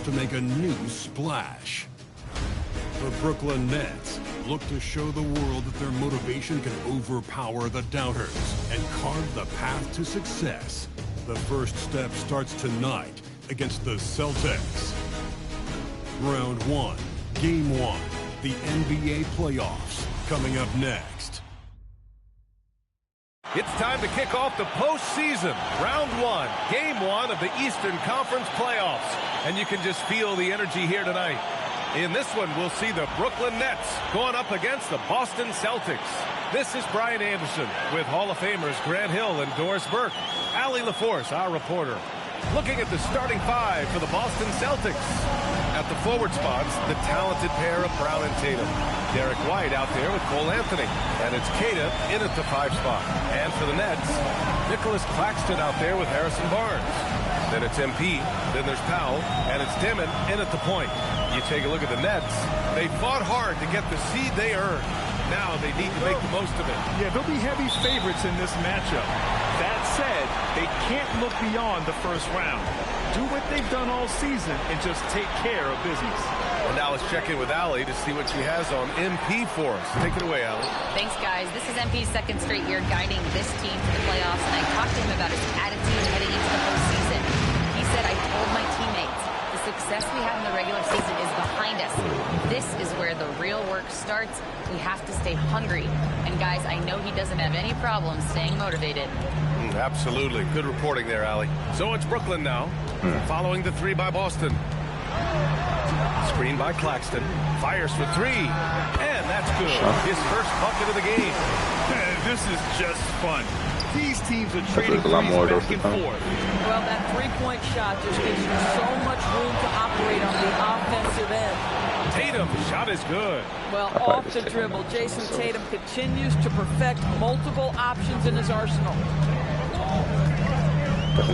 to make a new splash. The Brooklyn Nets look to show the world that their motivation can overpower the doubters and carve the path to success. The first step starts tonight against the Celtics. Round 1, Game 1, the NBA playoffs, coming up next. It's time to kick off the postseason. Round 1, Game 1 of the Eastern Conference playoffs. And you can just feel the energy here tonight. In this one, we'll see the Brooklyn Nets going up against the Boston Celtics. This is Brian Anderson with Hall of Famers Grant Hill and Doris Burke. Allie LaForce, our reporter. Looking at the starting five for the Boston Celtics. At the forward spots, the talented pair of Brown and Tatum. Derek White out there with Cole Anthony. And it's Keita in at the 5 spot. And for the Nets, Nicholas Claxton out there with Harrison Barnes. Then it's MP, then there's Powell, and it's Dimon in at the point. You take a look at the Nets. They fought hard to get the seed they earned. Now they need to make the most of it. Yeah, they'll be heavy favorites in this matchup. That said, they can't look beyond the first round. Do what they've done all season and just take care of business. Well, now let's check in with Allie to see what she has on MP for us. Take it away, Allie. Thanks, guys. This is MP's second straight year guiding this team to the playoffs, and I talked to him about his attitude heading into the postseason. He said, I told my teammates, the success we had in the regular season is behind us. This is where the real work starts. We have to stay hungry. And, guys, I know he doesn't have any problem staying motivated. Absolutely. Good reporting there, Allie. So it's Brooklyn now, following the 3 by Boston. Screen by Claxton. Fires for 3. And that's good. His first bucket of the game. This is just fun. These teams are trading threes back and forth. Well, that three-point shot just gives you so much room to operate on the offensive end. Tatum, shot is good. Well, off the dribble, Jason Tatum continues to perfect multiple options in his arsenal.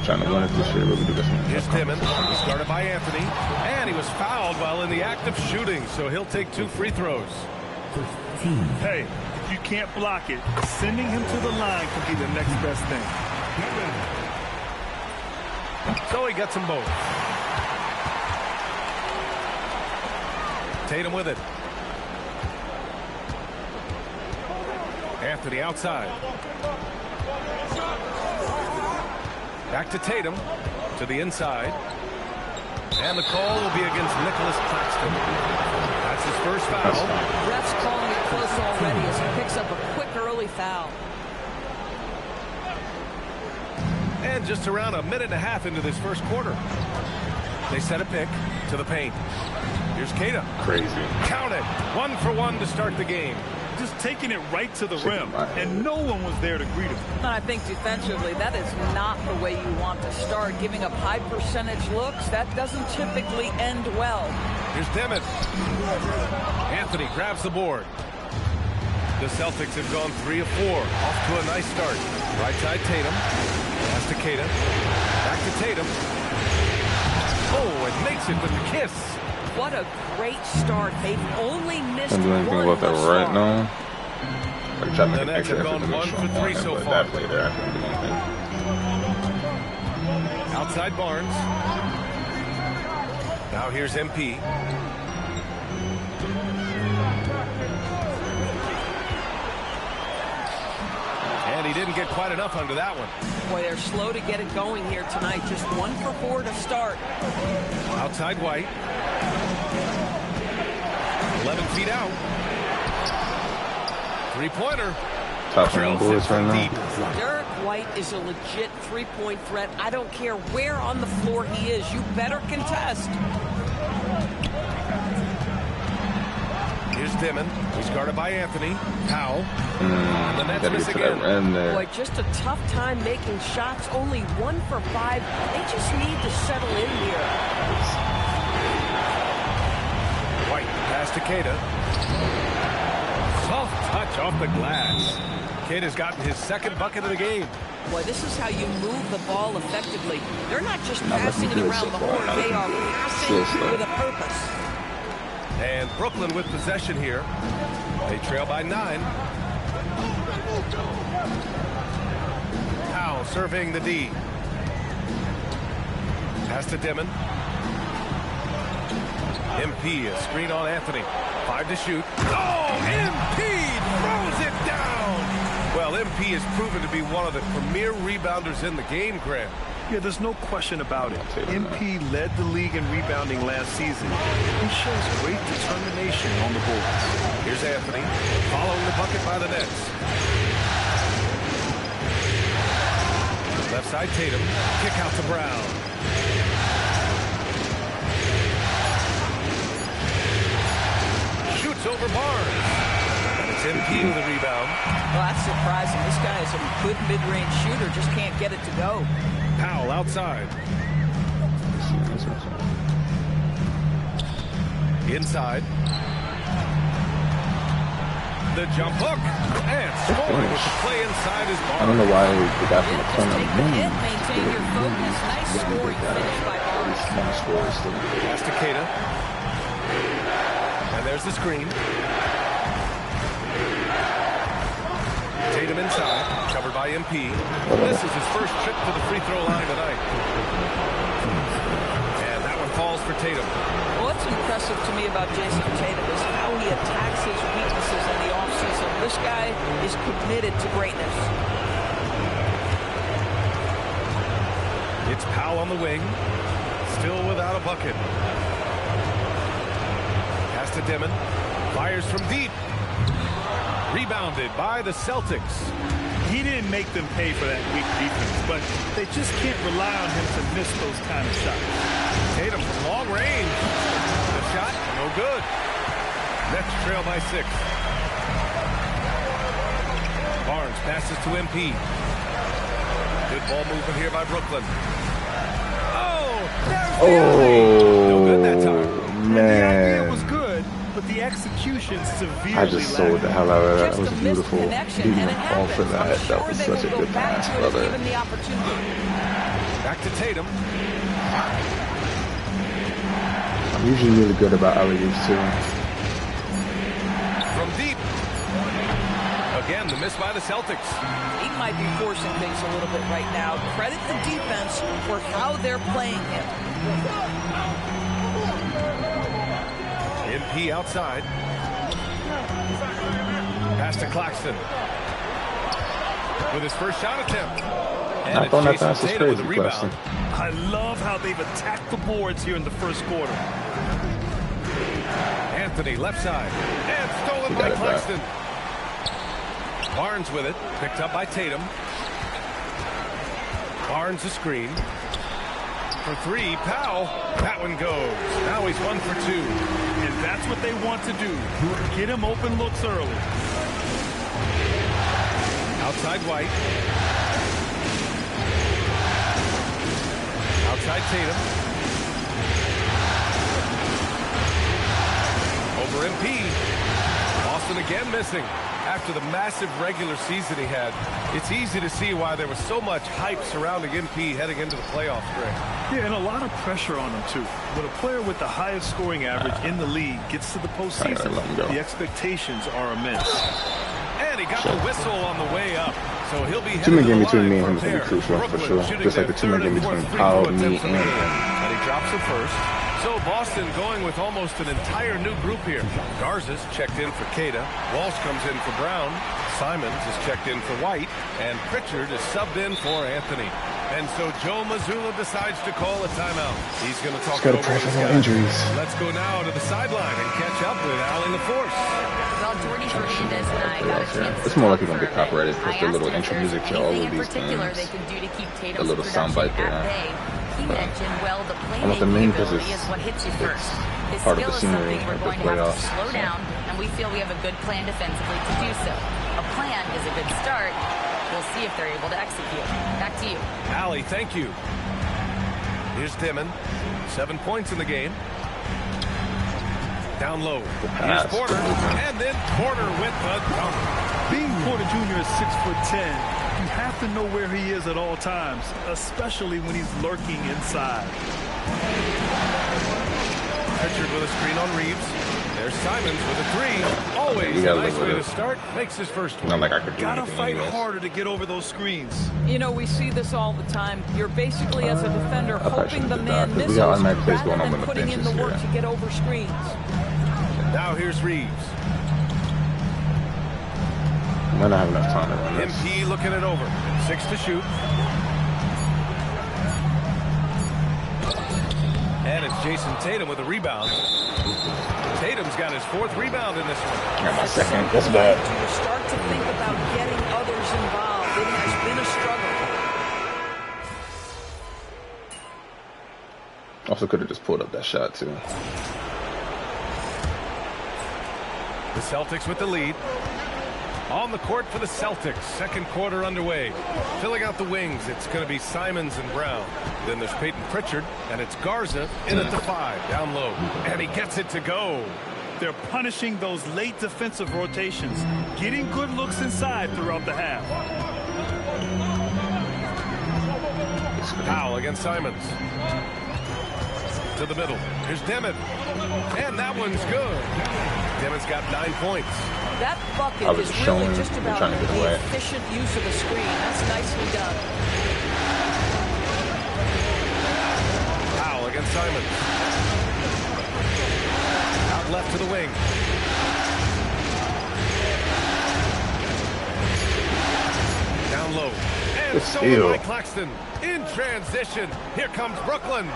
Trying to win it this year, but we do this one. Here's Dimon. He's guarded by Anthony. And he was fouled while in the act of shooting, so he'll take 2 free throws. Hey, if you can't block it, sending him to the line could be the next best thing. So he gets them both. Tatum with it. Anthony outside. Back to Tatum, to the inside. And the call will be against Nicholas Claxton. That's his first foul. Ref's calling it close already as he picks up a quick early foul. And just around a minute and a half into this first quarter. They set a pick to the paint. Here's Keita. Crazy. Count it. 1 for 1 to start the game. Just taking it right to the rim, and no one was there to greet him. And I think defensively, that is not the way you want to start. Giving up high percentage looks, that doesn't typically end well. Here's Dimon. Anthony grabs the board. The Celtics have gone 3 of 4. Off to a nice start. Right side Tatum. Pass to Keita. Back to Tatum. Oh, and makes it with the kiss. What a great start. They've only missed I'm doing anything one about that right now. I try to make The an Nets extra have effort gone to 1 show for 3 one, so but far. that later I couldn't do anything. Outside Barnes. Now here's MP. And he didn't get quite enough under that one. Boy, they're slow to get it going here tonight. Just 1 for 4 to start. Outside White. 11 feet out. 1. Three-pointer. Top round boards right now. Derek White is a legit three-point threat. I don't care where on the floor he is. You better contest. Here's Dimon. He's guarded by Anthony. Powell. The Nets Gotta miss get to that again. end there. Boy, just a tough time making shots. Only 1 for 5. They just need to settle in here. White pass to Keita. Soft touch off the glass. Keita's gotten his second bucket of the game. Boy, this is how you move the ball effectively. They're not just passing it around the horn. They are passing with a purpose. And Brooklyn with possession here. They trail by 9. Powell serving the D. Pass to Dimon. MP, a screen on Anthony. 5 to shoot. Oh, MP throws it down. Well, MP has proven to be one of the premier rebounders in the game, Grant. Yeah, there's no question about it. MP led the league in rebounding last season. He shows great determination on the boards. Here's Anthony, following the bucket by the Nets. Left side Tatum, kick out to Brown. Shoots over Barnes. And it's MP with the rebound. Well, that's surprising. This guy is a good mid-range shooter, just can't get it to go. Powell outside. Inside. The jump hook. And scoring with the play inside his Barnes. I don't know why we got from the corner. Take the hit, maintain your focus. Nice scoring finish by Barnes. Pass to Keita. And there's the screen. Tatum inside, covered by MP. This is his first trip to the free throw line tonight. And that one falls for Tatum. Well, what's impressive to me about Jason Tatum is how he attacks his weaknesses in the offseason. This guy is committed to greatness. It's Powell on the wing, still without a bucket. Pass to Dimon, fires from deep. Rebounded by the Celtics. He didn't make them pay for that weak defense, but they just can't rely on him to miss those kind of shots. Tatum from long range. The shot, no good. Nets trail by 6. Barnes passes to MP. Good ball movement here by Brooklyn. Oh, there's the alley. No good that time. Man. The idea was good, but the execution severely I just sold the hell out of that. That was beautiful. Connection, and it All for happens. that. That was such a good pass, brother. Given the opportunity. Back to Tatum. I'm usually really good about alley-oops too. From deep. Again, the miss by the Celtics. He might be forcing things a little bit right now. Credit the defense for how they're playing him. MP outside. Pass to Claxton. With his first shot attempt. And I thought that Jason pass was Tatum with the crazy, rebound. I love how they've attacked the boards here in the first quarter. Anthony left side. And stolen by Claxton. Barnes with it. Picked up by Tatum. Barnes a screen. For 3, Powell. That one goes. Now he's 1 for 2. And that's what they want to do. Get him open looks early. Outside White. Outside Tatum. Over MP. Boston again missing. After the massive regular season he had, it's easy to see why there was so much hype surrounding MP heading into the playoffs, Greg. Yeah, and a lot of pressure on him, too. When a player with the highest scoring average in the league gets to the postseason, the expectations are immense. And he got the whistle on the way up, so he'll be Two-man game headed to the between me line and him is going to be crucial, for Brooklyn sure. Just like the two-man game between Powell, me, and him. And he drops it first. So Boston going with almost an entire new group here. Garza's checked in for Keita. Walsh comes in for Brown. Simons is checked in for White. And Pritchard is subbed in for Anthony. And so Joe Mazzulla decides to call a timeout. He's going to talk over his guys. Injuries. Let's go now to the sideline and catch up with Allie LaForce. Well, Jordy Fernandez and I got a chance. It's more like it's going to get copyrighted because the little intro music to all of these things. things. They could do to keep Tatum's A little soundbite there. He mentioned, well, the Almost the main playmaking ability because is what hits you first. His part of skill the is scenery something we're of the going to have to playoffs. slow down, and we feel we have a good plan defensively to do so. A plan is a good start. We'll see if they're able to execute. Back to you. Allie, thank you. Here's Dimon. 7 points in the game. Down low. Here's Porter. And then Porter with the dunk. Being Porter Jr. is 6'10", you have to know where he is at all times, especially when he's lurking inside. Pritchard with a screen on Reeves. There's Simons with a three. Always a nice way to start. Makes his first one. Not like I could do Gotta fight anything harder to get over those screens. You know, we see this all the time. You're basically, as a defender, hoping the man misses we got automatic plays rather going on than with the putting in the benches work here. to get over screens. Now here's Reeves. Might not have enough time to run this. MP looking it over. 6 to shoot. And it's Jason Tatum with a rebound. Tatum's got his 4th rebound in this one. I got my second. That's bad. You start to think about getting others involved. It has been a struggle. Also could have just pulled up that shot too. The Celtics with the lead. On the court for the Celtics. Second quarter underway. Filling out the wings, it's going to be Simons and Brown. Then there's Peyton Pritchard, and it's Garza in at the 5, down low. And he gets it to go. They're punishing those late defensive rotations, getting good looks inside throughout the half. Powell against Simons. To the middle. Here's Demon. And that one's good. Demon's got 9 points. That bucket I was is showing, really just about trying to get the away. efficient use of the screen. That's nicely done. Powell against Simons. Out left to the wing. Down low. And Good stolen steal. by Claxton. In transition. Here comes Brooklyn.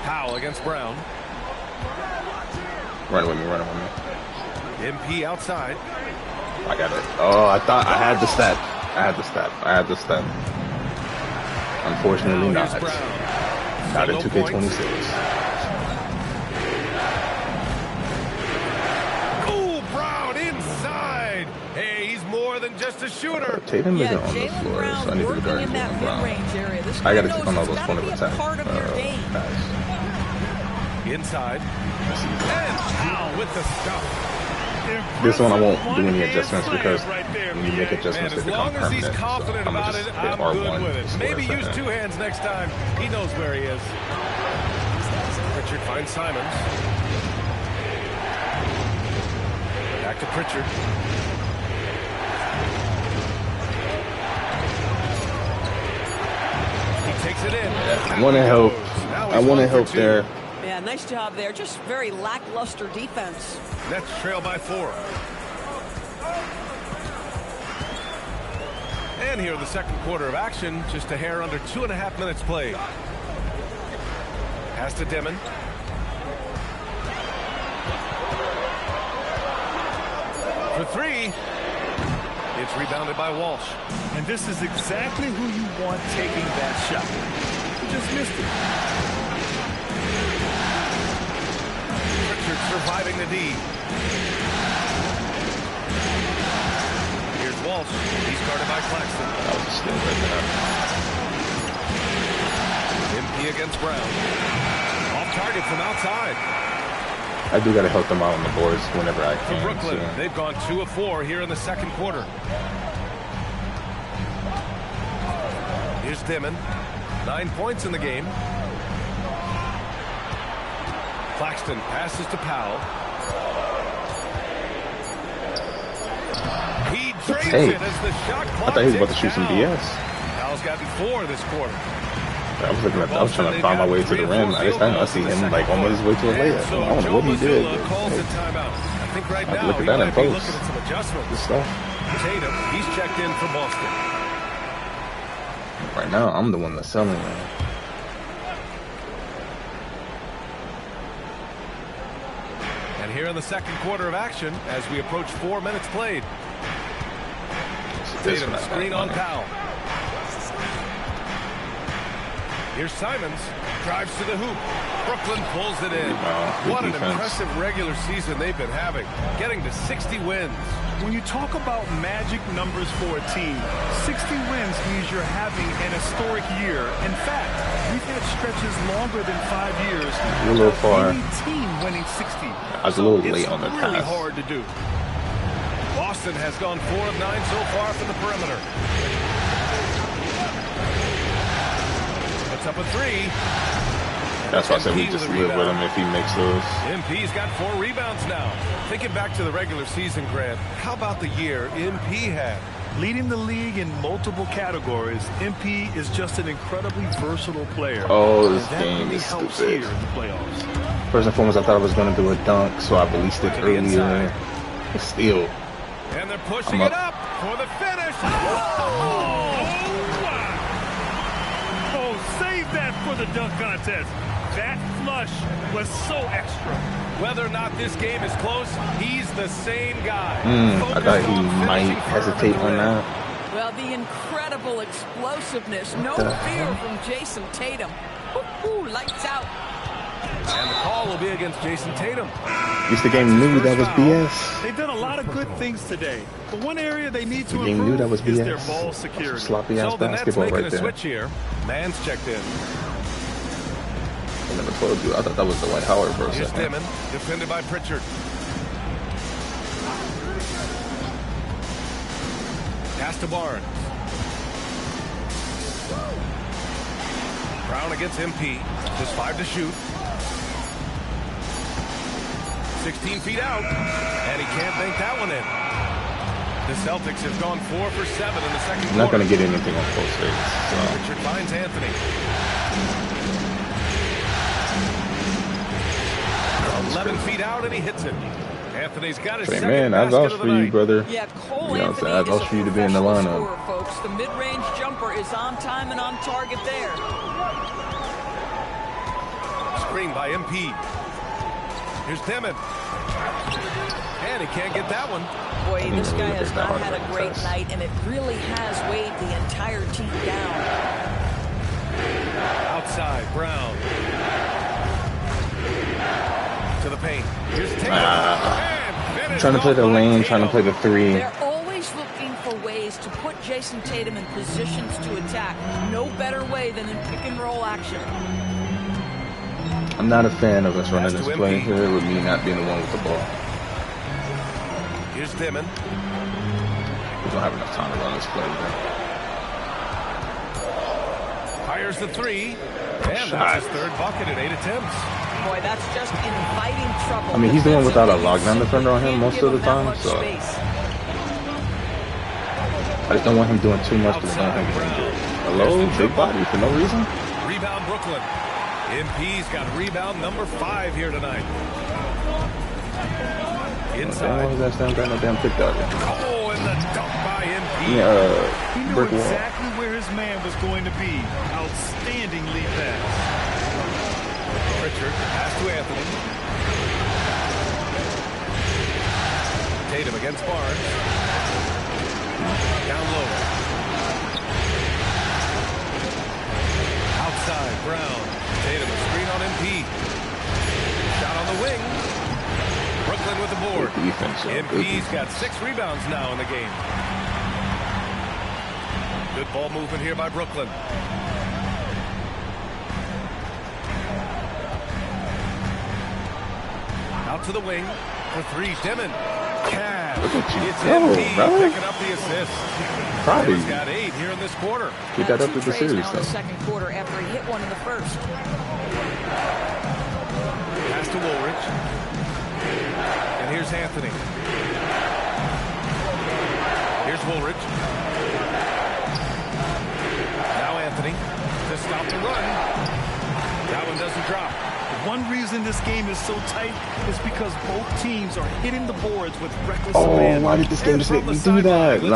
Powell against Brown. Run with me, run with me. MP outside. I got it. Oh, I thought I had the step. I had the step. Unfortunately Now not. here's Brown. Not in No 2K26. Ooh, Brown inside. Hey, he's more than just a shooter. Tatum Yeah, isn't on the Jaylen floor, Brown so I need to working guard in that Jaylen Brown. mid-range area. This I guy gotta knows take on all it's those gotta point of be a attack. part of your game. Pass. Inside. And Powell with the stuff. This one I won't do any adjustments because when you make Man, adjustments, they as become long as he's permanent. confident So I'm about gonna it, just hit I'm R1 good with it. just Maybe for a use second. 2 hands next time. He knows where he is. Pritchard finds Simons. Back to Pritchard. He takes it in. I want to help. Now I he's want 1 to for help 2. there. Yeah, nice job there. Just very lackluster defense. Nets trail by 4. And here in the second quarter of action, just a hair under 2.5 minutes played. Pass to Demon. For 3. It's rebounded by Walsh. And this is exactly who you want taking that shot. He just missed it. Pritchard surviving the D. Here's Walsh. He's guarded by Claxton. That was a steal right there. MP against Brown. Off target from outside. I do gotta help them out on the boards whenever I For can. Brooklyn, so. they've gone 2 of 4 here in the second quarter. Here's Dimon. 9 points in the game. Claxton passes to Powell. He drains Hey, it as the shot clock I thought he was about to ticks shoot some down. BS. Powell's gotten 4 this quarter. I was looking at. I was trying to find my way to the rim. I just didn't see him like on his way to a layup. So I don't know what he did. Joe Mazzulla calls a Hey, timeout. I think right I'd now look at he that in might be post. looking at some adjustments. good stuff. Tatum, he's checked in for Boston. Right now, I'm the one that's selling it. And here in the second quarter of action, as we approach 4 minutes played. This Tatum, one, screen on Powell. Here's Simons, drives to the hoop. Brooklyn pulls it in. Good What an defense. impressive regular season they've been having, getting to 60 wins. When you talk about magic numbers for a team, 60 wins means you're having an historic year. In fact, we've had stretches longer than 5 years. You're a little far. Any team winning 60. I was a little late on the It's really pass. hard to do. Boston has gone 4 of 9 so far from the perimeter. Puts up a 3. That's why I said we just live with him if he makes those. MP's got 4 rebounds now. Thinking back to the regular season, Grant, how about the year MP had? Leading the league in multiple categories, MP is just an incredibly versatile player. Oh, this and that game really is helps stupid. here in the playoffs. First and foremost, I thought I was going to do a dunk, so I released it earlier. But still. And they're pushing it up for the finish. Oh, save that for the dunk contest. That flush was so extra. Whether or not this game is close, he's the same guy. I thought he might hesitate on that. Well, the incredible explosiveness, no fear from Jason Tatum. Woo-hoo, lights out. And the call will be against Jason Tatum. At least the game knew that was BS. They've done a lot of good things today, but one area they need to The game knew that was improve is BS. their ball security. Sloppy ass So the Nets basketball making right a there. switch here. Man's checked in. I never told you. I thought that was Dwight Howard for a Here's second. Dimon, defended by Pritchard. Pass to Barnes. Brown against MP. Just 5 to shoot. 16 feet out. And he can't bank that one in. The Celtics have gone 4 for 7 in the second quarter. I'm not going to get anything on post fakes. So. Pritchard finds Anthony. 11 feet out, and he hits it. Anthony's got his second man, I basket vouch of the for you, night. brother. Yeah, Cole You know what I'm Anthony saying? I is vouch a for you to be in the professional lineup. scorer, folks. The mid-range jumper is on time and on target there. Screen by MP. Here's Dimon. And he can't get that one. Boy, this guy look has at that not hard had a great test. night, and it really has weighed the entire team down. Outside, Brown. To the paint. Here's Tatum. And finished Trying to play the off by lane, trying to play Tatum. the three. They're always looking for ways to put Jason Tatum in positions to attack. No better way than in pick-and-roll action. I'm not a fan of us running Pass this to play MP. here with me not being the one with the ball. Here's Dimon. We don't have enough time to run this play. Fires the 3. And Shot. that's his 3rd bucket in 8 attempts. Boy, that's just inviting trouble. I mean, he's the one without a lockdown Defensively, defender on him you most can't of the give him time, that much so space. I just don't want him doing too much to prevent him from injury. Hello, big body for no reason. Rebound Brooklyn. MP's got rebound number 5 here tonight. Why Inside. was that stand got no damn pick dog? Oh, and the dunk by MP. Yeah, He knew brick wall. exactly where his man was going to be. Outstanding lead pass. Pritchard, pass to Anthony. Tatum against Barnes. Down low. Outside, Brown. Tatum, a screen on MP. Shot on the wing. Brooklyn with the board. Good defense, yo. Good MP's got defense. 6 rebounds now in the game. Good ball movement here by Brooklyn. Out to the wing for 3. Dimon. Cash. Look at you It's go, MP bro. picking up the assist. Proud of He's you. got 8 here in this quarter. Get that up Two with the trays series now in the stuff. second quarter after he hit one in the first. Pass to Woolridge. And here's Anthony. Here's Woolridge. Now Anthony to stop the run. That one doesn't drop. One reason this game is so tight is because both teams are hitting the boards with reckless Oh, abandon. why did this game just make me do that? No.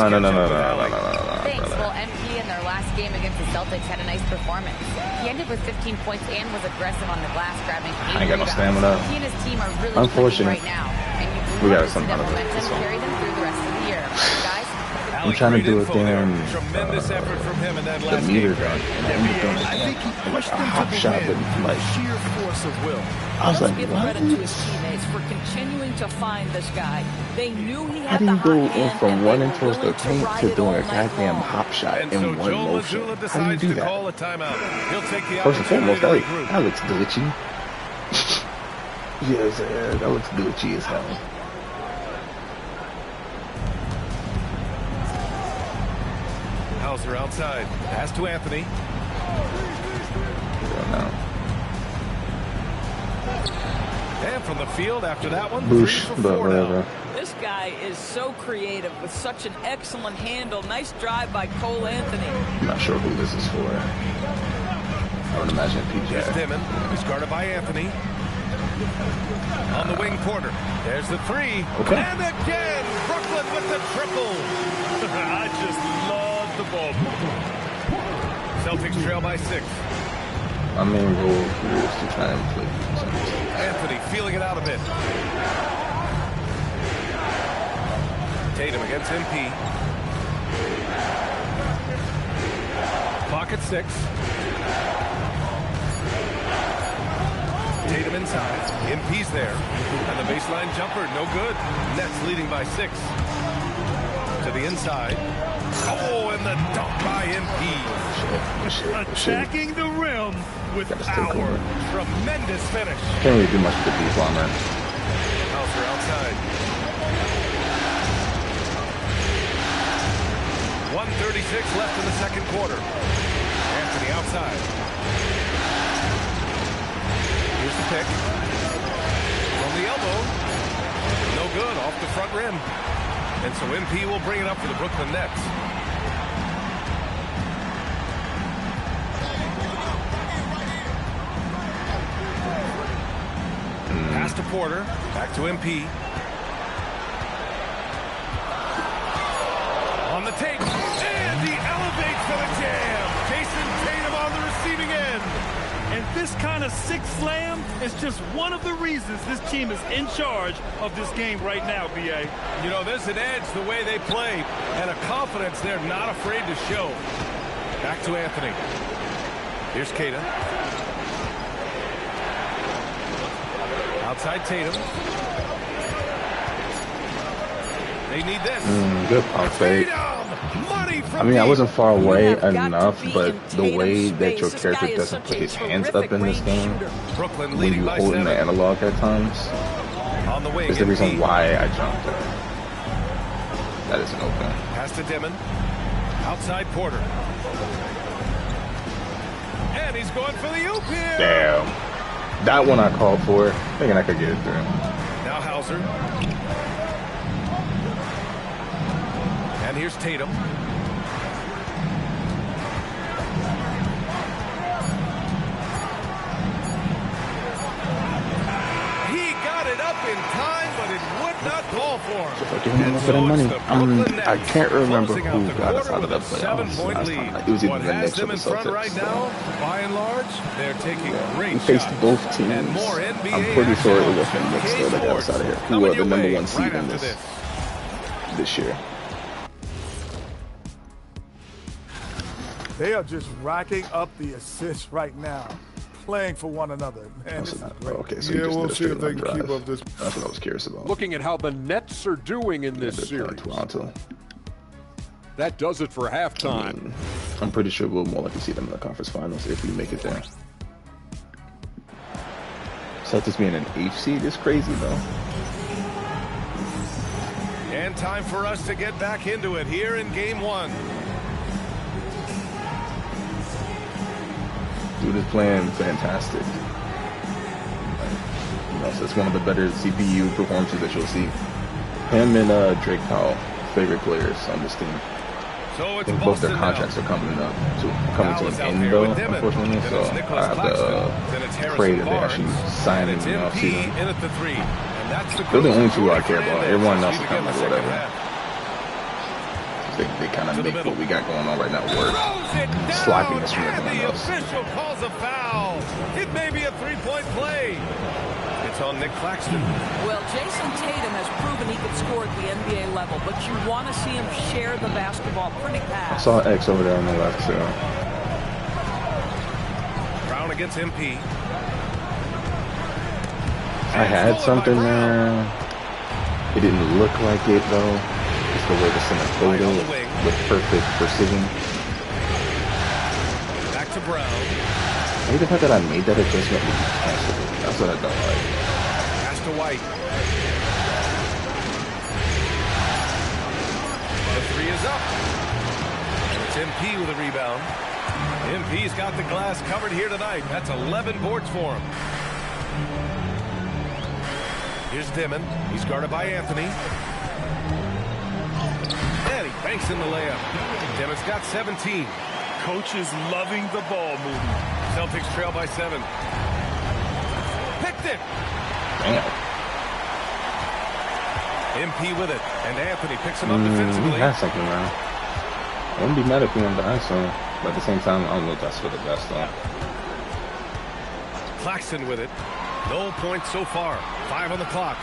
Thanks. Well, MP in their last game against the Celtics had a nice performance. He ended with 15 points and was aggressive on the glass, grabbing 8 I ain't got no rebounds. stamina. He and his team are really Unfortunate. clicking right now. And We you got want to see something that out of it. momentum That's all. carry them through the rest of the year. Guys, I'm trying to do a Great info there. damn Tremendous effort from him in that the last meter game. gun, and then he's doing I think he like pushed a them hop to the shot, win but like with sheer force of will. I was Let's like, give what? credit to his teammates for continuing to find this guy. They knew he How had do the you hot go in hand, from and they running were towards the willing to paint ride to it doing all a night goddamn long. hop shot And in so one Joe motion? Mazzulla How do you decides do to that? call a timeout. He'll take the First and foremost, opportunity to that, regroup. that looks glitchy. Yes, that looks glitchy as hell. Hauser outside. Pass to Anthony. I don't know. slam from the field after that one. Boosh, 3 for but 4 whatever. now. This guy is so creative with such an excellent handle. Nice drive by Cole Anthony. I'm not sure who this is for. I would imagine PJ. Here's Dimon. He's guarded by Anthony. On the wing, Porter. There's the 3. Okay. And again, Brooklyn with the triple. I just love the ball. Celtics trail by 6. My main goal here is to try and play. Anthony feeling it out a bit. Tatum against MP. Clock at 6. Tatum inside. MP's there. And the baseline jumper, no good. Nets leading by 6. To the inside. Oh, and the dunk by MP. Attacking the rim with power. Tremendous finish. Can't really do much with the D-bomber. Hauser outside. 1:36 left in the second quarter. Anthony outside. Here's the pick. From the elbow. No good, off the front rim. And so MP will bring it up for the Brooklyn Nets. Pass to Porter. Back to MP. On the tape. And he elevates for the jam. Jason Tatum on the receiving end. And this kind of six slam is just one of the reasons this team is in charge of this game right now, B.A. You know, there's an edge the way they play and a confidence they're not afraid to show. Back to Anthony. Here's Keita. Outside Tatum. They need this. Good pump fake. Money from I mean, I wasn't far away have got enough, to be but in the way Tatum's that your space. This character guy is doesn't such put a his hands up terrific in this range game, shooter. Brooklyn when leading you by hold in 7. the analog at times, On the wing. is the reason MP. why I jumped. That isn't open. Pass to Dimon. Outside Porter. And he's going for the oop here. Damn. That one I called for, thinking I could get it through. Now Hauser. And here's Tatum. He got it up in time, but it would not call for him. If I give him And enough so of that it's money, the Brooklyn I Nets can't remember closing out who the got us quarter out of the with a playoffs 7-point last lead. time. It was either What the has Knicks or them the in front right Celtics. now, by and large, they're taking great We faced shots. both teams. And more NBA I'm pretty sure it action was the on Knicks 2K that got us out of here, who Coming are the your number way one seed right in after this year. They are just racking up the assists right now, playing for one another. Man, this is great. Okay, so Yeah, you just we'll did a see if straight they line can keep drive. up this. That's what I was curious about. Looking at how the Nets are doing in this They're playing series. Toronto. That does it for halftime. I'm pretty sure we'll more likely see them in the conference finals if we make it there. Celtics being an H seed is crazy though. And time for us to get back into it here in Game 1. Dude is playing fantastic. You know, so it's one of the better CPU performances that you'll see. Him and Drake Powell, favorite players on this team. So I it's think both their Boston contracts now. are coming to Powell's out an end here though, with Dimon. unfortunately. Then So it's Nicholas I have Claxton. Then it's to Harrison pray that they Barnes. actually sign And him it's in the MP offseason. in at the 3. And that's the They're the only two I Jordan care about. Fernandez Everyone as else we is kind begin of the like second whatever. half. They kind of To the make middle. what we got going on right now work. Throws it down, Sloppiness from and everyone the else. official calls a foul. It may be a three-point play. It's on Nick Claxton. Well, Jason Tatum has proven he can score at the NBA level, but you want to see him share the basketball pretty I fast. saw X over there on the left too. Brown against MP. I had something there. It didn't look like it though. Just the way to send a photo on the wing. with perfect precision. Back to Brown. I hate the fact that I made that adjustment with cancel. That's what I don't like. Pass to White. The 3 is up. And it's MP with a rebound. MP's got the glass covered here tonight. That's 11 boards for him. Here's Dimon. He's guarded by Anthony. And he banks in the layup. Dimon's got 17. Coach is loving the ball movement. Celtics trail by 7. Picked it. Damn. MP with it. And Anthony picks him up defensively. That's something, man. I wouldn't be mad if he went to ISO. But at the same time, I don't know if that's for the best, though. Claxton with it. No points so far. 5 on the clock.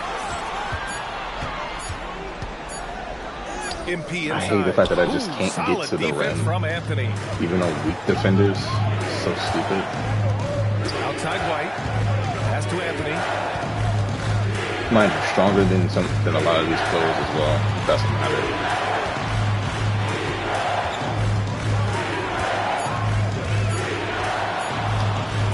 MP inside. I hate the fact that I just can't get to the rim. From Anthony. Even though weak defenders, so stupid. Outside White. Pass to Anthony. Mind you, stronger than a lot of these players as well. It doesn't matter.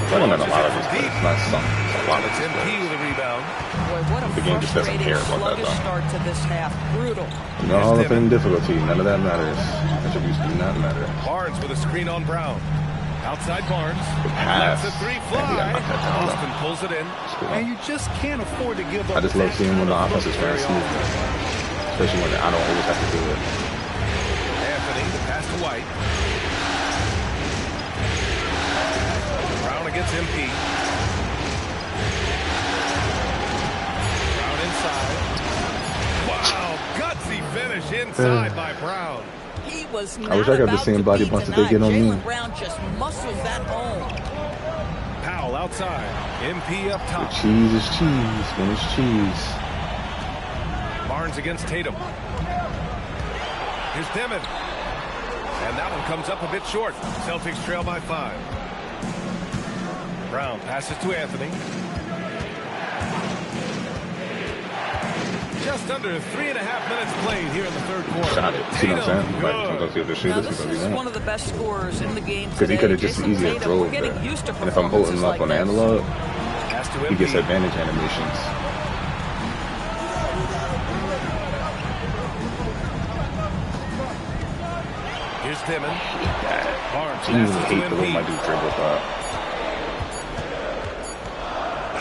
I don't know a lot of these players. Not some. A lot of these MP with a rebound. Boy, what a the game just doesn't care about that, though. Start to this half. Brutal. No Hall of Fame difficulty. None of that matters. Attributes do not matter. Barnes with a screen on Brown. Outside Barnes. Pass. That's a 3 fly. Austin pulls it in. Cool. And you just can't afford to give up. I just love seeing when the offense is very smooth. Especially when I don't always have to do it. Anthony, the pass to White. Brown against MP. Brown inside. Wow, gutsy finish inside by Brown. He was not I wish I got the about same to body be punch that they denied. get on me. Jaylen Brown just muscles that home. Powell outside. MP up top. The cheese is cheese when it's cheese. Barnes against Tatum. Here's Dimon. And that one comes up a bit short. Celtics trail by 5. Brown passes to Anthony. Just under 3.5 minutes played here in the third quarter. Shot it. See what I'm saying? Like, sometimes you have to shoot Now, it, this sometimes is you one of the best scorers in the game because he could have just Jason easily Tatum, drove we're there. getting used to And if I'm holding him up performances on like analog, Pass to he gets MP. advantage animations. Here's Dimon. Barnes I usually passes to hate the way my MP. dude dribble that.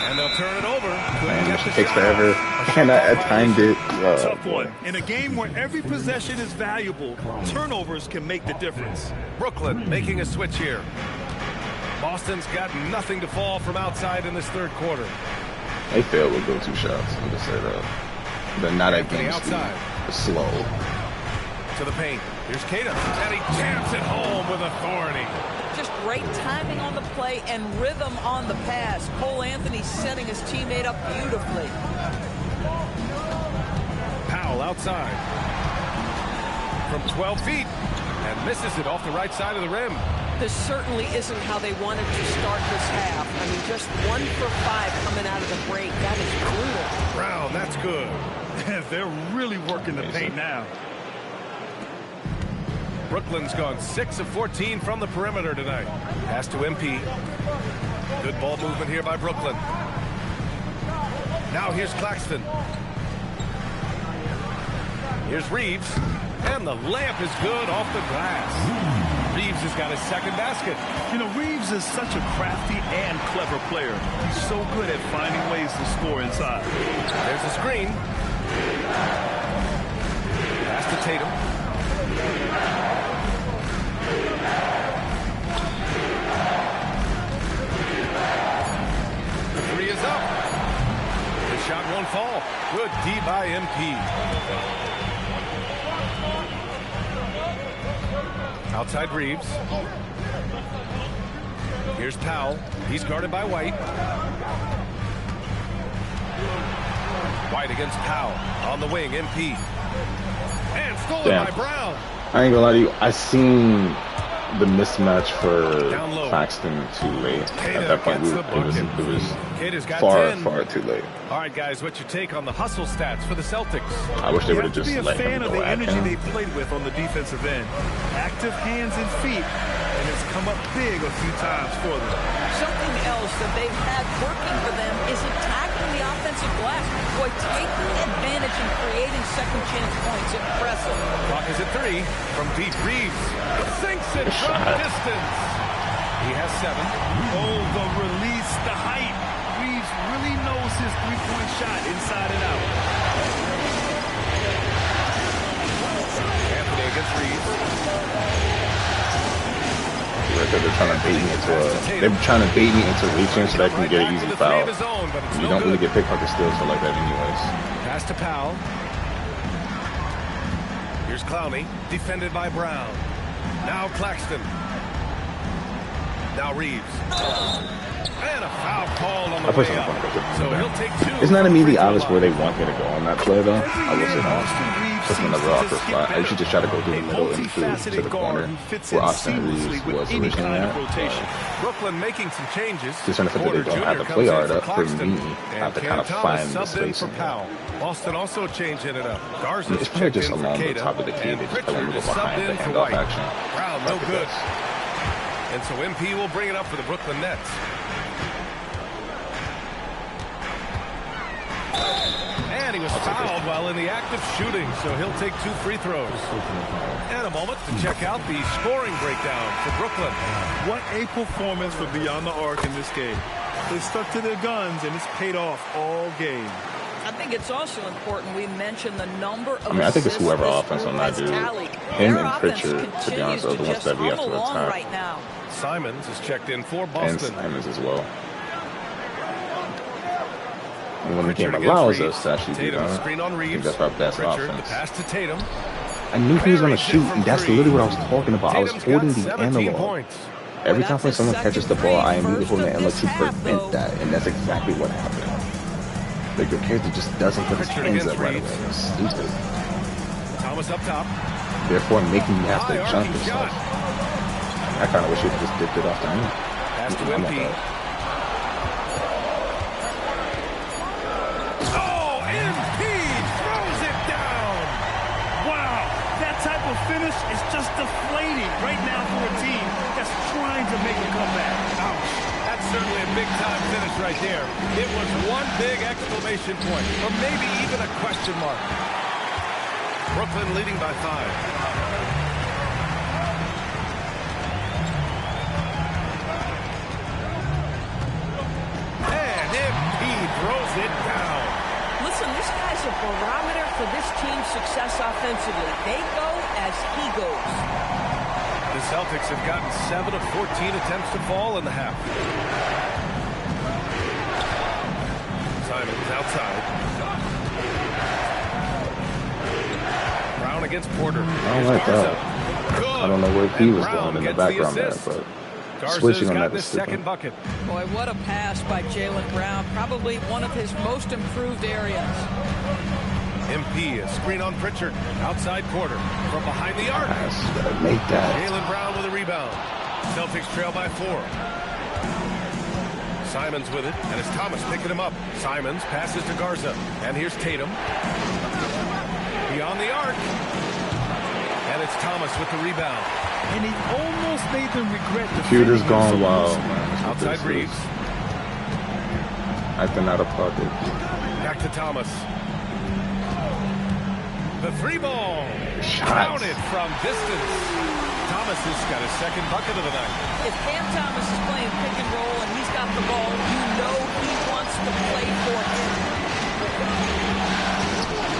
And they'll turn it over. Man, this shit takes forever. And I timed it. Tough one. In a game where every possession is valuable, turnovers can make the difference. Brooklyn making a switch here. Boston's got nothing to fall from outside in this third quarter. They failed with go-to shots. I'm just saying that. They're not at game speed. Outside. They're slow. To the paint. Here's Tatum. And he jams it home with authority. Just great timing on the play and rhythm on the pass. Cole Anthony setting his teammate up beautifully. Powell outside. From 12 feet. And misses it off the right side of the rim. This certainly isn't how they wanted to start this half. I mean, just 1 for 5 coming out of the break. That is brutal. Brown, that's good. They're really working the paint now. Brooklyn's gone 6 of 14 from the perimeter tonight. Pass to MP. Good ball movement here by Brooklyn. Now here's Claxton. Here's Reeves. And the layup is good off the glass. Reeves has got his second basket. You know, Reeves is such a crafty and clever player. He's so good at finding ways to score inside. There's the screen. Pass to Tatum. The 3 is up. The shot won't fall. Good D by MP. Outside Reeves. Here's Powell. He's guarded by White. White against Powell. On the wing, MP. And stolen by Brown. I ain't gonna lie to you. I seen the mismatch for Claxton too late. At that point, it was far too late. All right, guys, what's your take on the hustle stats for the Celtics? I wish they would have just be a let fan him of go the at energy him. they played with on the defensive end. Active hands and feet, and it's come up big a few times for them. Something else that they've had working for them is attacking the offensive glass. Boy, taking advantage and creating second chance points. Impressive. Clock is at 3 from deep. Reeves sinks it from distance. He has 7. Oh, the release, the height. Reeves really knows his three-point shot inside and bait me into they're trying to bait me into reaching so that I can get an easy foul. You don't really get pickpocket steals for like that anyways. Pass to Powell. Here's Clowney, defended by Brown. Now Claxton. Now Reeves. And a foul called on the way up. So he'll take 2. It's not immediately obvious where they want me to go on that play, though. I will say no. Just another awkward spot. I should just try to go through the middle and to the corner where Austin Reeves was originally at. Brooklyn making some changes. Just trying to figure they don't have the play art up for me. I have to kind of find the space in there. Boston also changing it up. It's probably just along the top of the key. They just don't want to go behind the handoff action. Brown, no good. And so MP will bring it up for the Brooklyn Nets. And he was fouled while in the act of shooting, so he'll take 2 free throws. And a moment to check out the scoring breakdown for Brooklyn. What a performance for Beyond the Arc in this game. They stuck to their guns, and it's paid off all game. I think it's also important we mention the number of I think it's whoever offense on that dude. Him and Pritchard, to be honest, are the ones that we have to attack. Right now. Simons is checked in for Boston. And Simons as well. And when the game allows us to actually do that, I think that's our best offense. Pass to Tatum. I knew he was going to shoot, and that's literally what I was talking about. I was holding the analog. Every time when someone catches the ball, I immediately hold the analog to prevent that, and that's exactly what happened. Like, your character just doesn't put his hands up right away. It's stupid. Thomas up top. Therefore, making me have to jump and stuff. I kind of wish he just dipped it off to me. Pass to MP. Oh, MP throws it down. Wow, that type of finish is just deflating right now for a team that's trying to make a comeback. Ouch. That's certainly a big-time finish right there. It was one big exclamation point, or maybe even a question mark. Brooklyn leading by 5. Throws it down. Listen, this guy's a barometer for this team's success offensively. They go as he goes. The Celtics have gotten 7 of 14 attempts to fall in the half. Simons outside. Brown against Porter. I don't like that. I don't know where he was going in the background there, but switching on that second bucket. Boy, what a pass by Jaylen Brown. Probably one of his most improved areas. MP, a screen on Pritchard. Outside quarter. From behind the arc. Make that. Jaylen Brown with a rebound. Celtics trail by 4. Simons with it, and it's Thomas picking him up. Simons passes to Garza. And here's Tatum. Beyond the arc. And it's Thomas with the rebound. And he almost made them regret the computer's gone wild, man. Outside Reeves. Acting out of pocket. Back to Thomas. The 3-ball. Counted from distance. Thomas has got his second bucket of the night. If Cam Thomas is playing pick and roll and he's got the ball, you know he wants to play for him.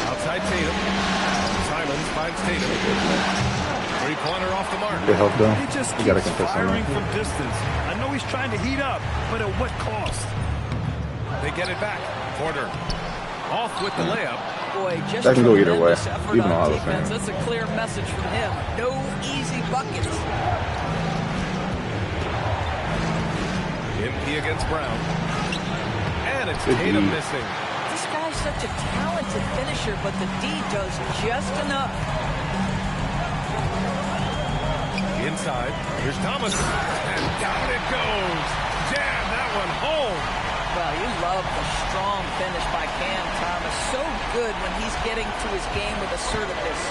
Outside Tatum. Simons finds Tatum. Three-pointer off the mark. Good help, though. He just You gotta keeps confess on firing that. from distance. I know he's trying to heat up, but at what cost? They get it back. Porter off with the layup. Boy, just That can go either way, effort even on though I was defense. fan. That's a clear message from him. No easy buckets. MP against Brown. And it's Tatum missing. This guy's such a talented finisher, but the D does just enough. Inside. Here's Thomas. And down it goes. Jam that one home. Well, you love the strong finish by Cam Thomas. So good when he's getting to his game with assertiveness.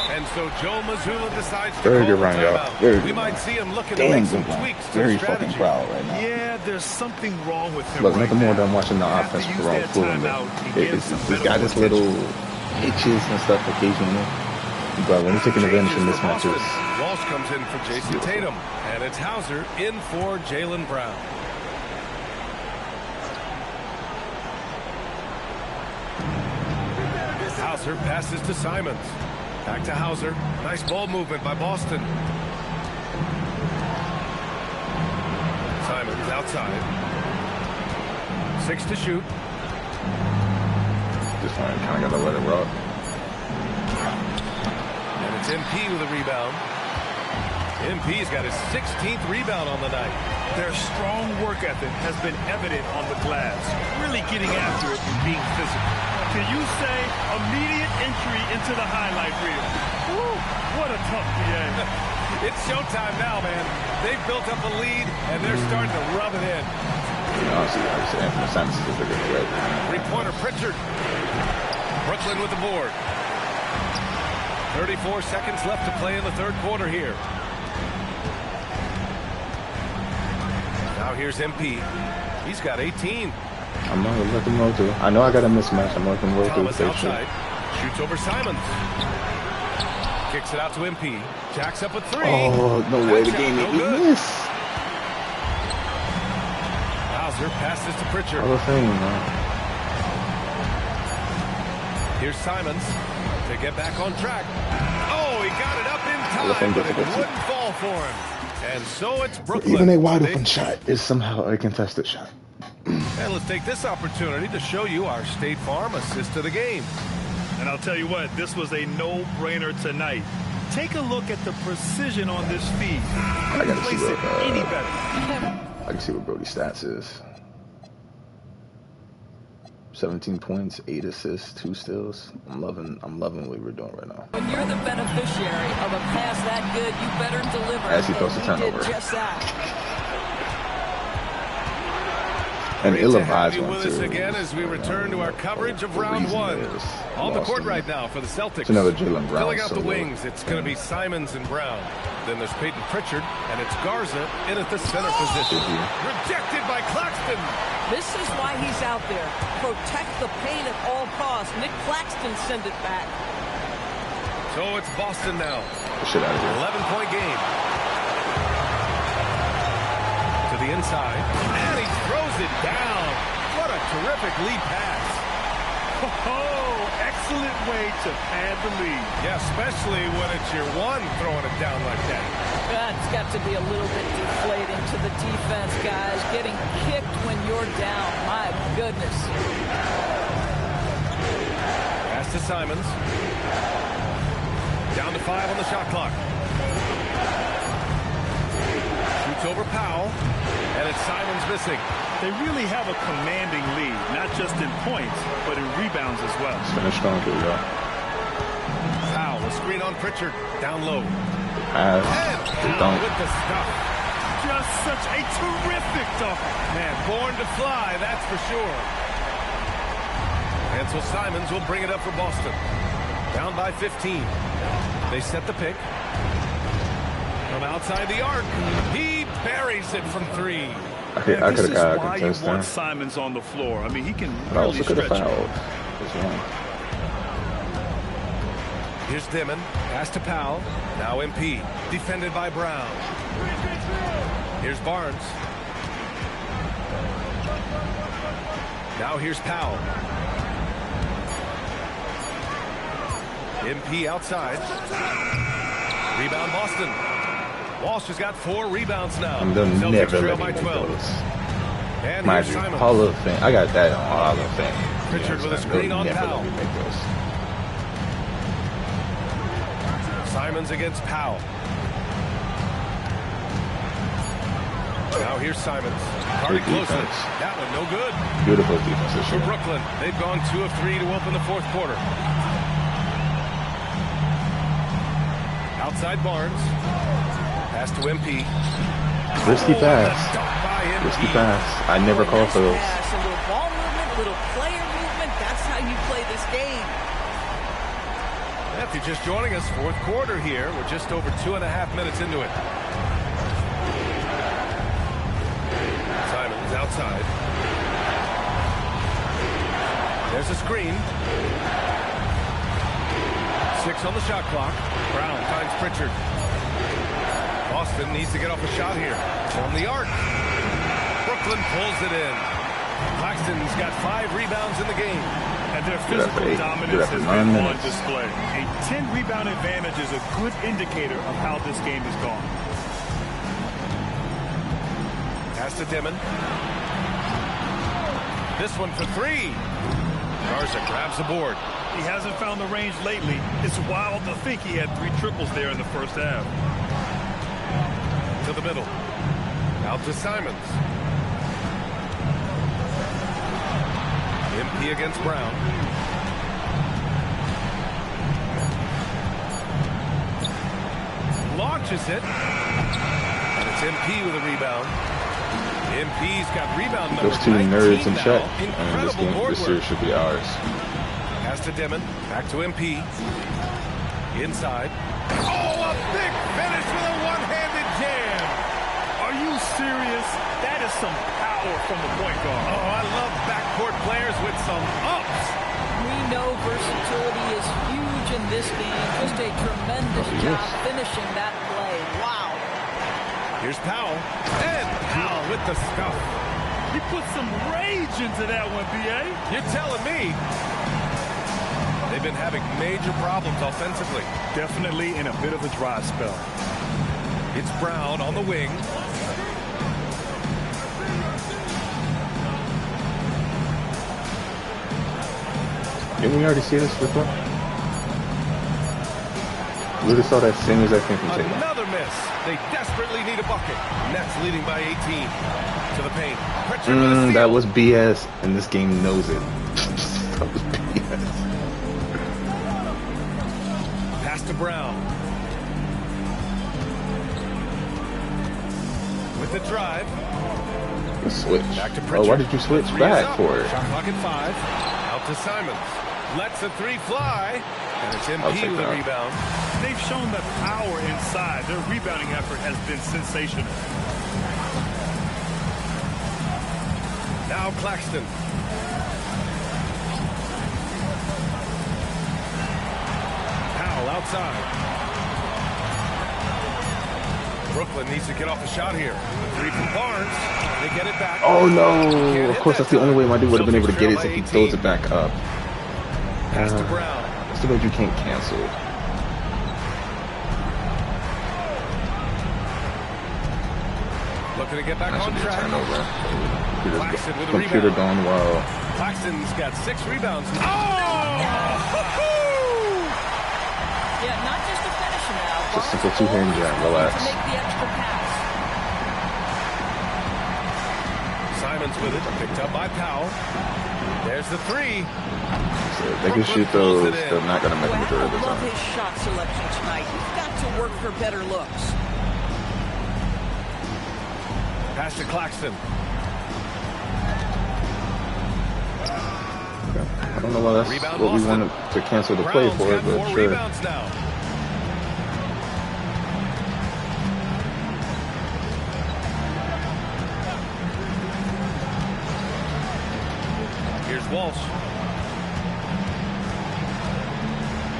And so Joe Mazzulla decides to Very call good run, the y'all. timeout. Very We good might run. see him looking to Damn make good some run. tweaks to Very the fucking strategy. proud right now. Yeah, there's something wrong with him. Look, right nothing more now. than watching the Have to offense use grow that fooling timeout it. and get It's some got better this little attention. itches and stuff occasionally. But when you're taking advantage in this match, Walsh comes in for Jason Tatum. And it's Hauser in for Jaylen Brown. Hauser passes to Simons. Back to Hauser. Nice ball movement by Boston. outside. 6 to shoot. This one kind of got to let it rock. And it's MP with a rebound. MP's got his 16th rebound on the night. Their strong work ethic has been evident on the glass, really getting after it and being physical. Can you say immediate entry into the highlight reel? Woo, what a tough PA. It's showtime now, man. They've built up a lead, and they're starting to rub it in. Honestly, I would say Anthony Simons is a bigger threat. Three-pointer Pritchard. Brooklyn with the board. 34 seconds left to play in the third quarter here. Now here's MP. He's got 18. I'm not gonna let them roll through. I know I got a mismatch. I'm looking roll through. Thomas outside. Shoots over Simons. Kicks it out to MP. Jacks up a 3. Oh, no way. The game made me miss. Bowser passes to Pritchard. Hall of Fame, man. Here's Simons to get back on track. Oh, he got it up in time, but it wouldn't fall for him. And so it's Brooklyn. Even a wide open shot is somehow a contested shot. And let's take this opportunity to show you our State Farm assist of the game. And I'll tell you what, this was a no-brainer tonight. Take a look at the precision on this feed. I gotta see what, any better. I can see what Brody's stats is. 17 points, 8 assists, 2 steals. I'm loving what we're doing right now. When you're the beneficiary of a pass that good, you better deliver. As he throws a turnover. Did just that. And ill-advised one, too. With us again as we return to our coverage of round 1. On the court right now for the Celtics. It's another Jaylen Brown. Filling out the wings, it's going to be Simons and Brown. Then there's Peyton Pritchard, and it's Garza in at the center position. Rejected by Claxton. This is why he's out there. Protect the paint at all costs. Nick Claxton send it back. So it's Boston now. Shit out of here. 11-point game. To the inside. And he throws it down. What a terrific lead pass. Oh, excellent way to pad the lead. Yeah, especially when it's your one throwing it down like that. That's got to be a little bit deflating to the defense, guys. Getting kicked when you're down. My goodness. Pass to Simons. Down to 5 on the shot clock. Shoots over Powell. And it's Simons missing. They really have a commanding lead, not just in points, but in rebounds as well. It's finished strong, here we go. Powell, a screen on Pritchard, down low. Pass. And Powell with the stuff. Just such a terrific dunk. Man, born to fly, that's for sure. And so Simons will bring it up for Boston. Down by 15. They set the pick. From outside the arc, he buries it from 3. I could have got a why you contest want there. Simons on the floor. I mean, he can But I really also could have stretch fouled it. as well. Here's Dimon. Pass to Powell. Now MP. Defended by Brown. Here's Barnes. Now here's Powell. MP outside. Rebound Boston. Walsh has got 4 rebounds now. I'm gonna Celtics never trail let by him make 12. those. And Mind here's you, Simons. Hall of Fame. I got that on Hall of Fame. Pritchard with a screen on never Powell. let me make those. Simons against Powell. Now here's Simons. Party Good closely. defense. That one no good. Beautiful defense this For year. Brooklyn, they've gone 2 of 3 to open the fourth quarter. Outside Barnes. Pass to MP. Risky Oh, pass. and a dunk by MP. Risky pass. I never call for those. Pass, a little ball movement, a little player movement. That's how you play this game. If you're just joining us, fourth quarter here. We're just over 2.5 minutes into it. Simons outside. There's a screen. 6 on the shot clock. Brown finds Pritchard. Boston needs to get off a shot here. From the arc. Brooklyn pulls it in. Claxton's got 5 rebounds in the game. And their physical dominance has been on display. A 10-rebound advantage is a good indicator of how this game has gone. Pass to Dimon. This one for three. Garza grabs the board. He hasn't found the range lately. It's wild to think he had 3 triples there in the first half. To the middle. Out to Simons. MP against Brown. Launches it. And it's MP with a rebound. MP's got rebound number Those 2 nerds in check. And this Incredible game, this series should be ours. Pass to Dimon. Back to MP. Inside. Oh, a big finish with a one-handed jam. Are you serious? That is some power from the point guard. Oh, I love backcourt players with some ups. We know versatility is huge in this game. Just a tremendous job finishing that play. Wow. Here's Powell. And Powell with the stuff. He put some rage into that one, B.A. You're telling me. They've been having major problems offensively. Definitely in a bit of a dry spell. It's Brown on the wing. Didn't we already see this before? We just saw that same exact thing from Tatum. Another miss. They desperately need a bucket. Nets leading by 18. To the paint. That was BS, and this game knows it. That was BS. Pass to Brown. With the drive. The switch. Back to Oh, why did you switch back for it? Shot clock at 5. Out to Simons. Lets the 3 fly. And it's MP with a rebound. They've shown the power inside. Their rebounding effort has been sensational. Now Claxton. Powell outside. Brooklyn needs to get off the shot here. The 3 from Barnes. They get it back. Oh no! Of course, that's the only way my dude would have been able to get it if he throws it back up. Pass to Brown. That's the way you can't cancel. Looking to get back That on should be a track. turnover. Claxton with a Computer rebound. gone wild. Claxton's got 6 rebounds. Oh! Yeah, not just a finisher now. Just simple 2-hand jam. Relax. To make the extra pass. Simons with it. Picked up by Powell. There's the 3. So if they can shoot those, they're not going to make a majority of the I love time. his shot selection tonight. He's got to work for better looks. Pass to Claxton. I don't know why that's Rebound what we Boston. wanted to cancel the play Brown's for, got but 4 sure. rebounds now. Here's Walsh.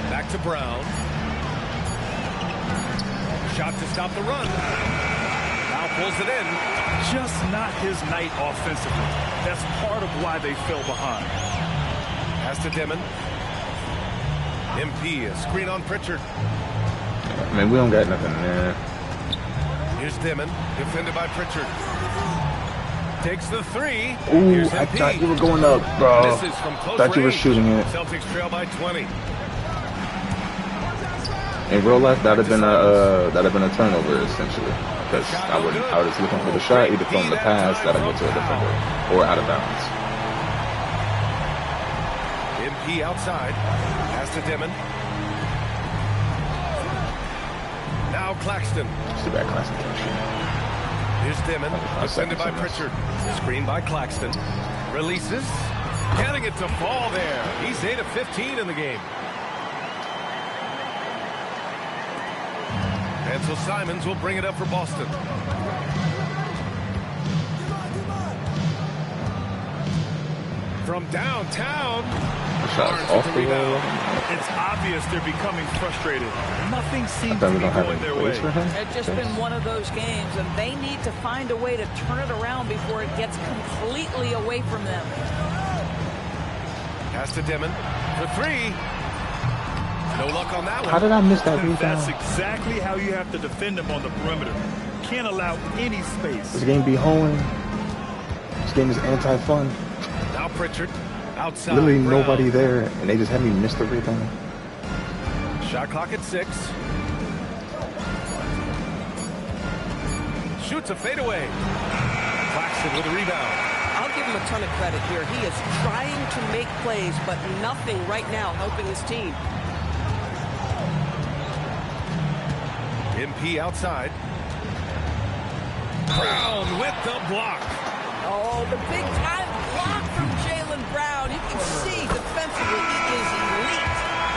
Back to Brown. Shot to stop the run. Now pulls it in. Just not his night offensively. That's part of why they fell behind. Pass to Dimon. MP, a screen on Pritchard. I mean, we don't got nothing there. Here's Dimon, defended by Pritchard. Takes the 3. Ooh, Here's I MP. thought you were going up, bro. Misses from close Thought you were range. shooting it. Celtics trail by 20. In real life, that'd have been a turnover essentially, because I was looking for the shot, either from the pass that'll go to a defender or out of bounds. MP outside. Pass to Dimon. Now Claxton. Just too bad Claxton can't shoot. Here's Dimon. Defended by Pritchard. Screen by Claxton. Releases. Getting it to fall there. He's 8 of 15 in the game. And so Simons will bring it up for Boston. From downtown. Shot's off the wall. It's obvious they're becoming frustrated. Nothing seems I to be don't have going any their place way. for him. It's just been one of those games, and they need to find a way to turn it around before it gets completely away from them. Pass to Dimon. For 3. No luck on that one. How did I miss that rebound? That's exactly how you have to defend them on the perimeter. Can't allow any space. This game be hoeing. This game is anti-fun. Now Pritchard outside. Literally Brown. nobody there, and they just had me miss the rebound. Shot clock at 6. Shoots a fadeaway. Claxton with a rebound. I'll give him a ton of credit here. He is trying to make plays, but nothing right now helping his team. MP outside. Brown with the block. Oh, the big time block from Jaylen Brown. You can see defensively he is elite.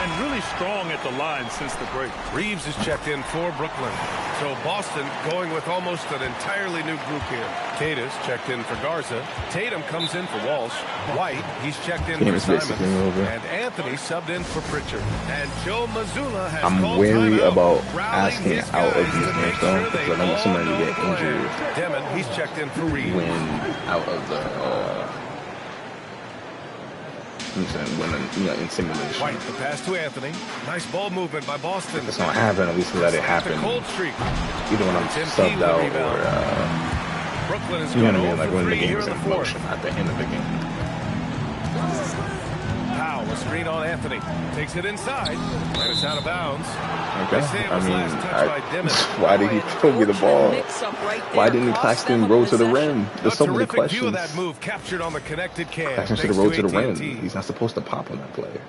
And really strong at the line since the break. Reeves is checked in for Brooklyn. So Boston going with almost an entirely new group here. Tatus checked in for Garza. Tatum comes in for Walsh. White, he's checked in for Simons. And Anthony subbed in for Pritchard. And Joe Mazzulla has I'm wary about asking out of these games though, because I don't want somebody to get injured. Demon, he's checked in for Reeves. When out of the insemination. White, the pass to Anthony. Nice ball movement by Boston. If it's gonna happen, at least let it happen. Cold streak. Either when I'm subbed out or Brooklyn is you know what I mean, going like when the game here is in in the fourth. motion at the end of the game. Powell, a screen on Anthony. Takes it inside. And it's out of bounds. Okay. They say it was last touched by Demon. Why did he throw me the ball? Why didn't Claxton roll to the rim? There's so many questions. View of that move captured on the connected cam. Claxton should have rolled to the rim. He's not supposed to pop on that play.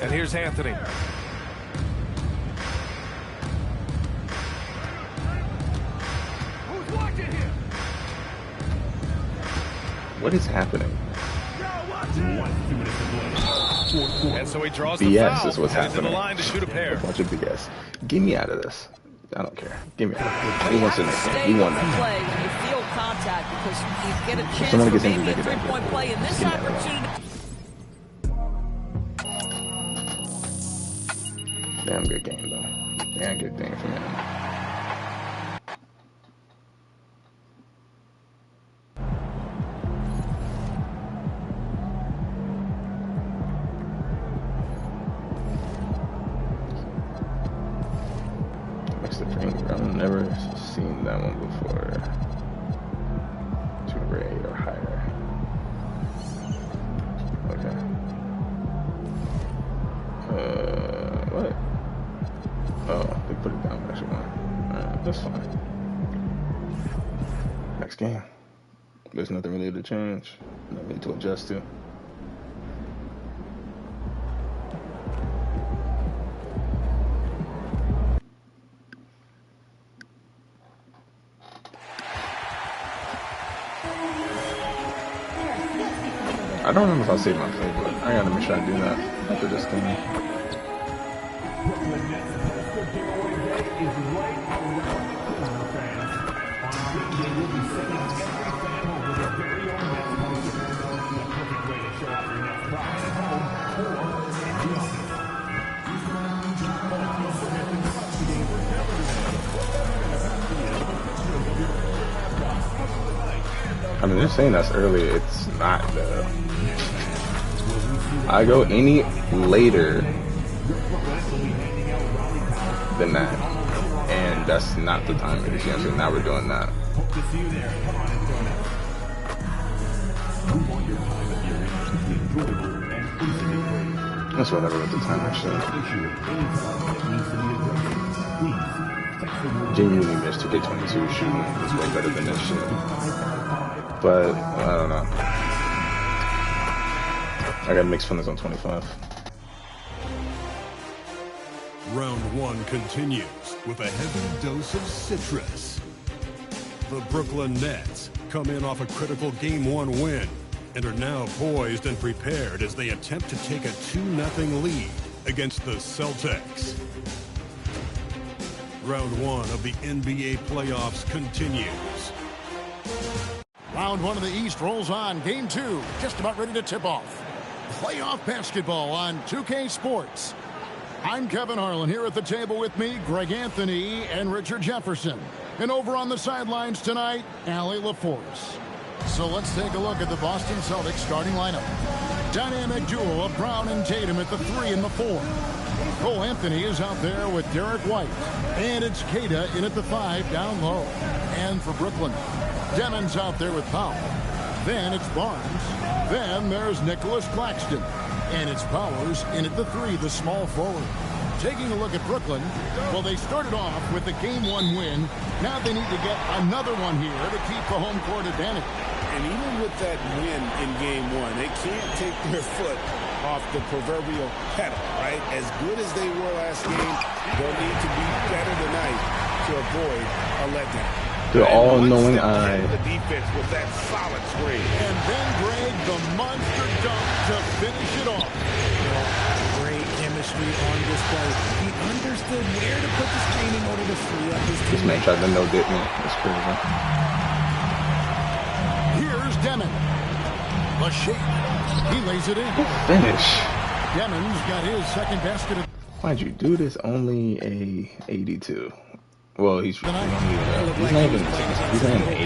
And here's Anthony. What is happening? And so he draws BS the foul. is what's happening. To the line to shoot a pair. A bunch of BS. Get me out of this. I don't care. Get me out of it. He wants to make it. We won that. Play, you feel contact because you get a chance Someone for gets maybe injured, a three-point play in this opportunity. Damn good game though. Damn good game from him. Makes the dream. I've never seen that one before. 2 8 or higher. Okay. What? Oh, they put it down actually. Alright, that's fine. Next game. There's nothing really to change. Nothing really to adjust to. I don't remember if I saved my favorite. I gotta make sure I do that after this game. I mean, they're saying that's early. It's not, though. I go any later than that, and that's not the time. So now we're doing that. That's whatever with the time, actually. Genuinely missed 2K22 shooting. It's way better than this shit. But, I don't know. I got mixed feelings on 25. Round 1 continues with a heavy dose of citrus. The Brooklyn Nets come in off a critical Game 1 win and are now poised and prepared as they attempt to take a 2-0 lead against the Celtics. Round 1 of the NBA playoffs continues. Round 1 of the East rolls on. Game 2 just about ready to tip off. Playoff basketball on 2K Sports. I'm Kevin Harlan. Here at the table with me, Greg Anthony and Richard Jefferson. And over on the sidelines tonight, Allie LaForce. So let's take a look at the Boston Celtics starting lineup. Dynamic duo of Brown and Tatum at the 3 and the 4. Cole Anthony is out there with Derek White. And it's Keita in at the 5 down low. And for Brooklyn, Demon's out there with Powell. Then it's Barnes. Then there's Nicholas Claxton. And it's Powers in at the 3, the small forward. Taking a look at Brooklyn, well, they started off with the Game 1 win. Now they need to get another one here to keep the home court advantage. And even with that win in Game 1, they can't take their foot off the proverbial pedal, right? As good as they were last game, they'll need to be better tonight to avoid a letdown. The all-knowing eye. The defense with that solid screen. And then Greg, the monster dunk to finish it off. Great chemistry on display. He understood where to put the screen in order to free up his team. This man tried to no-dip me. That's crazy. Here's Demon. The shake. He lays it in. Finish. Demon's got his second basket. Why'd you do this? Only a 82. Well, he's not even. He's not even 80. He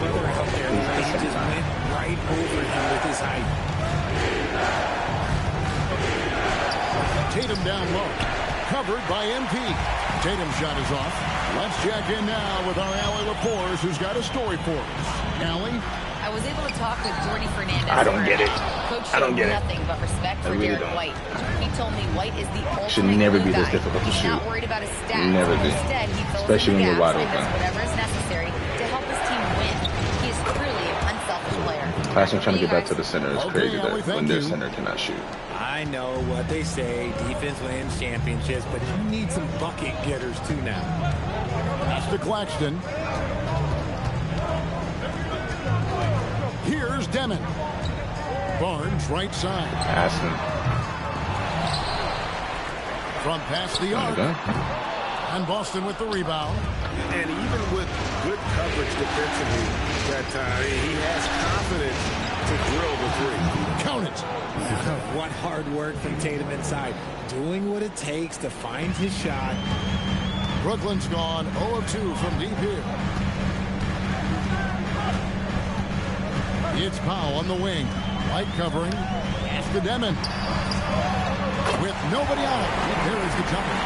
just went right over him with his height. Tatum down low. Covered by MP. Tatum's shot is off. Let's check in now with our Allie Laporte, who's got a story for us. Allie? I was able to talk with Jordy Fernandez. I don't get it. Coach I don't showed get it. nothing but respect for really Derek don't. White. He told me White is the ultimate Should never be glue this guy. difficult to He's shoot. not worried about his stats. Never be. Instead, he fills Especially in when the you're wide gaps and does open. whatever is necessary to help his team win. He is truly an unselfish player. Claxton trying to get back to the center is crazy Allie, that when their center cannot shoot. I know what they say, defense wins championships, but you need some bucket getters too now. That's to Claxton. Here's Demon. Barnes, right side. Aston. From past the arc. And Boston with the rebound. And even with good coverage defensively that time, he has confidence to drill the 3. Count it. What hard work from Tatum inside. Doing what it takes to find his shot. Brooklyn's gone 0 of 2 from deep here. It's Powell on the wing. Light covering. Pass to Demon. With nobody out, he carries the jumper.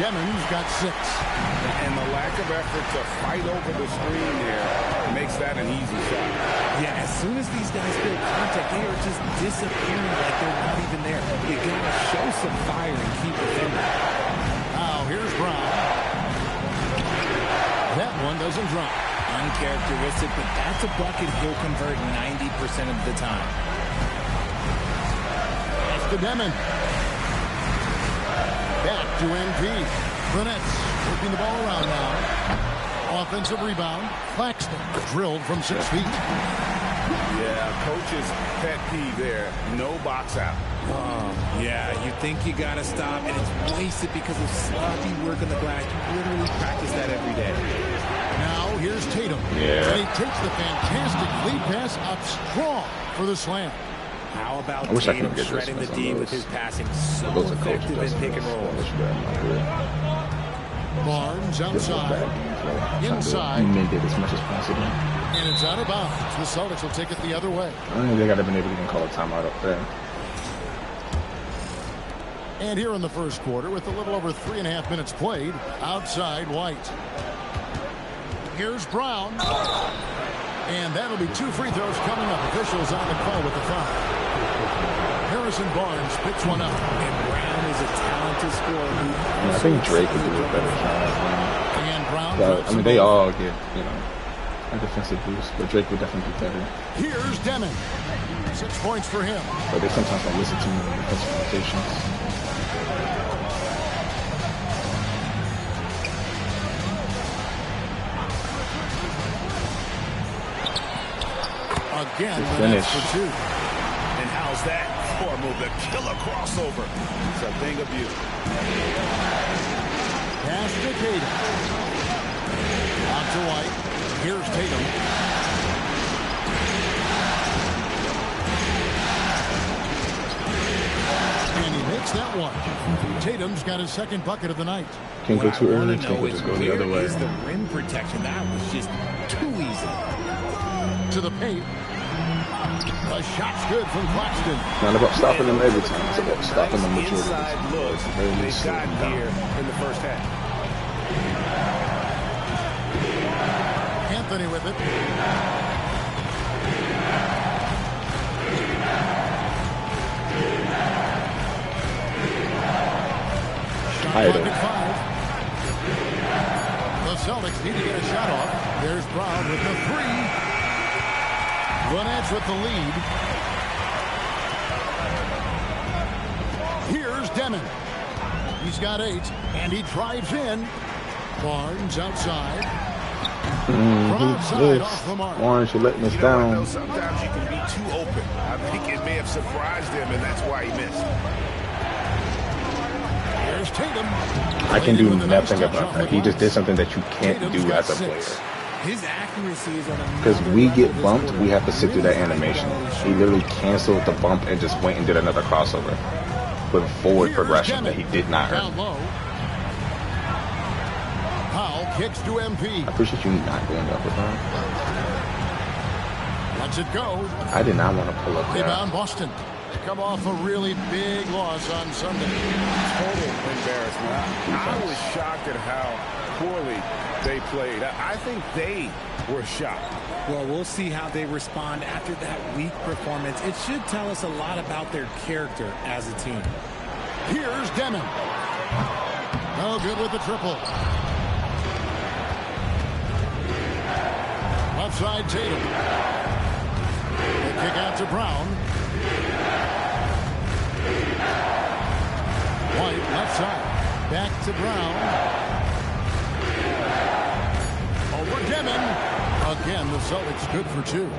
Demon's got 6. And the lack of effort to fight over the screen there makes that an easy shot. Yeah, as soon as these guys feel contact, they are just disappearing like they're not even there. You gotta show some fire and keep defending. Now here's Brown. That one doesn't drop. Uncharacteristic, but that's a bucket he'll convert 90% of the time. That's to Demon. Back to MP. The Nets working the ball around now. Offensive rebound. Claxton drilled from 6 feet. Yeah, coach's pet peeve there. No box out. Yeah, you think you gotta stop, and it's wasted because of sloppy work on the glass. You literally practice that every day. Now here's Tatum. Yeah. And he takes the fantastic lead pass up strong for the slam. How about I wish I Tatum could get shredding the this D on with those. his passing? So Those are coach effective in pick and roll. Barnes This is outside. bad games, though. Inside. Mend it as much as possible. And it's out of bounds. The Celtics will take it the other way. I don't think they got to been able to even call a timeout up there. And here in the first quarter, with a little over 3.5 minutes played, outside White. Here's Brown. And that'll be 2 free throws coming up. Officials on the call with the foul. Harrison Barnes picks one up. And Brown is a talented scorer. I think Drake would do a better job. And Brown. But, I mean, they all get, you know, a defensive boost, but Drake would definitely be better. Here's Demon. 6 points for him. But they sometimes don't listen to me in defensive rotations. Again, Finish. for 2. And how's that for a move? The killer crossover. It's a thing of beauty. Pass to Tatum. On to White. Here's Tatum. And he makes that one. Tatum's got his second bucket of the night. Can't go too early, can't just go the other way. Is the rim protection? That was just too easy. To the paint. The shot's good from Claxton. Not about stopping them every time. It's about stopping them majority of the Inside time. look It's very they've easy to gotten slow them here down. in the first half. Anthony McElhinney with it. Shot clock at 5. The Celtics need to get a shot off. There's Brown with the 3. The Nets with the lead. Here's Demon. He's got 8, and he drives in. Barnes outside. Off the mark. Barnes, you're letting us down. Sometimes you can be too open. I think it may have surprised him, and that's why he missed. There's Tatum. I can do nothing about that. He just did something that you can't do as a player. His accuracy is on a because we get bumped, we have to sit through that animation. He literally canceled the bump and just went and did another crossover with a forward progression that he did not earn. Powell kicks to MP. I appreciate you not going up with him. Lets it go. I did not want to pull up there. Rebound Boston. Come off a really big loss on Sunday. Total embarrassment. I was shocked at how poorly they played. I think they were shocked. Well, we'll see how they respond after that weak performance. It should tell us a lot about their character as a team. Here's Demon. No good with the triple. Left side Tatum. The kick out to Brown. White left side. Back to Brown. Over Demon. Again, the Celtics good for 2.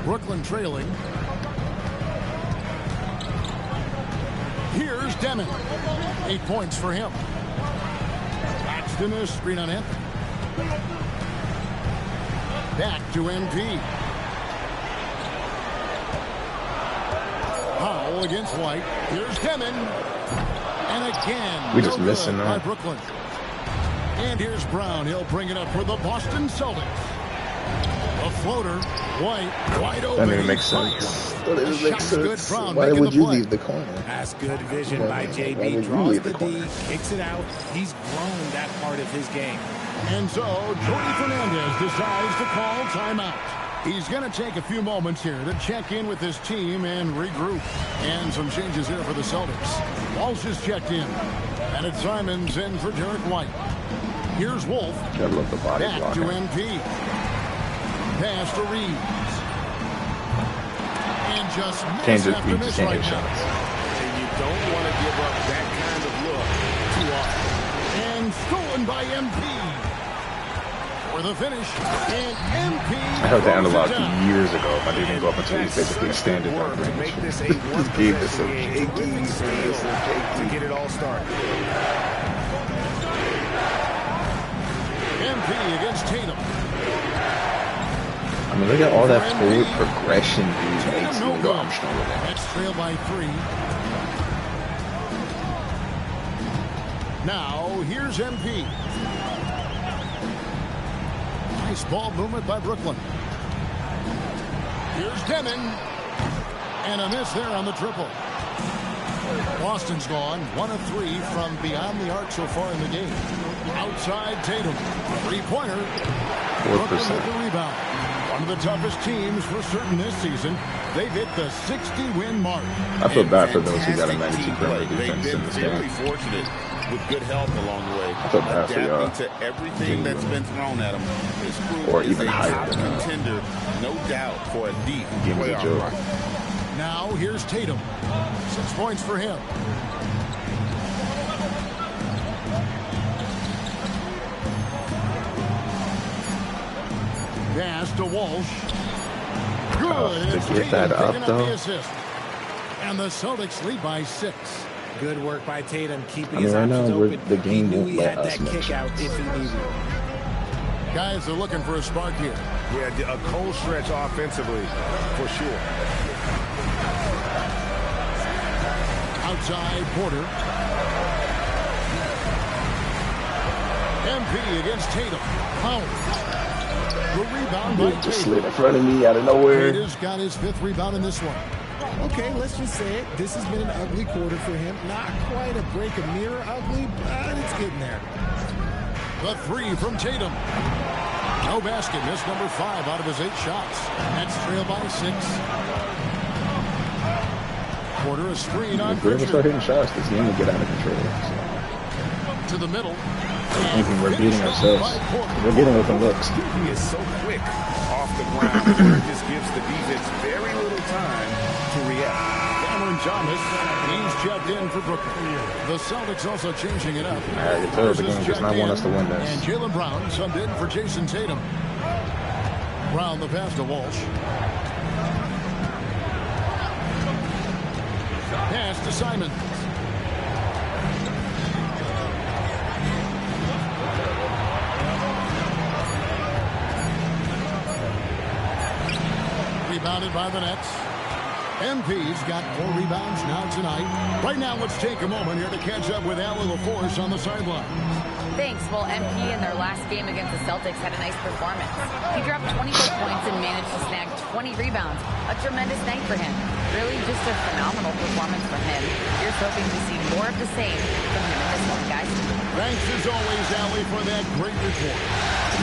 Brooklyn trailing. Here's Demon. 8 points for him. Paxton is screen on Anthony. Back to MP. Powell against White. Here's Demon. And again, we just missing by Brooklyn. And here's Brown. He'll bring it up for the Boston Celtics. A floater. White wide open. That didn't make sense. That didn't make sense. Why would you leave the corner? That's good vision by JB. Draws the D, kicks it out. He's grown that part of his game. And so, Jordy Fernandez decides to call timeout. He's going to take a few moments here to check in with his team and regroup. And some changes here for the Celtics. Walsh is checked in. And it's Simons in for Derek White. Here's Wolf. Gotta love the body back to MP. Pass to Reeves. And just miss after miss right now. And you don't want to give up that kind of look too often. And stolen by MP. For the finish. And MP. I heard the analog years ago. If I didn't go up until he's basically standing there. To make this a just gave this a to get it all started. MP against Tatum. I mean, look at all that forward progression he makes. Even though I'm strong with that. That's trailed by 3. Now, here's MP. Nice ball movement by Brooklyn. Here's Demon. And a miss there on the triple. Boston's gone 1 of 3 from beyond the arc so far in the game. Outside Tatum. 3-pointer. 4%. With the rebound. One of the toughest teams for certain this season. They've hit the 60-win mark. I feel bad for those who got to manage perimeter defense in this game. Fortunate with good help along the way. I feel bad for y'all. To everything that's been thrown at them. This group or even is a higher top than that. contender, no doubt, for a deep playoff run. Now here's Tatum. 6 points for him. Pass to Walsh. Good. To get that up, though. And the Celtics lead by 6. Good work by Tatum, keeping his options open. The game won't let us that kick out if he needed it. Guys are looking for a spark here. Yeah, a cold stretch offensively, for sure. Outside Porter. MP against Tatum. Powell. The rebound by just slid in front of me out of nowhere. Tatum's got his 5th rebound in this one. Okay, let's just say it. This has been an ugly quarter for him. Not quite a break a mirror ugly, but it's getting there. The three from Tatum. No basket. Missed number 5 out of his 8 shots. Nets trail by 6. Porter a screen on If we ever start hitting shots, this game will get out of control. So. To the middle. Thinking we're beating ourselves. We're getting open looks. He is so quick off the ground. It just gives the defense very little time to react. Cameron Thomas, he's checked in for Brooklyn. The Celtics also changing it up. I tell you, the game does not want us to win this. And Jaylen Brown subbed in for Jason Tatum. Brown the pass to Walsh. Pass to Simon. Rebounded by the Nets. MP's got 4 rebounds now tonight. Right now, let's take a moment here to catch up with Allie LaForce on the sideline. Thanks. Well, MP in their last game against the Celtics had a nice performance. He dropped 24 points and managed to snag 20 rebounds. A tremendous night for him. Really just a phenomenal performance from him. Here's hoping to see more of the same from him in this one, guys. Thanks as always, Allie, for that great report.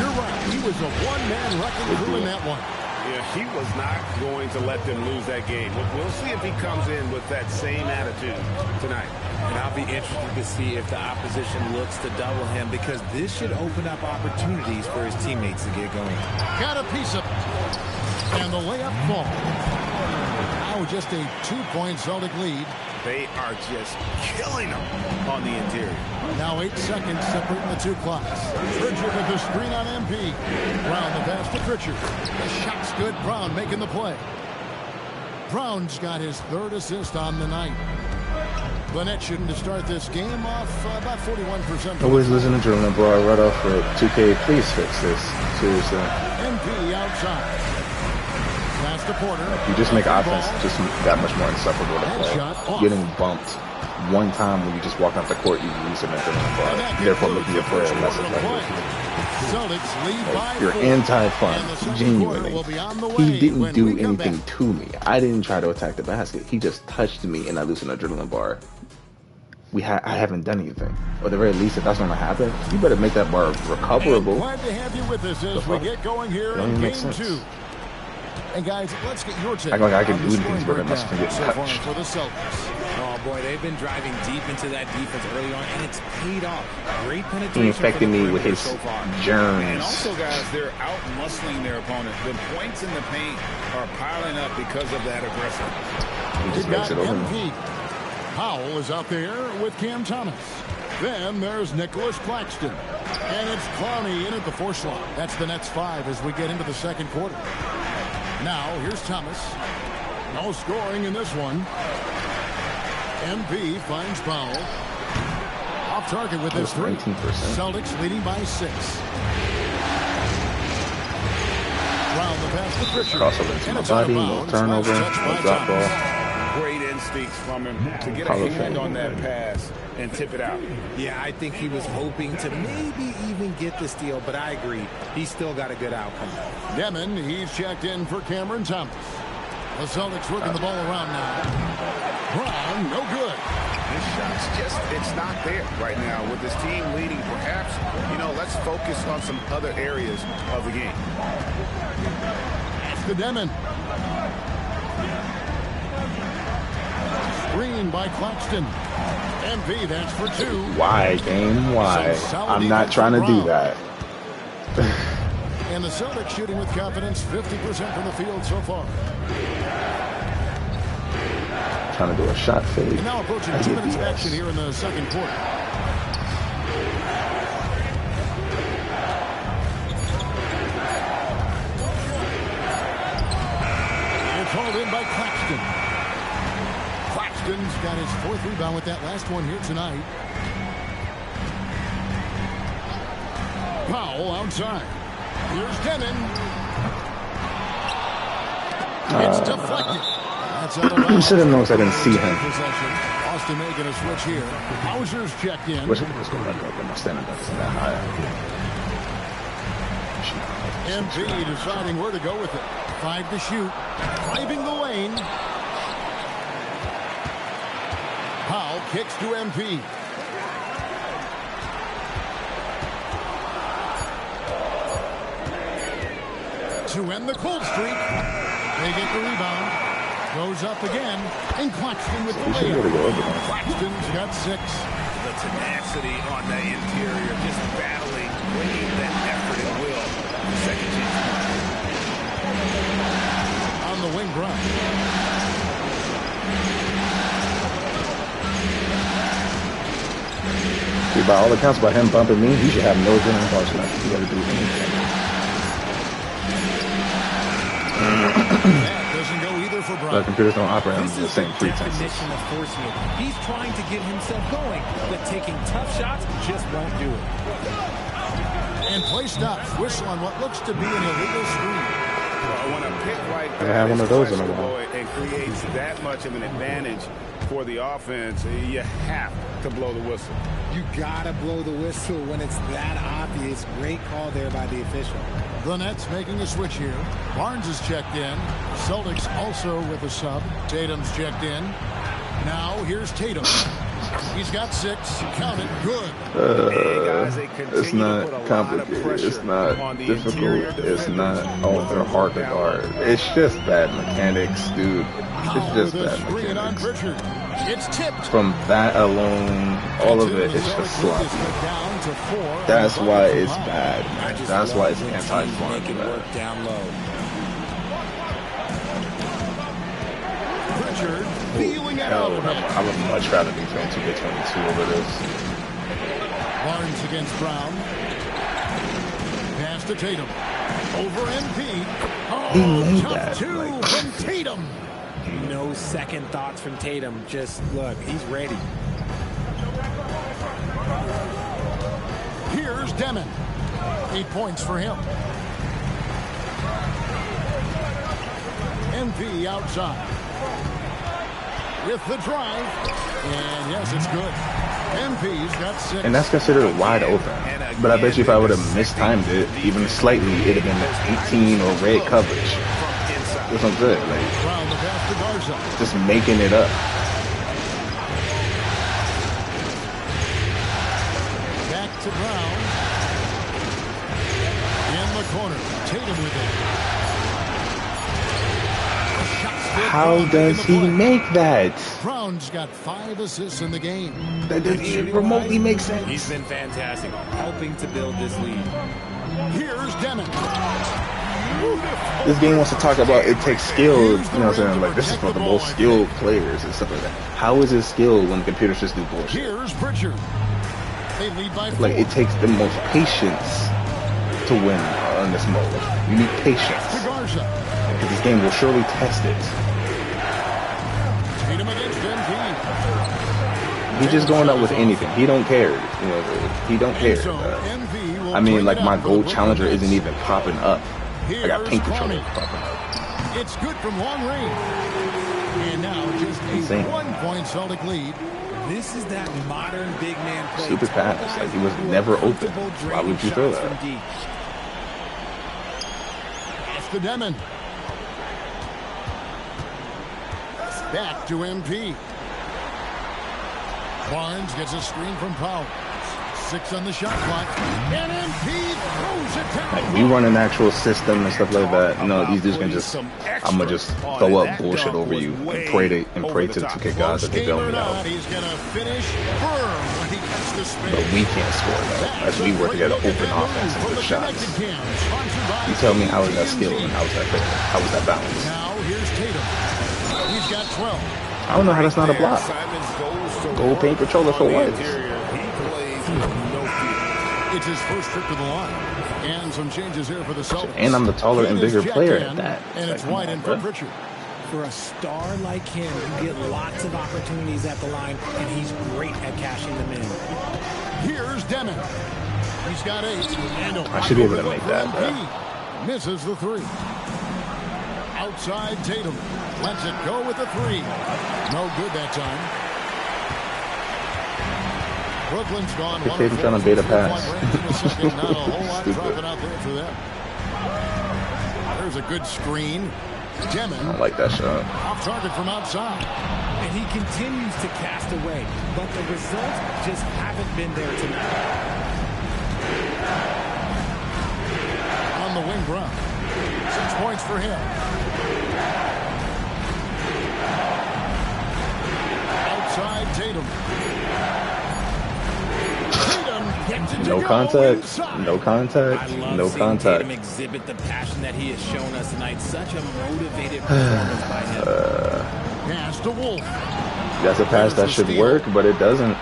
You're right. He was a one-man wrecking crew in that one. Yeah, he was not going to let them lose that game. We'll see if he comes in with that same attitude tonight. And I'll be interested to see if the opposition looks to double him, because this should open up opportunities for his teammates to get going. Got a piece of it. And the layup ball. Now just a 2-point Celtic lead. They are just killing them on the interior. Now 8 seconds separating the 2 clocks. Pritchard with the screen on MP. Brown the pass to Pritchard. The shot's good. Brown making the play. Brown's got his 3rd assist on the night. The Nets shooting to start this game off about 41%. Always listen to Drilling Bro. Right off for 2K. Please fix this. Seriously. MP outside. Pass to Porter. You just make offense just that much more insufferable to play. Getting bumped one time when you just walk off the court, you lose an Drilling Bro. Therefore, making your first message like this. You're anti-fun. Genuinely. He didn't do anything to me. I didn't try to attack the basket. He just touched me and I loosened an adrenaline bar. I haven't done anything. Or at the very least, if that's going to happen, you better make that bar recoverable. Glad to have you with us as we get going here in game 2. And guys, let's get your take. I can do things, but I must get touched. For the Celtics. Oh boy, they've been driving deep into that defense early on, and it's paid off. Great penetration. He infected me with his germs. And also, guys, they're out muscling their opponent. The points in the paint are piling up because of that aggression. He just makes it over. Powell is out there with Cam Thomas. Then there's Nicholas Claxton. And it's Clowney in at the 4 slot. That's the Nets 5 as we get into the 2nd quarter. Now, here's Thomas. No scoring in this one. MP finds Powell. Off target with his 3. 19%. Celtics leading by 6. Round the pass to Pritchard. Crossover into my body, no turnover, no drop ball. Great instincts from him to get a hand on that pass and tip it out. Yeah, I think he was hoping to maybe even get the steal, but I agree. He's still got a good outcome. Demon, he's checked in for Cameron Thomas. The Celtics working the ball around now. Brown, no good. This shot's it's not there right now with this team leading. Perhaps, let's focus on some other areas of the game. That's the Demon. Screen by Claxton. MP, that's for 2. Why, game? Why? I'm not trying to do that. And the Celtics shooting with confidence, 50% from the field so far. Trying to do a shot fade. And now approaching 2 minutes of action here in the 2nd quarter. It's hauled in by Claxton. Claxton's got his 4th rebound with that last one here tonight. Powell outside. Here's Demon. It's deflected. That's out of bounds. You should have known I didn't see him. Austin making a switch here. Hauser's checked in. Wish I was going to let my standing up that high. MP deciding where to go with it. 5 to shoot. Driving the lane. Powell kicks to MP. to end the cold streak. They get the rebound. Goes up again. And Claxton with the layup. Claxton's got 6. The tenacity on the interior, just battling, bringing that effort and will. Second chance. On the wing run. See, by all accounts, by him bumping me, he should have no adrenaline bars left. He got to do anything. Doesn't go either for Brown. The computers don't operate on the same pretenses. Definition of forcing it. He's trying to get himself going, but taking tough shots just won't do it. And play stops. Whistle on what looks to be an illegal screen. Well, when a pick like I had one of those in a while. and creates that much of an advantage for the offense, you have to blow the whistle. You gotta blow the whistle when it's that obvious. Great call there by the official. The Nets making a switch here. Barnes is checked in. Celtics also with a sub. Tatum's checked in. Now here's Tatum. He's got 6. Count it. Good. It's not complicated. It's not difficult. It's not, oh, they're hard to guard. It's just bad mechanics, dude. It's just bad mechanics. It's tipped. From that alone, all of it is just sloppy. That's why it's bad, man. That's why it's anti-fun, man. Down low. Pritchard feeling it out. I would much rather be playing 2K22 over this. Barnes against Brown. Pass to Tatum. Over MP. He made Tough that. 2 from Tatum. No second thoughts from Tatum. Just look, he's ready. Here's Demon. 8 points for him. MP outside. With the drive. And yes, it's good. MP's got 6. And that's considered wide open. But I bet you if I would have mistimed it, even slightly, it'd have been 18 or red coverage. That's what I'm good. Like, just making it up. Back to Brown. In the corner. Tatum with it. How does he make that? Brown's got 5 assists in the game. That doesn't even remotely make sense. He's been fantastic, helping to build this lead. Here's Demon. This game wants to talk about it takes skill, you know what I'm saying? Like, this is for the most skilled players and stuff like that. How is it skill when the computers just do bullshit? Here's Pritchard. They lead by 4. Like, it takes the most patience to win on this mode. You need patience. Because this game will surely test it. Tatum against MP. He's just going up with anything. He don't care. You know, he don't care. I mean, like, my gold challenger isn't even popping up. I got pink controller popping up. It's good from long range. And now just a 1-point Celtic lead. This is that modern big man play. Stupid pass. Like, he was never open. Why would you throw that? Off the Demon. Back to MP. Barnes gets a screen from Powell. 6 on the shot clock. And MP throws it down. Like, we run an actual system and stuff like that. No, these dudes can just, I'm gonna just throw up bullshit over you and pray to the 2K gods that they bail me out. He's gonna finish firm when he gets the spin. But we can't score that. As we work together, open offense and good shots. You tell me how is that skill and how is that fair? How is that balance? Now here's Tatum. He's got 12. I don't know how that's not a block. Gold paint controller for what? It's his first trip to the line. And some changes here for the Celtics. And I'm the taller and bigger player at that. And it's wide in for Pritchard. For a star like him, you get lots of opportunities at the line, and he's great at cashing them in. Here's Demon. He's got 8. I should be able to make that, bro. Misses the 3. Outside Tatum. Lets it go with the 3. No good that time. Brooklyn's gone. Tatum trying to bait a pass. Not a whole lot dropping out there for them. There's a good screen. Demon. I don't like that shot. Off target from outside. And he continues to cast away, but the results just haven't been there tonight. On the wing, Brown. 6 points for him. Outside Tatum. No contact. No contact. No contact. Tatum exhibit the passion that he has shown us tonight. Such a motivated performance by him. Pass to Wolf. That's a pass that should work, but it doesn't.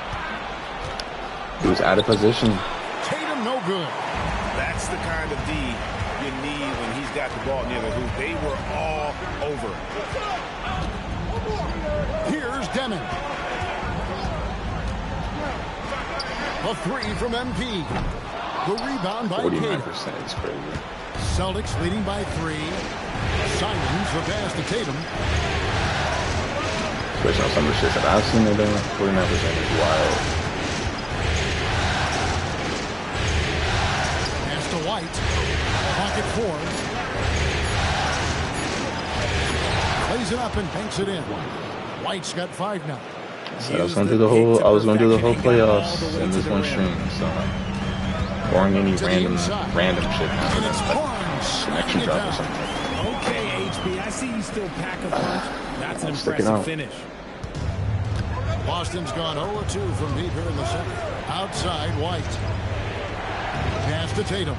He was out of position. Tatum, no good. That's the kind of D you need when he's got the ball near the hoop. They were all over. Here's Deming. A 3 from MP. The rebound by 49% is crazy. Celtics leading by 3. Simons the pass to Tatum. Especially on some of the shit that I've seen it doing, 49% is wild. Pass to White. Pocket 4. Plays it up and banks it in. White's got 5 now. So I was gonna do the whole playoffs in this one stream, so barring any random shit, connection drop or something. Okay, HB, I see you still pack a punch. That's an impressive finish. Boston's gone 0-2 from deep here in the second. Outside White. Pass to Tatum.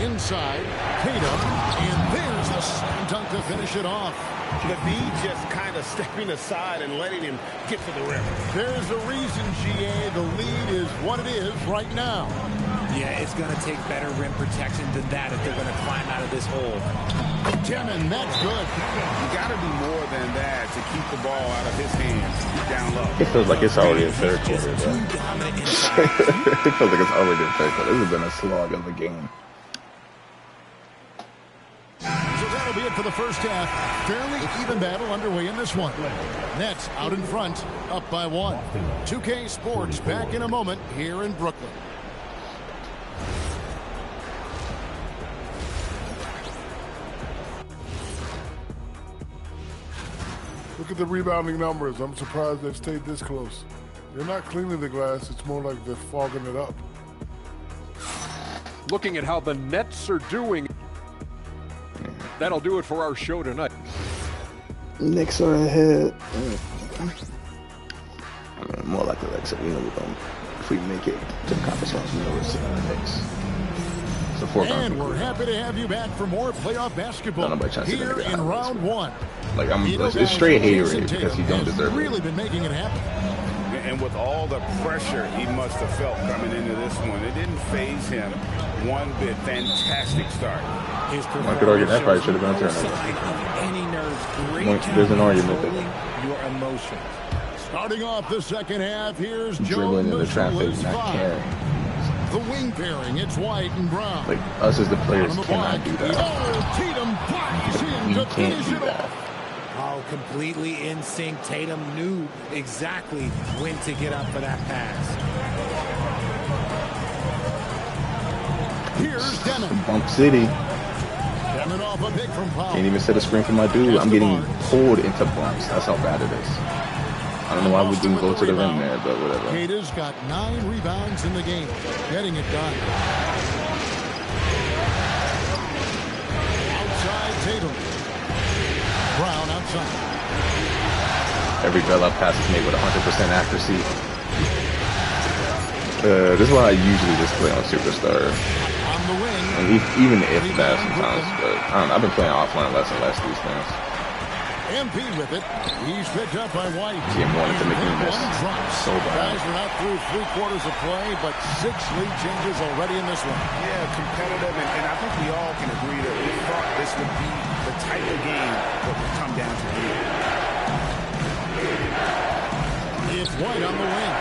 Inside Tatum, and there's the slam dunk to finish it off. Levine just kind of stepping aside and letting him get to the rim. There's a reason, GA, the lead is what it is right now. Yeah, it's going to take better rim protection than that if they're going to climb out of this hole. Deming, that's good. You got to be more than that to keep the ball out of his hands down low. It feels like it's already a third quarter, though. It feels like it's already a third quarter. This has been a slog of a game. So that'll be it for the first half. Fairly even battle underway in this one. Nets out in front, up by 1. 2K Sports back in a moment here in Brooklyn. Look at the rebounding numbers. I'm surprised they've stayed this close. They're not cleaning the glass. It's more like they're fogging it up. Looking at how the Nets are doing. That'll do it for our show tonight. Knicks are ahead. I mean, more like the Knicks. We know we're going. If we make it to the conference finals, we know it's Knicks. And we're happy to have you back for more playoff basketball here in round 1. Like it's straight haterade because you don't deserve it. Really been making it happen. And with all the pressure he must have felt coming into this one, it didn't faze him one bit. Fantastic start. I could argue that probably should have been a turnover. There's an argument there. Your emotions. Starting off the second half, here's dribbling in the traffic, not caring. The wing pairing, it's White and Brown. Like us as the players cannot do that. Tatum flies in We to can't finish do it that. off. Oh, completely in sync. Tatum knew exactly when to get up for that pass. Here's Deming. Bump City. Deming off a pick from Powell. Can't even set a screen for my dude. I'm getting pulled into bumps. That's how bad it is. I don't know why we didn't go to the rim there, but whatever. Kata's got 9 rebounds in the game. Getting it done. Outside Tatum. Brown outside. Every bailout pass is made with 100% accuracy. This is why I usually just play on Superstar. On the wing. And even if that sometimes, but I don't know, I've been playing offline less and less these things. MP with it. He's picked up by White. Yeah, wanted to make me miss so bad. Guys are not through 3 quarters of play, but 6 lead changes already in this one. Yeah, competitive, and I think we all can agree that we thought this would be the type of game that would come down to the end. It's White on the wing.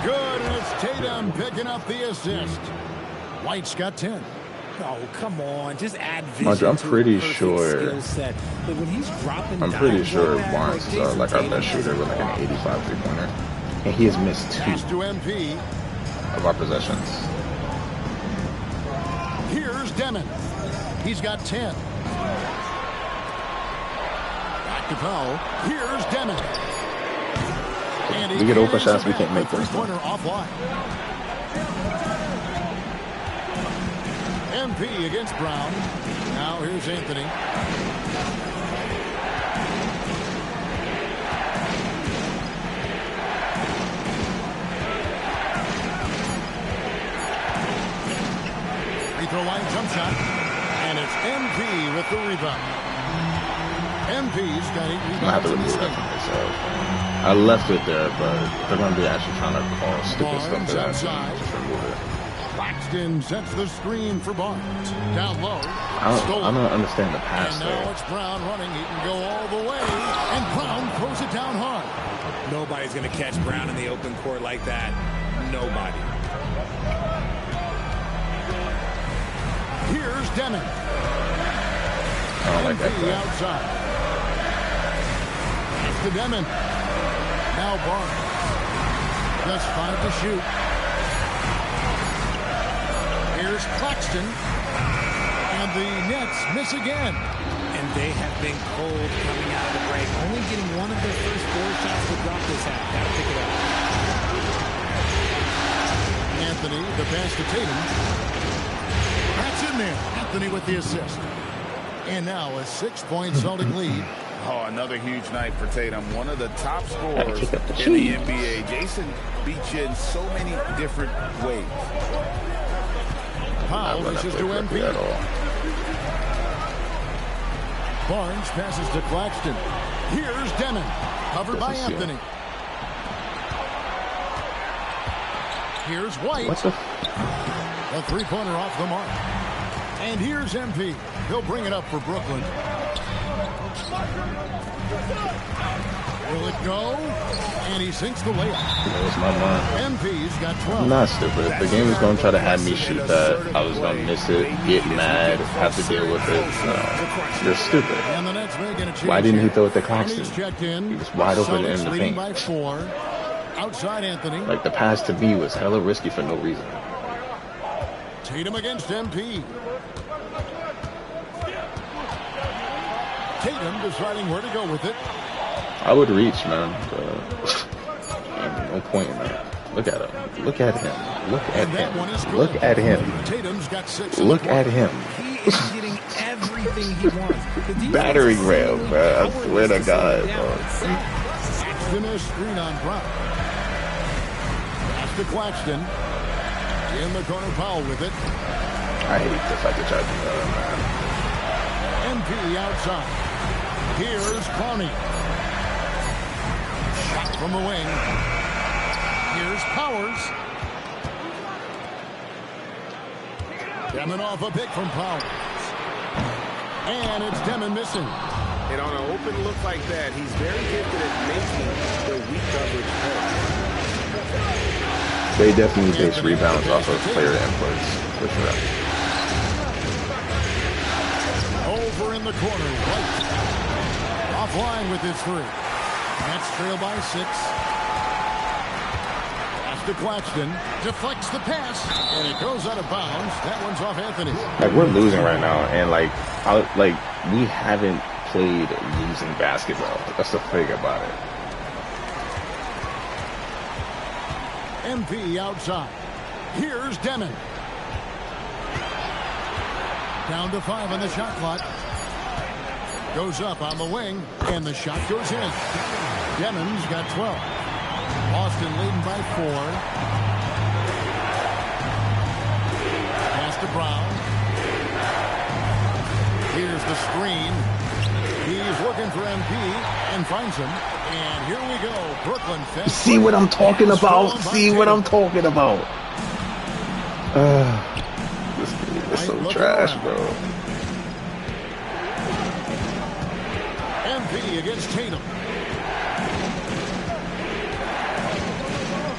Good, and it's Tatum picking up the assist. White's got 10. Oh, come on. Just add vision. I'm pretty sure. But when he's dropping I'm pretty sure Barnes is like our best shooter with like an 85 3-pointer. And he has missed 2 of our possessions. Here's Deming. He's got 10. Back to Powell. Here's Deming. And We get open shots, we can't make them. Three-pointer offline. MP against Brown. Now here's Anthony. Free throw line jump shot. And it's MP with the rebound. MP's got 8 rebounds in this game. I left it there, but they're going to be actually trying to call stupid stuff to that. Just remove it. Claxton sets the screen for Barnes. Down low. I don't understand the pass and now it's Brown running. He can go all the way. And Brown throws it down hard. Nobody's going to catch Brown in the open court like that. Nobody. Here's Deming. I don't like that play. Outside. It's to Deming. Now Barnes. Just 5 to shoot. Here's Claxton. And the Nets miss again. And they have been cold coming out of the break. Only getting one of their first 4 shots to drop this half. Gotta pick it up. Anthony, the pass to Tatum. That's in there. Anthony with the assist. And now a 6-point Celtic lead. Oh, another huge night for Tatum. One of the top scorers in the NBA. Jason beats you in so many different ways. Powell reaches to MP. Barnes passes to Claxton. Here's Deming. Covered by Anthony. Here's White. A 3-pointer off the mark. And here's MP. He'll bring it up for Brooklyn. Will it go? And he sinks the layup. That was my mind. MP's got 12. I'm not stupid. If the game was going to try to have me shoot that, I was going to miss it, get mad, have to deal with it. No, you're stupid. And the Nets making a change. Why didn't he throw it to Claxton? He was wide open in the paint. By 4. Outside Anthony. Like the pass to me was hella risky for no reason. Tatum against MP. Tatum deciding where to go with it. I would reach, man. Ain't no point in that. Look at him. Look at him. Look at him. Look at him. Tatum's got 6. Look at him. He is getting everything he wants. Battering ram, man. I swear to God, bro. Finish screen on Brown. Pass to Claxton. In the corner, Powell with it. I hate the fact that y'all do that, man. MP outside. Here's Clowney. Shot from the wing. Here's Powers. Deming off a pick from Powers. And it's Deming missing. And on an open look like that, he's very gifted at making the weak coverage play. They definitely base rebounds off of player inputs, for sure. Over in the corner, White. Offline with his 3. Nets trail by 6. Pass to Claxton. Deflects the pass. And it goes out of bounds. That one's off Anthony. Like, we're losing right now. And, we haven't played losing basketball. That's the thing about it. MP outside. Here's Deming. Down to 5 on the shot clock. Goes up on the wing, and the shot goes in. Deming's got 12. Boston leading by 4. Pass to Brown. Here's the screen. He's looking for MP and finds him. And here we go. Brooklyn. See what I'm talking about? See what I'm talking about? This game is so trash, bro. MP against Tatum.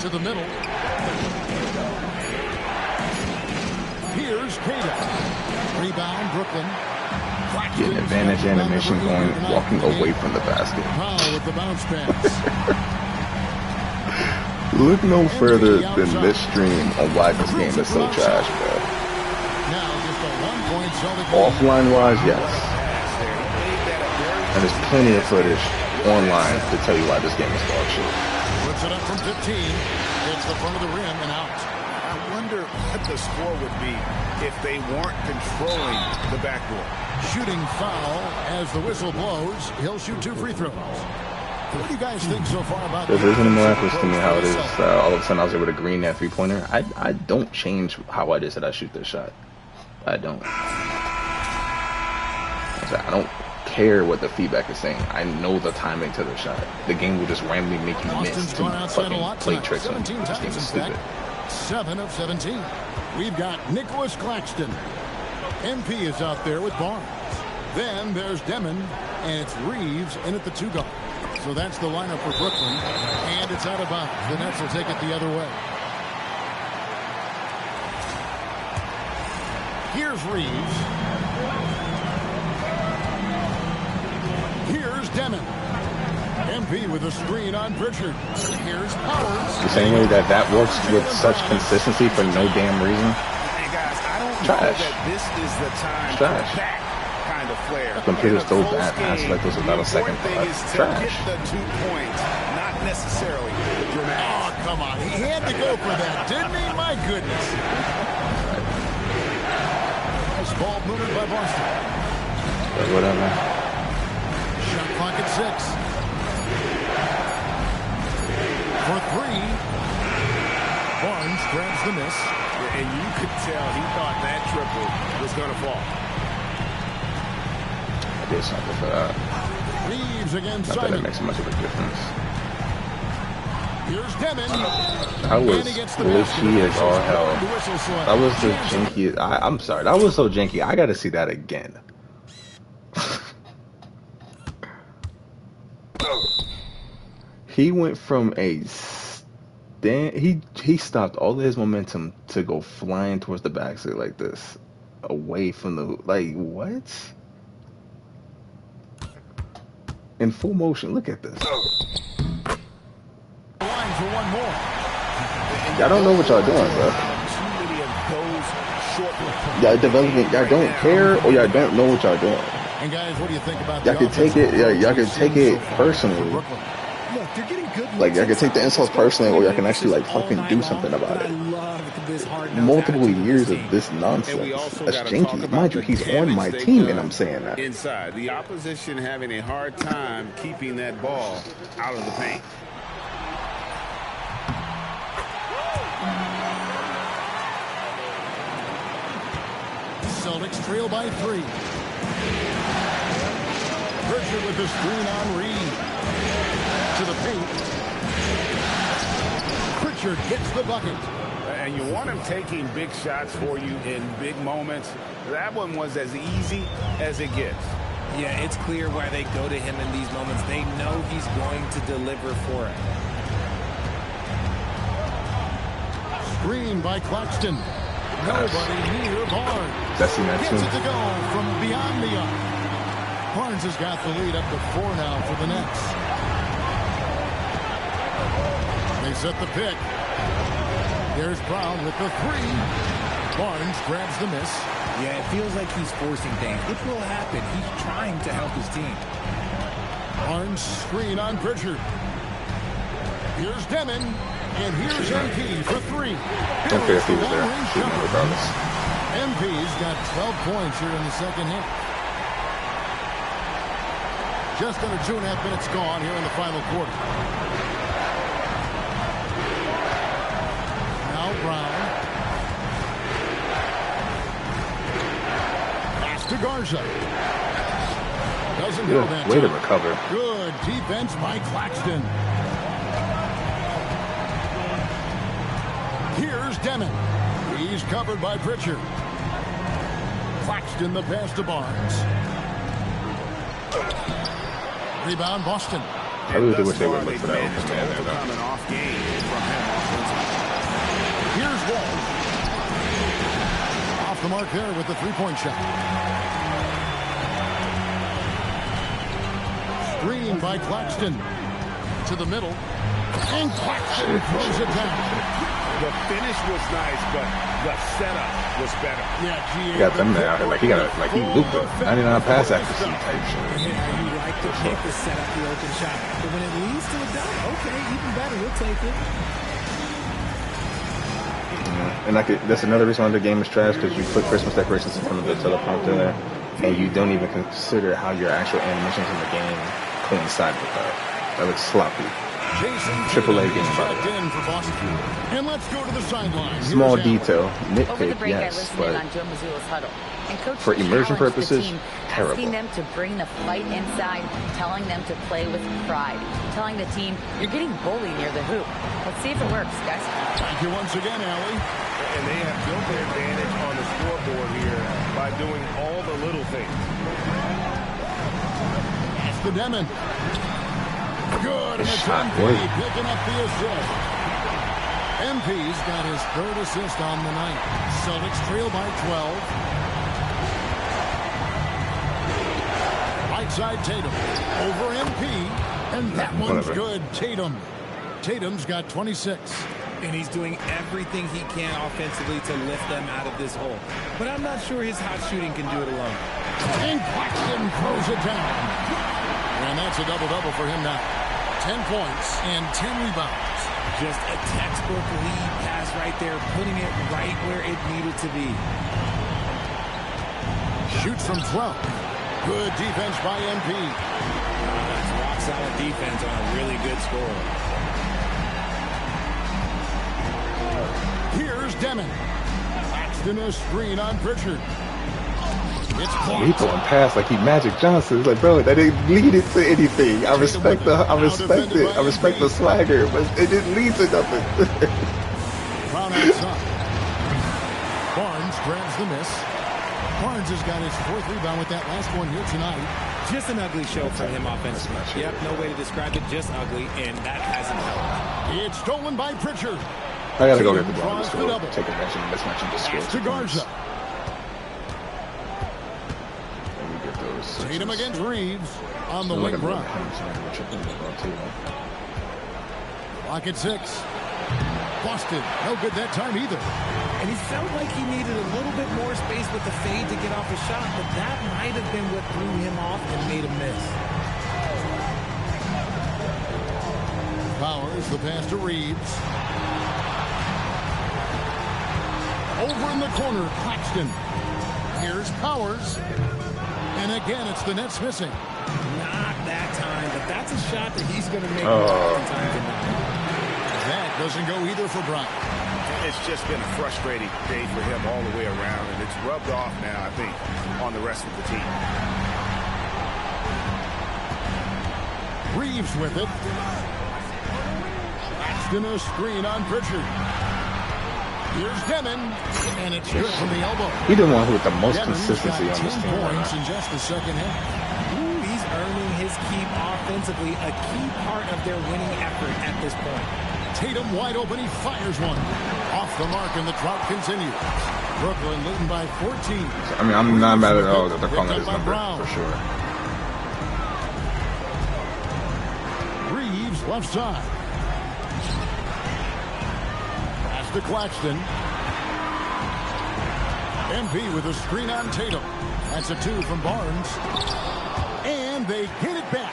To the middle. Here's Tatum. Rebound, Brooklyn. Getting advantage animation going, walking away from the basket. Powell with the bounce pass. Look no further than this stream on why this game is so trash, bro. Now just a 1-point Celtic. Offline wise, yes. And there's plenty of footage online to tell you why this game is dog shit. Puts it up from 15. Hits the front of the rim and out. I wonder wonder what the score would be if they weren't controlling the backboard. Shooting foul as the whistle blows. He'll shoot 2 free throws. What do you guys think so far about this? Isn't miraculous to me how it is. All of a sudden I was able to green that 3-pointer. I don't change how it is that I shoot this shot. I don't. I don't care what the feedback is saying. I know the timing to the shot. The game will just randomly make you miss to fucking play tricks on you. This game is stupid. 7 of 17. We've got Nicholas Claxton. MP is out there with Barnes. Then there's Demon, and it's Reeves in at the 2 guard. So that's the lineup for Brooklyn, and it's out of bounds. The Nets will take it the other way. Here's Reeves. Here's Demon. MP with a screen on Pritchard. Here's Powers. The same way that works with such consistency for no damn reason. Hey guys, I don't Trash. know that this is the time Trash. for that kind of flair. Computers throw bad passes like this without a second thought. Trash. Get the 2 points, not necessarily dramatic. Oh, come on. He had to go for that, didn't he? My goodness. Nice ball movement by Boston. Whatever. Shot clock at 6. For 3. Barnes grabs the miss. And you could tell he thought that triple was going to fall. I did something for that. Reeves against Not that Simon. it makes much of a difference. Here's Demon. I was glitchy as all hell. That was the janky. I'm sorry. That was so janky. I got to see that again. He went from a stand. He stopped all of his momentum to go flying towards the backside like this, away from the what? In full motion. Look at this. Line for one more. Y'all don't know what y'all doing, bro. Y'all developing. Y'all don't care, or y'all don't know what y'all doing. And guys, what do you think about y'all can take it? Y'all can take it personally. Look, they're getting good. Like y'all can take the insults personally, or y'all can actually like fucking do something about it. Multiple years of this nonsense. That's janky. Mind you, he's on my team, and I'm saying that. Inside, the opposition having a hard time keeping that ball out of the paint. Celtics trail by 3. Pritchard with the screen on Reed. To the paint. Pritchard gets the bucket. And you want him taking big shots for you in big moments. That one was as easy as it gets. Yeah, it's clear why they go to him in these moments. They know he's going to deliver for it. Screen by Claxton. Nobody near Barnes. That's the next Gets one. it to go from beyond the arc. Barnes has got the lead up to 4 now for the Nets. They set the pick. There's Brown with the 3. Barnes grabs the miss. Yeah, it feels like he's forcing things, which will happen. He's trying to help his team. Barnes screen on Pritchard. Here's Demon. And here's MP for 3. Don't care if he was there. Shooting regardless. MP's got 12 points here in the second half. Just under 2.5 minutes gone here in the final quarter. Now Brown. Pass to Garza. Doesn't go that Way to time. recover. Good defense by Claxton. Here's Demon. He's covered by Pritchard. Claxton the pass to Barnes. Rebound Boston. I really wish they would look for that open man there, though. Here's Wall. Off the mark there with the 3-point shot. Screen by Claxton. To the middle. And Claxton throws it down. The finish was nice, but the setup was better. Yeah, He got them there. Like he looped it. 99 pass accuracy type shit. Yeah, you like to pick the set up the open shot. But when it leads to a dunk, okay, even better, we'll take it. And that's another reason why the game is trash, because you put Christmas decorations in front of the teleprompter there, and you don't even consider how your actual animations in the game coincide with that. That looks sloppy. AAA game, by the way. And let's go to the sideline. Small detail, Over the nitpick, break, I yes, listened but in on Joe Mazzulla's huddle. And Coach for immersion challenged purposes, the team, terrible. asking them to bring the fight inside, telling them to play with pride, telling the team, you're getting bullied near the hoop. Let's see if it works, guys. Thank you once again, Allie. And they have built their advantage on the scoreboard here by doing all the little things. That's the Demon. Good, and it's shot, MP boy. picking up the assist. MP's got his third assist on the night. Celtics trail by 12. Right side Tatum. Over MP. And that one's good. Tatum's got 26. And he's doing everything he can offensively to lift them out of this hole. But I'm not sure his hot shooting can do it alone. And Claxton throws it down. And that's a double-double for him now. 10 points and 10 rebounds. Just a textbook lead pass right there, putting it right where it needed to be. Shoots from 12. Good defense by MP. That's rock-solid defense on a really good score. Here's Demon. Claxton a screen on Pritchard. It's he throwing pass like he Magic Johnson. It's like, bro, that didn't lead it to anything. I respect the swagger, but it didn't lead to nothing. Brown outside. Barnes grabs the miss. Barnes has got his fourth rebound with that last one here tonight. Just an ugly show for him offensively. Yep, no way to describe it, just ugly, and that hasn't helped. It's stolen by Pritchard. I gotta go get the ball. Take advantage of the mismatch and just score. To Garza. Tatum against Reeves on the wing run. Clock at 6. Busted. No good that time either. And he felt like he needed a little bit more space with the fade to get off a shot, but that might have been what threw him off and made him miss. Powers the pass to Reeves. Over in the corner, Claxton. Here's Powers. And again, it's the Nets missing. Not that time, but that's a shot that he's going to make. That doesn't go either for Bryant. It's just been a frustrating day for him all the way around, and it's rubbed off now, I think, on the rest of the team. Reeves with it. Claxton a screen on Pritchard. Here's Demon, and it's good from the elbow. He the one with the most Demon's consistency got on this 10 team. points in just the second half. He's earning his keep offensively, a key part of their winning effort at this point. Tatum wide open, he fires one. Off the mark, and the drought continues. Brooklyn leading by 14. I mean, I'm not mad at all that they're calling his number, for sure. Reeves left side. To Claxton. MP with a screen on Tatum. That's a 2 from Barnes. And they get it back.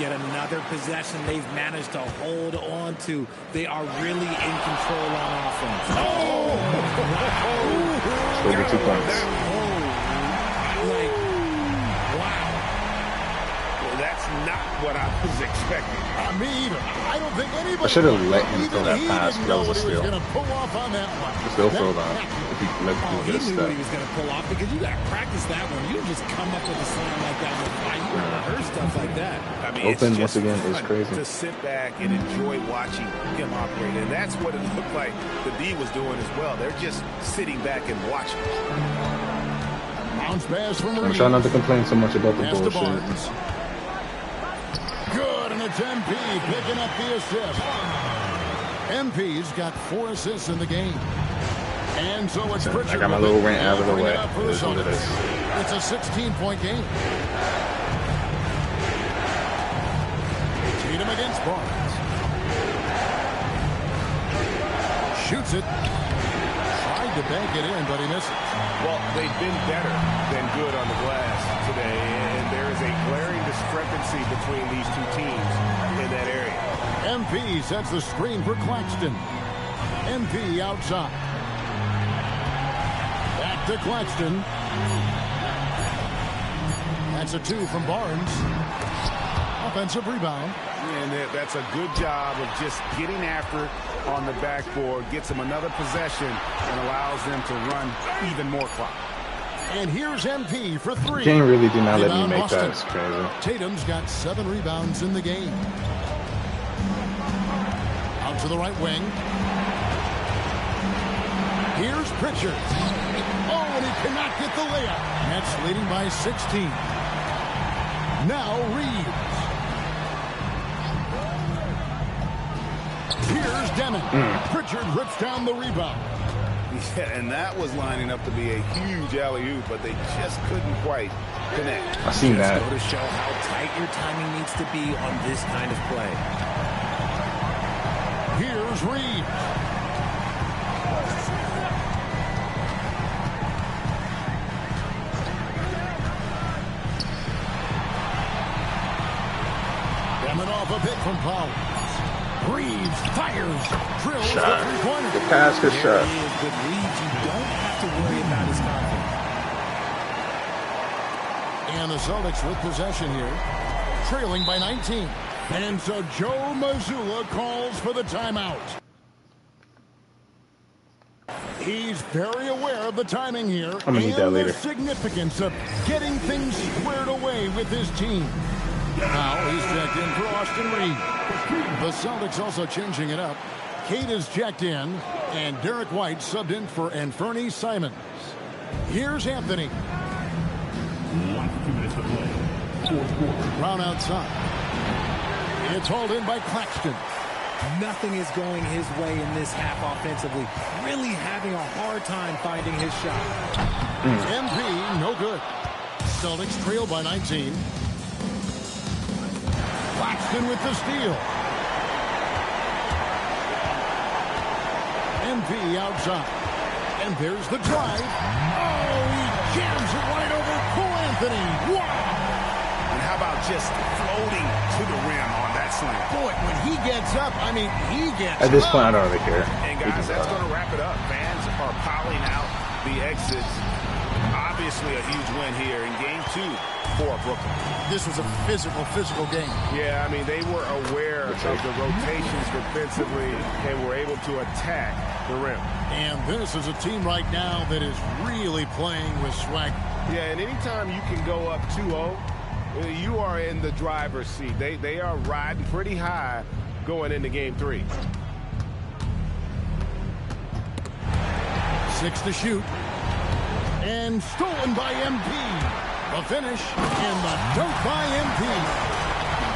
Yet another possession they've managed to hold on to. They are really in control on offense. Over 2 points. That's not what I was expecting. Me either. I don't think anybody. I should have let him throw that pass, but that was a steal. Pull off on that one. Still throw that if he let him get a He knew step. he was going to pull off because you got to practice that one. You don't just come up with a slam like that. You rehearse stuff like that. I mean, Open it's once again is crazy. To sit back and enjoy watching him operate, and that's what it looked like the D was doing as well. They're just sitting back and watching. Bounce pass from I'm trying not to complain so much about the bullshit. Good, and it's MP picking up the assist. MP's got 4 assists in the game. And so it's Pritchard. I got my little rant out of the way. It is what it is. It's a 16-point game. Tatum against Barnes. Shoots it. Tried to bank it in, but he misses. Well, they've been better than good on the glass today, and there is a glaring discrepancy between these two teams in that area. MP sets the screen for Claxton. MP outside. to Claxton. That's a 2 from Barnes. Offensive rebound. And that's a good job of just getting after it on the backboard. Gets them another possession and allows them to run even more clock. And here's MP for 3. Jane really did not let me Rebound make Boston. that. It's crazy. Tatum's got 7 rebounds in the game. Out to the right wing. Here's Pritchard. Oh, and he cannot get the layup. Nets leading by 16. Now Reeves. Here's Demon. Pritchard rips down the rebound. Yeah, and that was lining up to be a huge alley-oop, but they just couldn't quite connect. I seen that. Go to show how tight your timing needs to be on this kind of play. Here's Reeves. Coming off a hit from Powers. Reeves fires. Drills the three-pointer. The pass, good shot. There he is, but Reeves, you don't have to worry about his confidence. And the Celtics with possession here, trailing by 19. And so Joe Mazzulla calls for the timeout. He's very aware of the timing here I'm gonna need that later. the significance of getting things squared away with his team. Now he's checked in for Austin Reeves. The Celtics also changing it up. Kate is checked in, and Derek White subbed in for Anferny Simons. Here's Anthony. 2 minutes to play. Fourth quarter. Brown outside. It's hauled in by Claxton. Nothing is going his way in this half offensively. Really having a hard time finding his shot. MP, no good. Celtics trail by 19. Claxton with the steal. MP outside. And there's the drive. Oh, he jams it right over Cole Anthony. Wow! And how about just floating to the rim on that slam? Boy, when he gets up, I mean, he gets At this up. point, I don't really care. And guys, that's going to wrap it up. Fans are piling out the exits. Obviously a huge win here in game 2 for Brooklyn. This was a physical game. Yeah, I mean, they were aware of the rotations defensively and were able to attack the rim. And this is a team right now that is really playing with swag. Yeah, and anytime you can go up 2-0, you are in the driver's seat. They are riding pretty high going into game 3. 6 to shoot. And stolen by MP. The finish and the dunk by MP.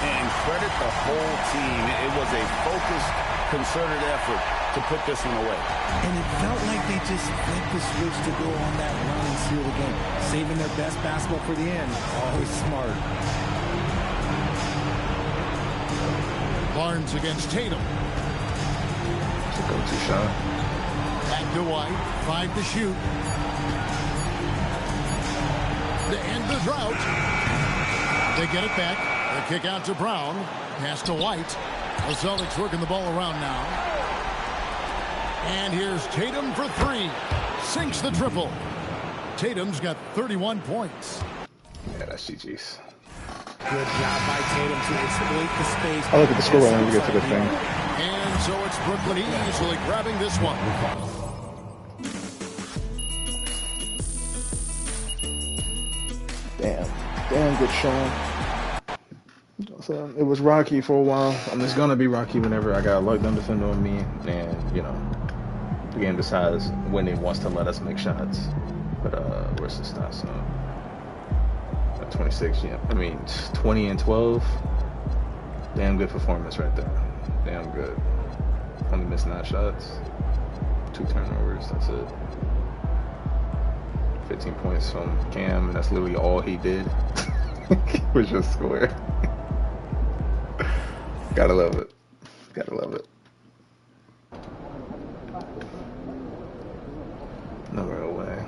And credit the whole team. It was a focused, concerted effort to put this one away. And it felt like they just flipped the switch to go on that run and seal the game. Saving their best basketball for the end. Always smart. Barnes against Tatum. It's a go-to shot. Back to White. 5 to shoot. To end the drought. They get it back. The kick out to Brown. Pass to White. The Celtics working the ball around now. And here's Tatum for 3. Sinks the triple. Tatum's got 31 points. Yeah, that's GG's. Good job by Tatum to exploit the space. I look at the score when we get to the thing. And so it's Brooklyn easily grabbing this one. Damn good showing. So it was rocky for a while. It's gonna be rocky whenever I got luck done defend on me, and you know, the game decides when it wants to let us make shots. But where's the stats? So 26, yeah. I mean 20 and 12. Damn good performance right there. Damn good. Only missed 9 shots. 2 turnovers. That's it. 15 points from Cam, and that's literally all he did. Was just score. Gotta love it. Gotta love it. No real way.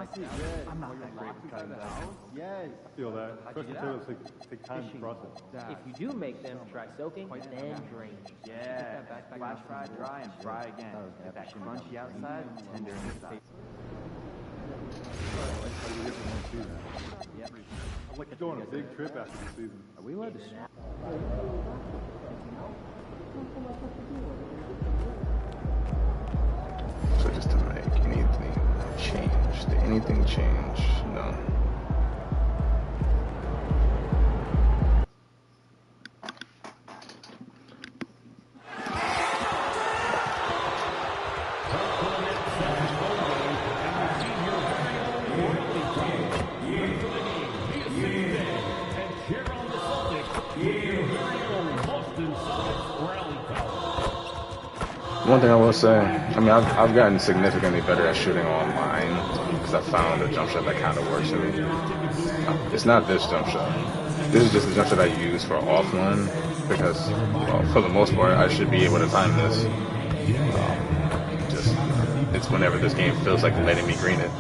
I'm not that great with cutting down. Yes. I feel that. Especially potatoes take time to process. If you do make them, try soaking, then drain. Yeah. Flash fry, dry, and fry again. Get that crunchy outside, tender inside. Yep. I'm like going on a big trip after the season. Are we allowed to snap? So just to make anything change. Did anything change? No. One thing I will say, I mean, I've gotten significantly better at shooting online because I found a jump shot that kind of works for me. It's not this jump shot. This is just the jump shot I use for offline because, well, for the most part, I should be able to time this. It's whenever this game feels like letting me green it.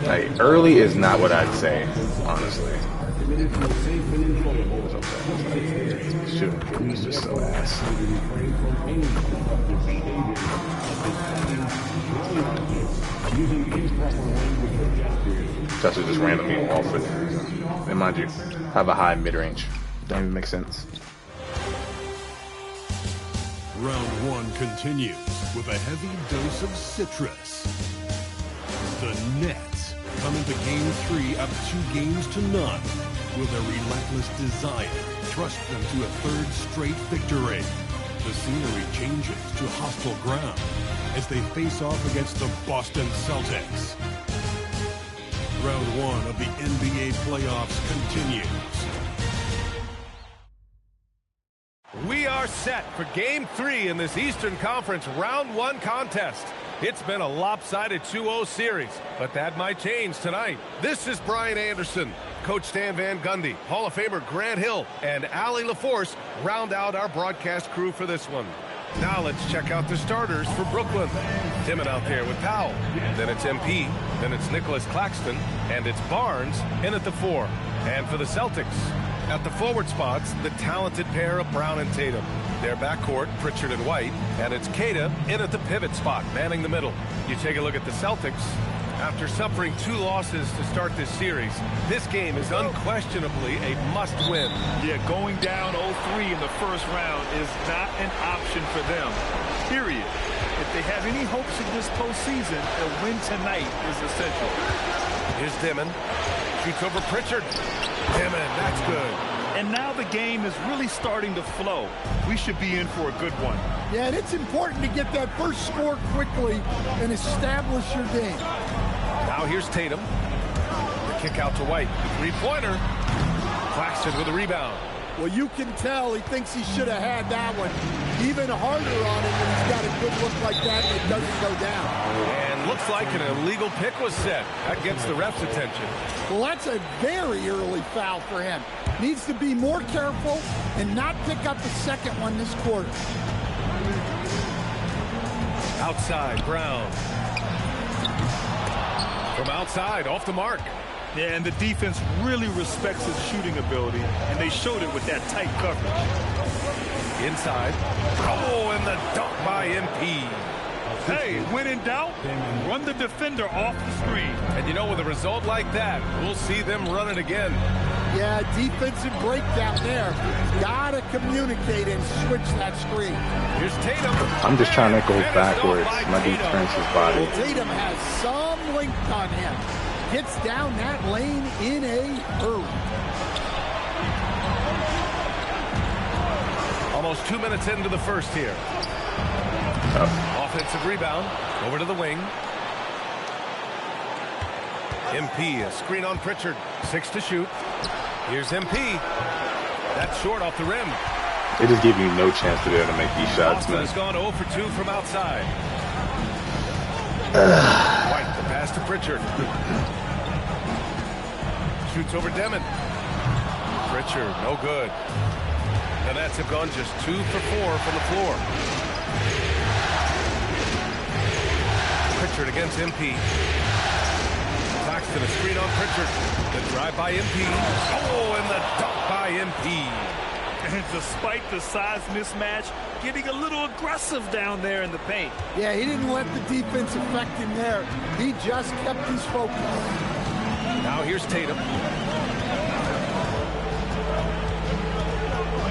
Like, early is not what I'd say, honestly. Shooting is just so ass. That's just randomly off for no reason. And mind you, I have a high mid-range. Doesn't even make sense. Round 1 continues with a heavy dose of citrus. The Nets come into Game 3 up 2-0 with a relentless desire to thrust them to a third straight victory. The scenery changes to hostile ground as they face off against the Boston Celtics. Round 1 of the NBA playoffs continues. We are set for Game 3 in this Eastern Conference Round 1 contest. It's been a lopsided 2-0 series, but that might change tonight. This is Brian Anderson. Coach Stan Van Gundy, Hall of Famer Grant Hill, and Allie LaForce round out our broadcast crew for this one. Now let's check out the starters for Brooklyn. Timmon out there with Powell. Then it's MP. Then it's Nicholas Claxton. And it's Barnes in at the 4. And for the Celtics, at the forward spots, the talented pair of Brown and Tatum. Their backcourt, Pritchard and White, and it's Queta in at the pivot spot, manning the middle. You take a look at the Celtics. After suffering 2 losses to start this series, this game is unquestionably a must-win. Yeah, going down 0-3 in the first round is not an option for them, period. If they have any hopes of this postseason, a win tonight is essential. Here's Dimon. Shoots over Pritchard. Dimon, that's good. And now the game is really starting to flow. We should be in for a good one. Yeah, and it's important to get that first score quickly and establish your game. Now here's Tatum. The kick out to White. 3-pointer. Claxton with a rebound. Well, you can tell he thinks he should have had that one. Even harder on him when he's got a good look like that and it doesn't go down. And looks like an illegal pick was set. That gets the ref's attention. Well, that's a very early foul for him. Needs to be more careful and not pick up the second one this quarter. Outside, Brown. From outside, off the mark. Yeah, and the defense really respects his shooting ability, and they showed it with that tight coverage. Inside. Oh, and the dunk by MP. Hey, when in doubt, run the defender off the screen. And you know, with a result like that, we'll see them run it again. Yeah, defensive breakdown there. Gotta communicate and switch that screen. Here's Tatum. I'm just trying to go backwards. My dude turns his body. Well, Tatum has some length on him. Gets down that lane in a hurry. Almost 2 minutes into the first here. Offensive rebound. Over to the wing. MP, a screen on Pritchard. 6 to shoot. Here's MP. That's short off the rim. They just give you no chance to be able to make these shots, man. He's gone 0 for 2 from outside. White, the pass to Pritchard. Shoots over Demon. Pritchard, no good. The Nets have gone just 2 for 4 from the floor. Pritchard against MP. Claxton, a screen on Pritchard. The drive by MP. Oh, and the dunk by MP. And despite the size mismatch, getting a little aggressive down there in the paint. Yeah, he didn't let the defense affect him there. He just kept his focus. Now here's Tatum.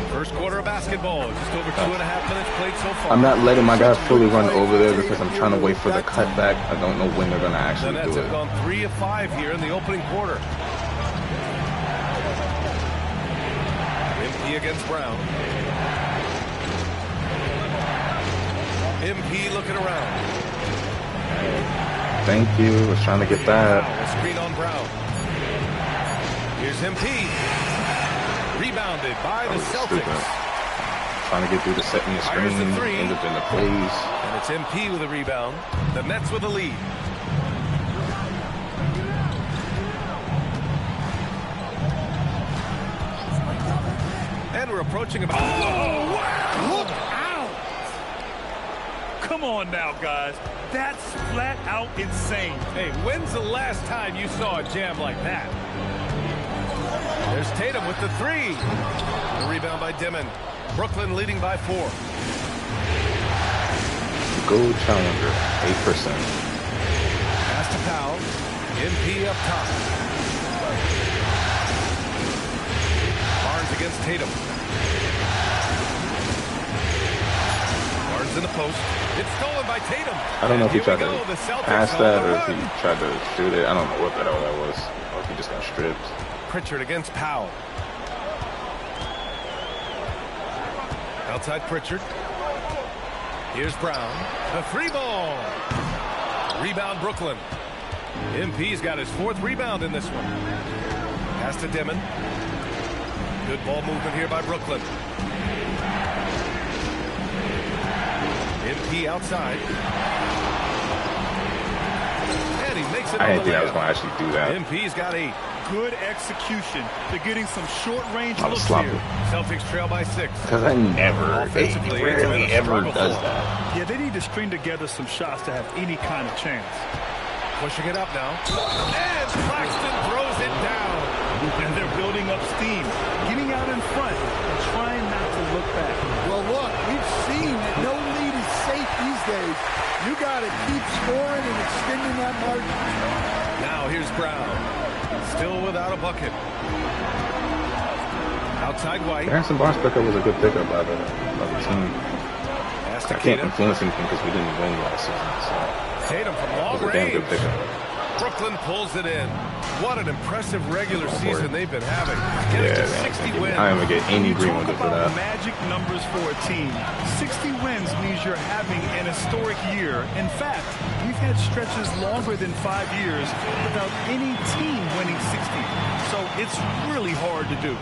First quarter of basketball. Just over 2.5 minutes played so far. I'm not letting my guys fully run over there because I'm trying to wait for the cutback. I don't know when they're going to actually do it. The Nets have gone 3 of 5 here in the opening quarter. MP against Brown. MP looking around. Thank you. I was trying to get that. Wow, a screen on Brown. Here's MP. Rebounded by the Celtics. Trying to get through the set me a screen. End up in the plays. And it's MP with a rebound. The Nets with a lead. And we're approaching about... Oh, wow! Look out! Come on now, guys. That's flat out insane. Hey, when's the last time you saw a jam like that? There's Tatum with the 3. The rebound by Dimon. Brooklyn leading by 4. Gold challenger, 8%. Pass to Powell. MP up top. Barnes against Tatum. Barnes in the post. It's stolen by Tatum. I don't know if he tried to pass that or if he tried to shoot it. I don't know what the hell that was. Or if he just got stripped. Pritchard against Powell. Outside Pritchard. Here's Brown. The 3 ball. Rebound Brooklyn. MP's got his 4th rebound in this one. Pass to Dimon. Good ball movement here by Brooklyn. MP outside. And he makes it. I didn't think I was going to actually do that. MP's got 8. Good execution. They're getting some short-range looks sloppy. here. Celtics trail by 6. Because I he rarely ever does that. Yeah, they need to string together some shots to have any kind of chance. Pushing it up now. And Claxton throws it down. And they're building up steam, getting out in front, and trying not to look back. Well, look, we've seen that no lead is safe these days. You got to keep scoring and extending that margin. Now here's Brown. Still without a bucket. Outside White. Harrison Barnes pickup was a good pickup by the team. I can't influence anything because we didn't win last season. So Tatum from long it was a damn good range. pickup. Brooklyn pulls it in. What an impressive regular season they've been having. Yeah, to 60 wins. I am going to get any green with it for that. Magic numbers for a team. 60 wins means you're having an historic year. In fact, we've had stretches longer than 5 years without any team winning 60. So it's really hard to do.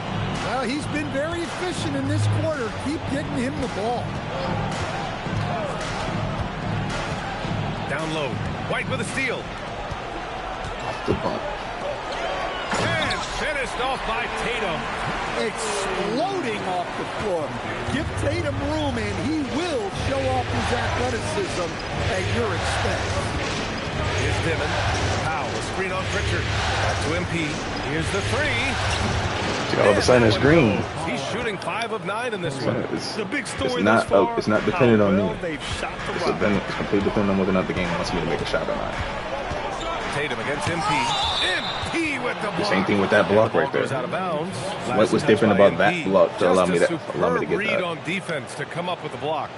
Well, he's been very efficient in this quarter. Keep getting him the ball. Down low. White with a steal. The bump. And finished off by Tatum. Exploding off the floor. Give Tatum room and he will show off his athleticism at your expense. Here's Dimon. Powell, a screen on Pritchard. Back to MP. Here's the 3. See, all of a sudden it's green. He's shooting 5 of 9 in this one. The big story it's not dependent on me. They've shot the It's completely dependent on whether or not the game wants me to make a shot or not. Tatum against MP. MP with the block. Same thing with that block right there. Out of bounds. What was different about that block to allow me to get read that? on defense to come up with the block.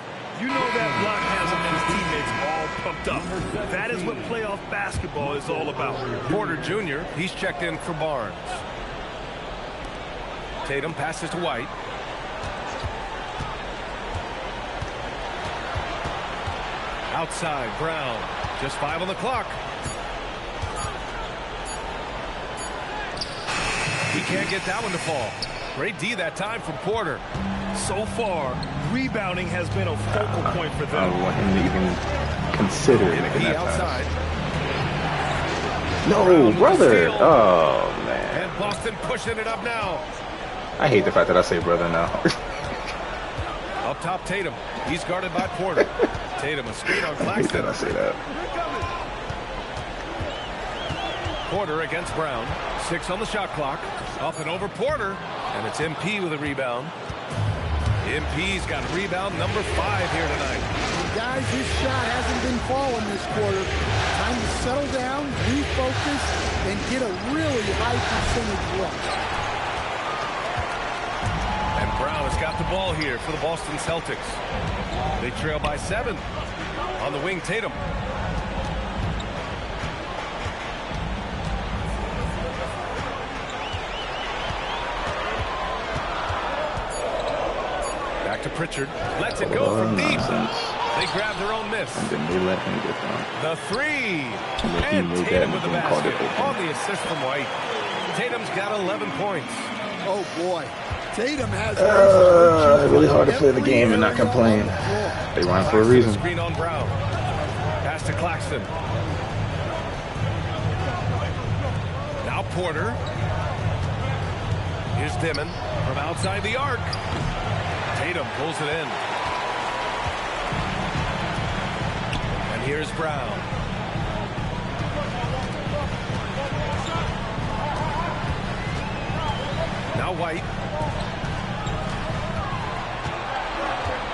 You know that block has him and his teammates all pumped up. That is what playoff basketball is all about. Porter Jr., he's checked in for Barnes. Tatum passes to White. Outside, Brown. Just 5 on the clock. He can't get that one to fall. Great D that time from Porter. So far, rebounding has been a focal point for them. I don't want him to even consider making that outside. pass. No, brother. Oh, man. And Boston pushing it up now. I hate the fact that I say brother now. Up top, Tatum. He's guarded by Porter. Tatum, a screen on Claxton. I say that? Porter against Brown. 6 on the shot clock. Up and over Porter. And it's MP with a rebound. MP's got rebound number 5 here tonight. And guys, his shot hasn't been falling this quarter. Time to settle down, refocus, and get a really high percentage look. And Brown has got the ball here for the Boston Celtics. They trail by 7. On the wing, Tatum. Back to Pritchard. Lets it go from deep. They grab their own miss. And then they let him get down. The 3. And Tatum with the basket on the assist from White. Tatum's got 11 points. Oh, boy. Tatum has really hard to play the game and not complain. They run for a reason. Screen on Brown. Pass to Claxton. Now Porter. Here's Dimon from outside the arc. Tatum pulls it in. And here's Brown. Now White.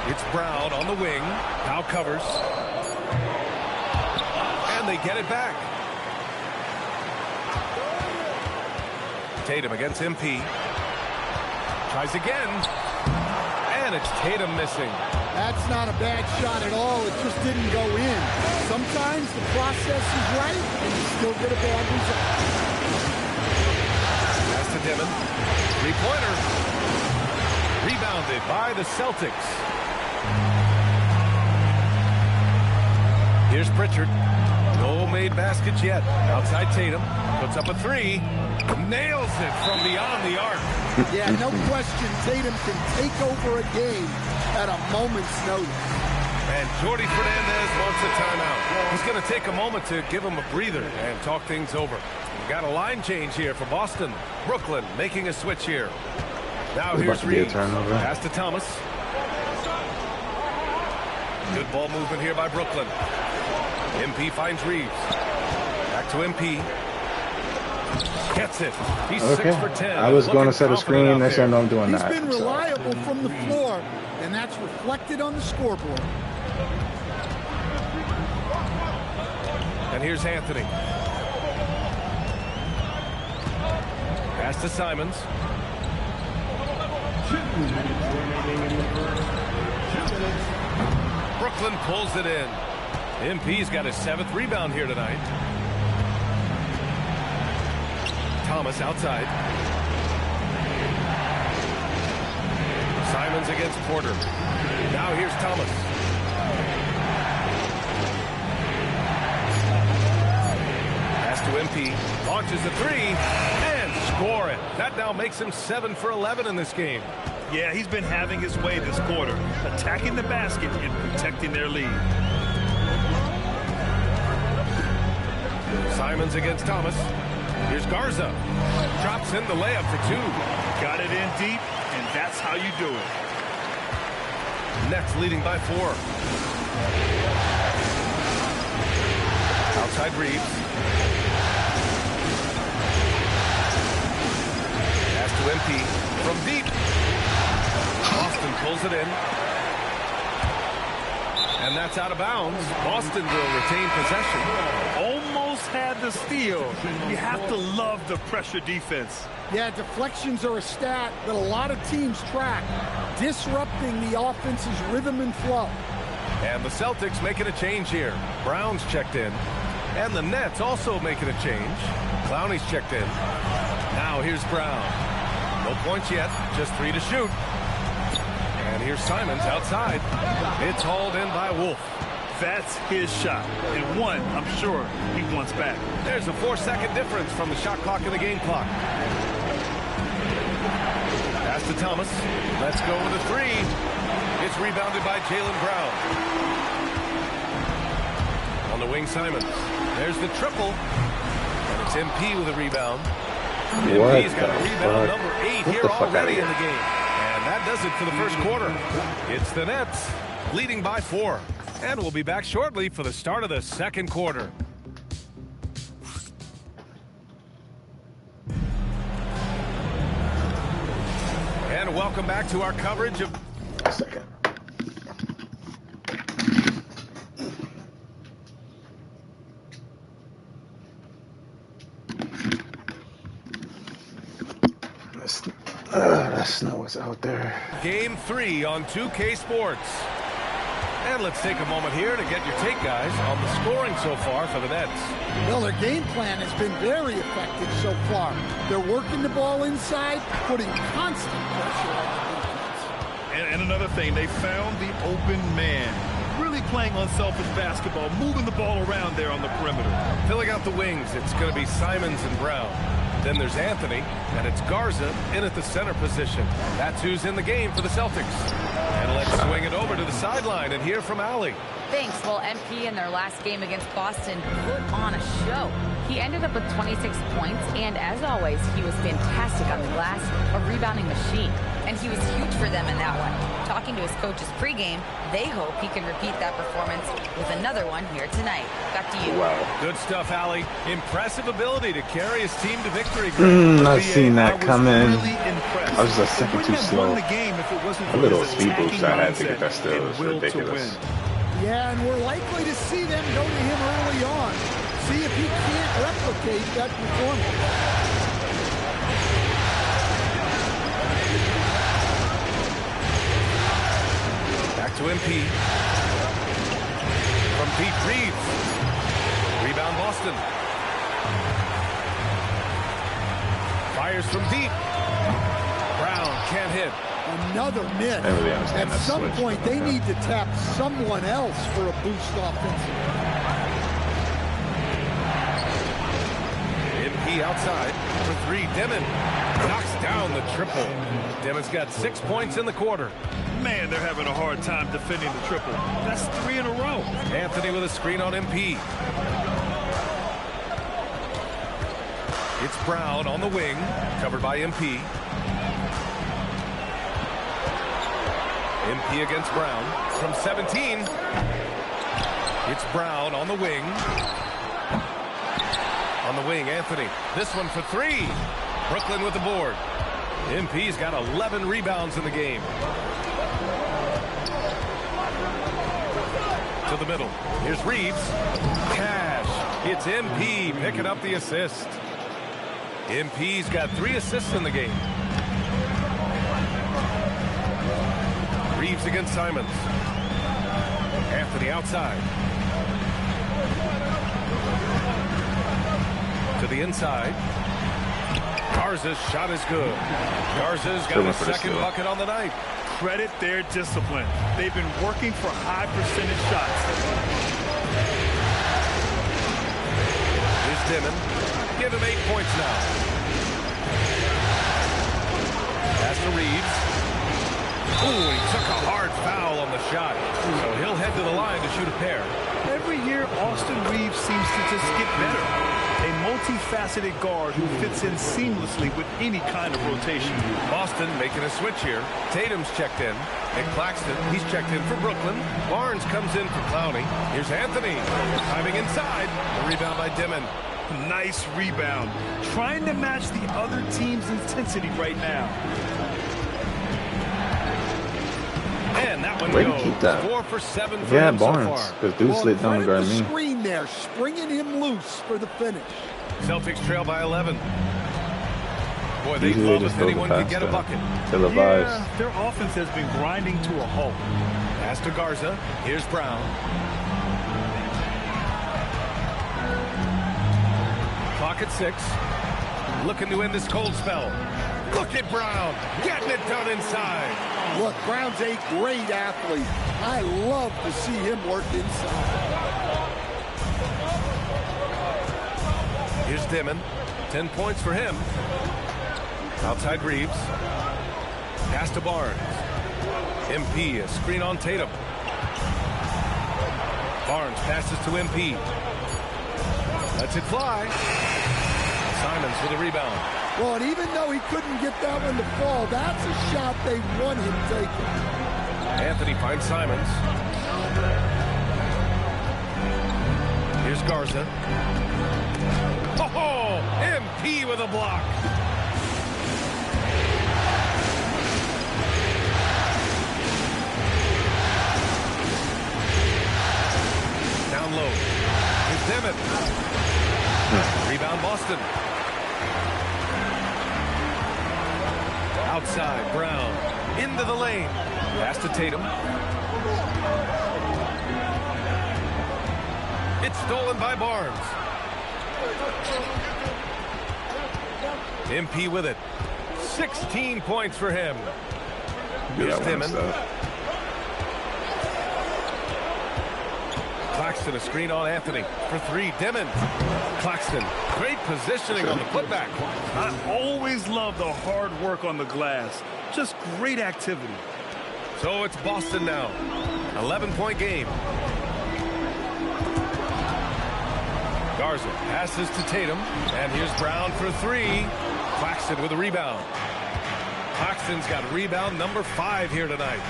It's Brown on the wing. Now covers. And they get it back. Tatum against MP. Tries again. And it's Tatum missing. That's not a bad shot at all. It just didn't go in. Sometimes the process is right and you still get a bad result. Pass to Dimon. 3-pointer. Rebounded by the Celtics. Here's Pritchard. No made baskets yet. Outside Tatum. Puts up a 3. Nails it from beyond the arc. Yeah, no question. Tatum can take over a game at a moment's notice. And Jordy Fernandez wants a timeout. He's going to take a moment to give him a breather and talk things over. We've got a line change here for Boston. Brooklyn making a switch here. Now here's Reeves. Pass to Thomas. Good ball movement here by Brooklyn. MP finds Reeves. Back to MP. Gets it. He's 6 for 10. I was going to set a screen. Next time I'm doing that. He's been reliable from the floor, and that's reflected on the scoreboard. And here's Anthony. Pass to Simons. Brooklyn pulls it in. MP's got his 7th rebound here tonight. Thomas outside. Simons against Porter. Now here's Thomas. Pass to MP. Launches the 3 and score it. That now makes him 7 for 11 in this game. Yeah, he's been having his way this quarter, attacking the basket and protecting their lead. Simons against Thomas. Here's Garza. Drops in the layup for 2. Got it in deep, and that's how you do it. Nets leading by 4. Outside Reeves. Pass to MP. From deep. Boston pulls it in. And that's out of bounds. Boston will retain possession. Almost had the steal. You have to love the pressure defense. Yeah, deflections are a stat that a lot of teams track, disrupting the offense's rhythm and flow. And the Celtics making a change here. Brown's checked in. And the Nets also making a change. Clowney's checked in. Now here's Brown. No points yet, just 3 to shoot. And here's Simons outside. It's hauled in by Wolf. That's his shot, and one I'm sure he wants back. There's a 4-second difference from the shot clock and the game clock. Pass to Thomas. Let's go with a 3. It's rebounded by Jaylen Brown. On the wing, Simons. There's the triple. And it's MP with a rebound. MP's got a rebound number 8 here already in the game. And that that does it for the first quarter. It's the Nets leading by 4. And we'll be back shortly for the start of the second quarter. And welcome back to our coverage of... A second. That snow is out there. Game 3 on 2K Sports. And let's take a moment here to get your take, guys, on the scoring so far for the Nets. Well, their game plan has been very effective so far. They're working the ball inside, putting constant pressure on the defense. And another thing, they found the open man. Really playing unselfish basketball, moving the ball around there on the perimeter. Filling out the wings, it's going to be Simons and Brown. Then there's Anthony, and it's Garza in at the center position. That's who's in the game for the Celtics. And let's swing it over to the sideline and hear from Allie. Thanks. Well, MP in their last game against Boston put on a show. He ended up with 26 points, and as always, he was fantastic on the glass, a rebounding machine. And he was huge for them in that one. Talking to his coaches pregame, they hope he can repeat that performance with another one here tonight. Back to you. Wow. Good stuff, Allie. Impressive ability to carry his team to victory. I've seen that coming. I was just a second too slow. A little speed boost I had to get that still was ridiculous. Yeah, and we're likely to see them go to him early on. See if he can't replicate that performance. Back to MP. From deep, Reeves. Rebound Boston. Fires from deep. Brown can't hit. Another miss. Really At some point, they need to tap someone else for a boost offensively. MP outside for 3. Demon knocks down the triple. Demon's got 6 points in the quarter. Man, they're having a hard time defending the triple. That's 3 in a row. Anthony with a screen on MP. It's Brown on the wing, covered by MP. MP against Brown from 17. It's Brown on the wing. On the wing, Anthony. This one for 3. Brooklyn with the board. MP's got 11 rebounds in the game. To the middle. Here's Reeves. Cash. It's MP picking up the assist. MP's got 3 assists in the game. Reeves against Simons. Anthony outside. To the inside. Garza's shot is good. Garza's got a second bucket on the night. Credit their discipline. They've been working for high percentage shots. Here's Demon. Give him 8 points now. Pass to Reeves. Ooh, he took a hard foul on the shot. So he'll head to the line to shoot a pair. Every year, Austin Reeves seems to just get better. A multifaceted guard who fits in seamlessly with any kind of rotation. Boston making a switch here. Tatum's checked in. And Claxton, he's checked in for Brooklyn. Barnes comes in for Clowney. Here's Anthony. Timing inside. A rebound by Dimon. Nice rebound. Trying to match the other team's intensity right now. And that one Way to goes. keep that. 4 for 7 for Yeah, him so Barnes. far. Because dude slid down and guarded me. Screen there, springing him loose for the finish. Celtics trail by 11. Boy, they Usually love just if throw the anyone pass can get a down. bucket. Televised. Yeah, their offense has been grinding to a halt. Pass to Garza. Here's Brown. Clock at 6. Looking to end this cold spell. Look at Brown. Getting it done inside. Look, Brown's a great athlete. I love to see him work inside. Here's Dimon. 10 points for him. Outside Reeves. Pass to Barnes. MP, a screen on Tatum. Barnes passes to MP. Lets it fly. Simons with a rebound. Well, and even though he couldn't get that one to fall, that's a shot they want him taking. Anthony finds Simons. Here's Garza. Oh, MP with a block. Down low. Here's Dimmitt. Rebound Boston. Outside, Brown. Into the lane. Pass to Tatum. It's stolen by Barnes. MP with it. 16 points for him. Here's Dimmitt. Claxton, a screen on Anthony. For three, Dimmitt. Claxton, great positioning on the putback. I always love the hard work on the glass. Just great activity. So it's Boston now. 11-point game. Garza passes to Tatum. And here's Brown for three. Claxton with a rebound. Claxton's got rebound number 5 here tonight.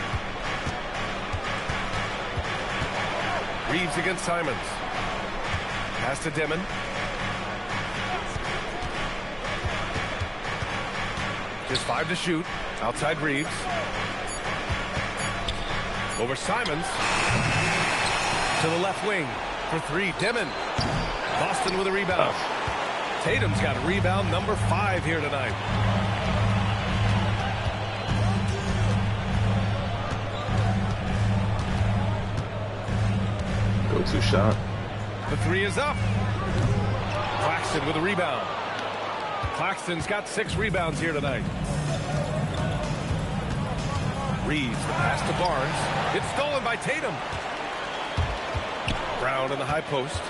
Reeves against Simons. Pass to Dimmitt. Just 5 to shoot. Outside Reeves. Over Simons. To the left wing. For three, Dimmitt. Boston with a rebound. Tatum's got rebound number 5 here tonight. Go-to shot. The 3 is up. Claxton with a rebound. Claxton's got 6 rebounds here tonight. Reeves, the pass to Barnes. It's stolen by Tatum. Brown in the high post.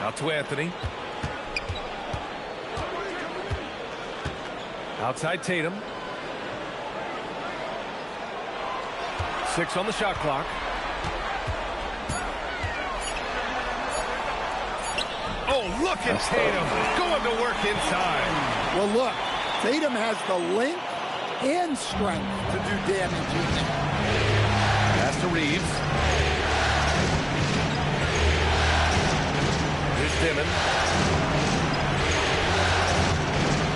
Out to Anthony. Outside Tatum. 6 on the shot clock. Oh, look at Tatum going to work inside. Well, look, Tatum has the length and strength to do damage. Pass to Reeves. Here's Dimmitt.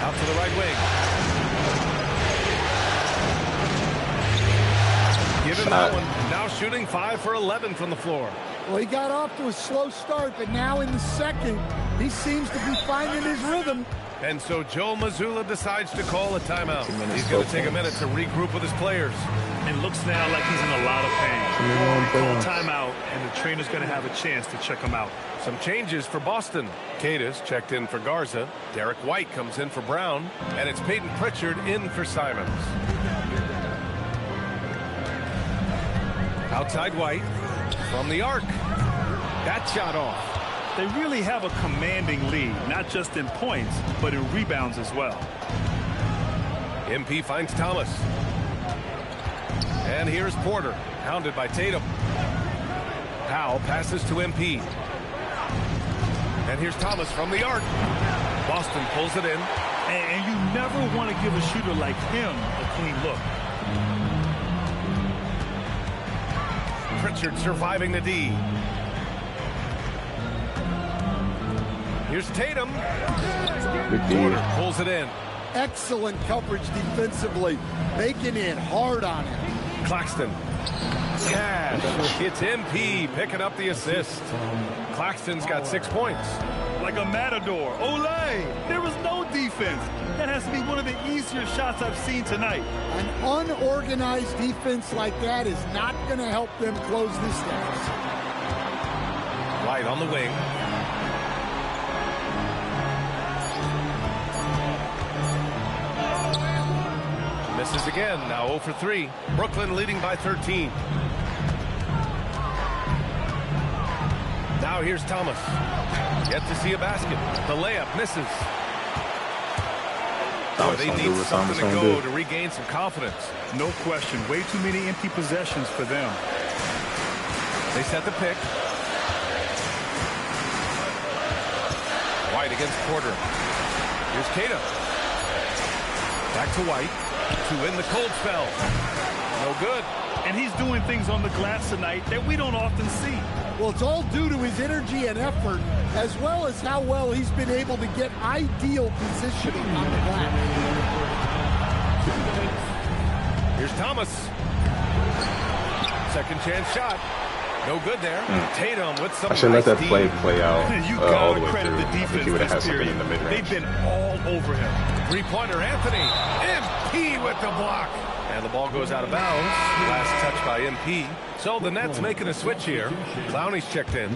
Out to the right wing. Given that one. Now shooting 5 for 11 from the floor. Well, he got off to a slow start, but now in the second, he seems to be finding his rhythm. And so Joe Mazzulla decides to call a timeout. He's going to take a minute to regroup with his players. It looks now like he's in a lot of pain. Call timeout, and the trainer's going to have a chance to check him out. Some changes for Boston. Cadis checked in for Garza. Derek White comes in for Brown. And it's Peyton Pritchard in for Simons. Outside White. From the arc. That shot off. They really have a commanding lead, not just in points, but in rebounds as well. MP finds Thomas. And here's Porter, hounded by Tatum. Powell passes to MP. And here's Thomas from the arc. Boston pulls it in. And you never want to give a shooter like him a clean look. Pritchard surviving the D. Here's Tatum. Porter pulls it in. Excellent coverage defensively, making it hard on him. Claxton. Cash. It's MP picking up the assist. Claxton's got 6 points. Like a matador. Olay! There was no defense. That has to be one of the easier shots I've seen tonight. An unorganized defense like that is not going to help them close this down. White on the wing. Misses again. Now 0 for 3. Brooklyn leading by 13. Now here's Thomas. Yet to see a basket. The layup misses. They need something to go to regain some confidence. No question. Way too many empty possessions for them. They set the pick. White against Porter. Here's Tatum. Back to White. To win the cold spell. No good. And he's doing things on the glass tonight that we don't often see. Well, it's all due to his energy and effort, as well as how well he's been able to get ideal positioning on the glass. Here's Thomas. Second chance shot. No good there. Tatum with some. I should let that play out You all the gotta way credit through. the I think defense he would have had this something period. in the mid-range. They've been all over him. Three-pointer, Anthony. MP with the block. And the ball goes out of bounds. Last touch by MP. So the Nets making a switch here. Clowney's checked in.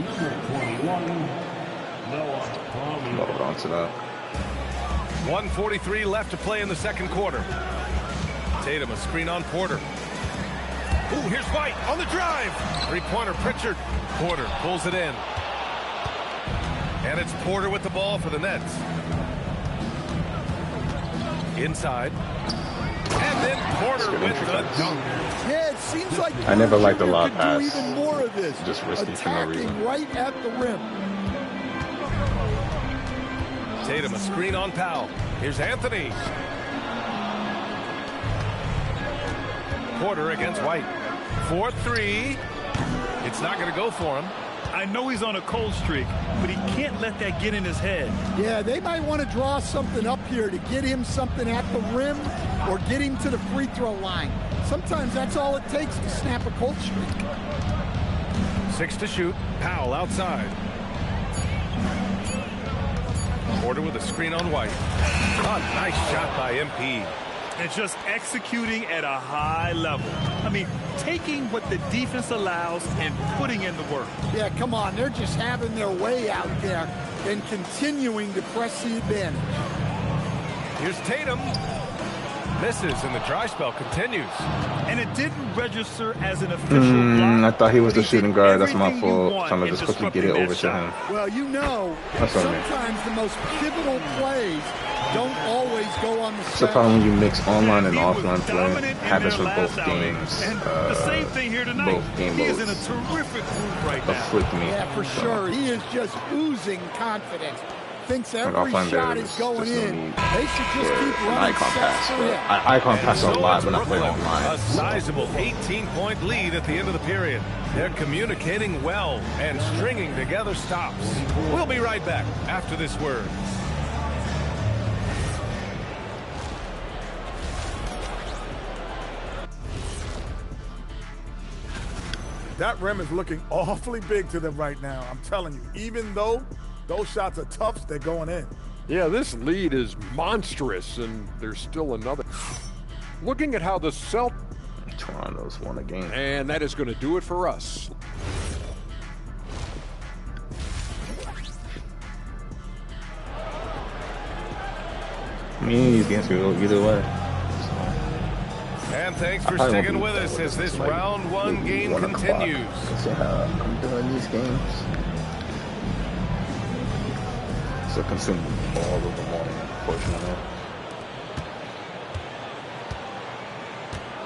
Hold on to that. 1:43 left to play in the second quarter. Tatum, a screen on Porter. Ooh, here's White on the drive. Three-pointer, Pritchard. Porter pulls it in. And it's Porter with the ball for the Nets. Inside. And then Porter with the dunk. Yeah, it seems like I never liked the lob could pass. do even more of this. Just risky for no reason. Attacking right at the rim. Tatum, a screen on Powell. Here's Anthony. Porter against White. 4-3. It's not going to go for him. I know he's on a cold streak, but he can't let that get in his head. Yeah, they might want to draw something up here to get him something at the rim or get him to the free throw line. Sometimes that's all it takes to snap a cold streak. 6 to shoot. Powell outside. Porter with a screen on White. Oh, nice shot by MP. And just executing at a high level. I mean, taking what the defense allows and putting in the work. Yeah, come on. They're just having their way out there and continuing to press the advantage. Here's Tatum. Misses, and the dry spell continues. And it didn't register as an official block. I thought he was the shooting guard. That's my fault. Trying to just quickly get it over to him. Well, you know, sometimes the most pivotal plays don't always go on the It's a problem when you mix online and offline play. Happens with both games. The same thing here tonight. Both game he is modes in a terrific group right now. afflict me. Yeah, for sure. He is just oozing confidence. Thinks every offline shot there is is going just no in. need They should just keep an running icon pass. sets for him. I icon pass a lot when I play A online. sizable 18-point lead at the end of the period. They're communicating well and stringing together stops. We'll be right back after this word. That rim is looking awfully big to them right now. I'm telling you, even though those shots are tough, they're going in. Yeah, this lead is monstrous, and there's still another. Looking at how the Toronto's won a game. And that is going to do it for us. I mean, these games can go either way. And thanks for sticking with us as this round one game continues. See how I'm doing these games. So consume all of the morning, unfortunately.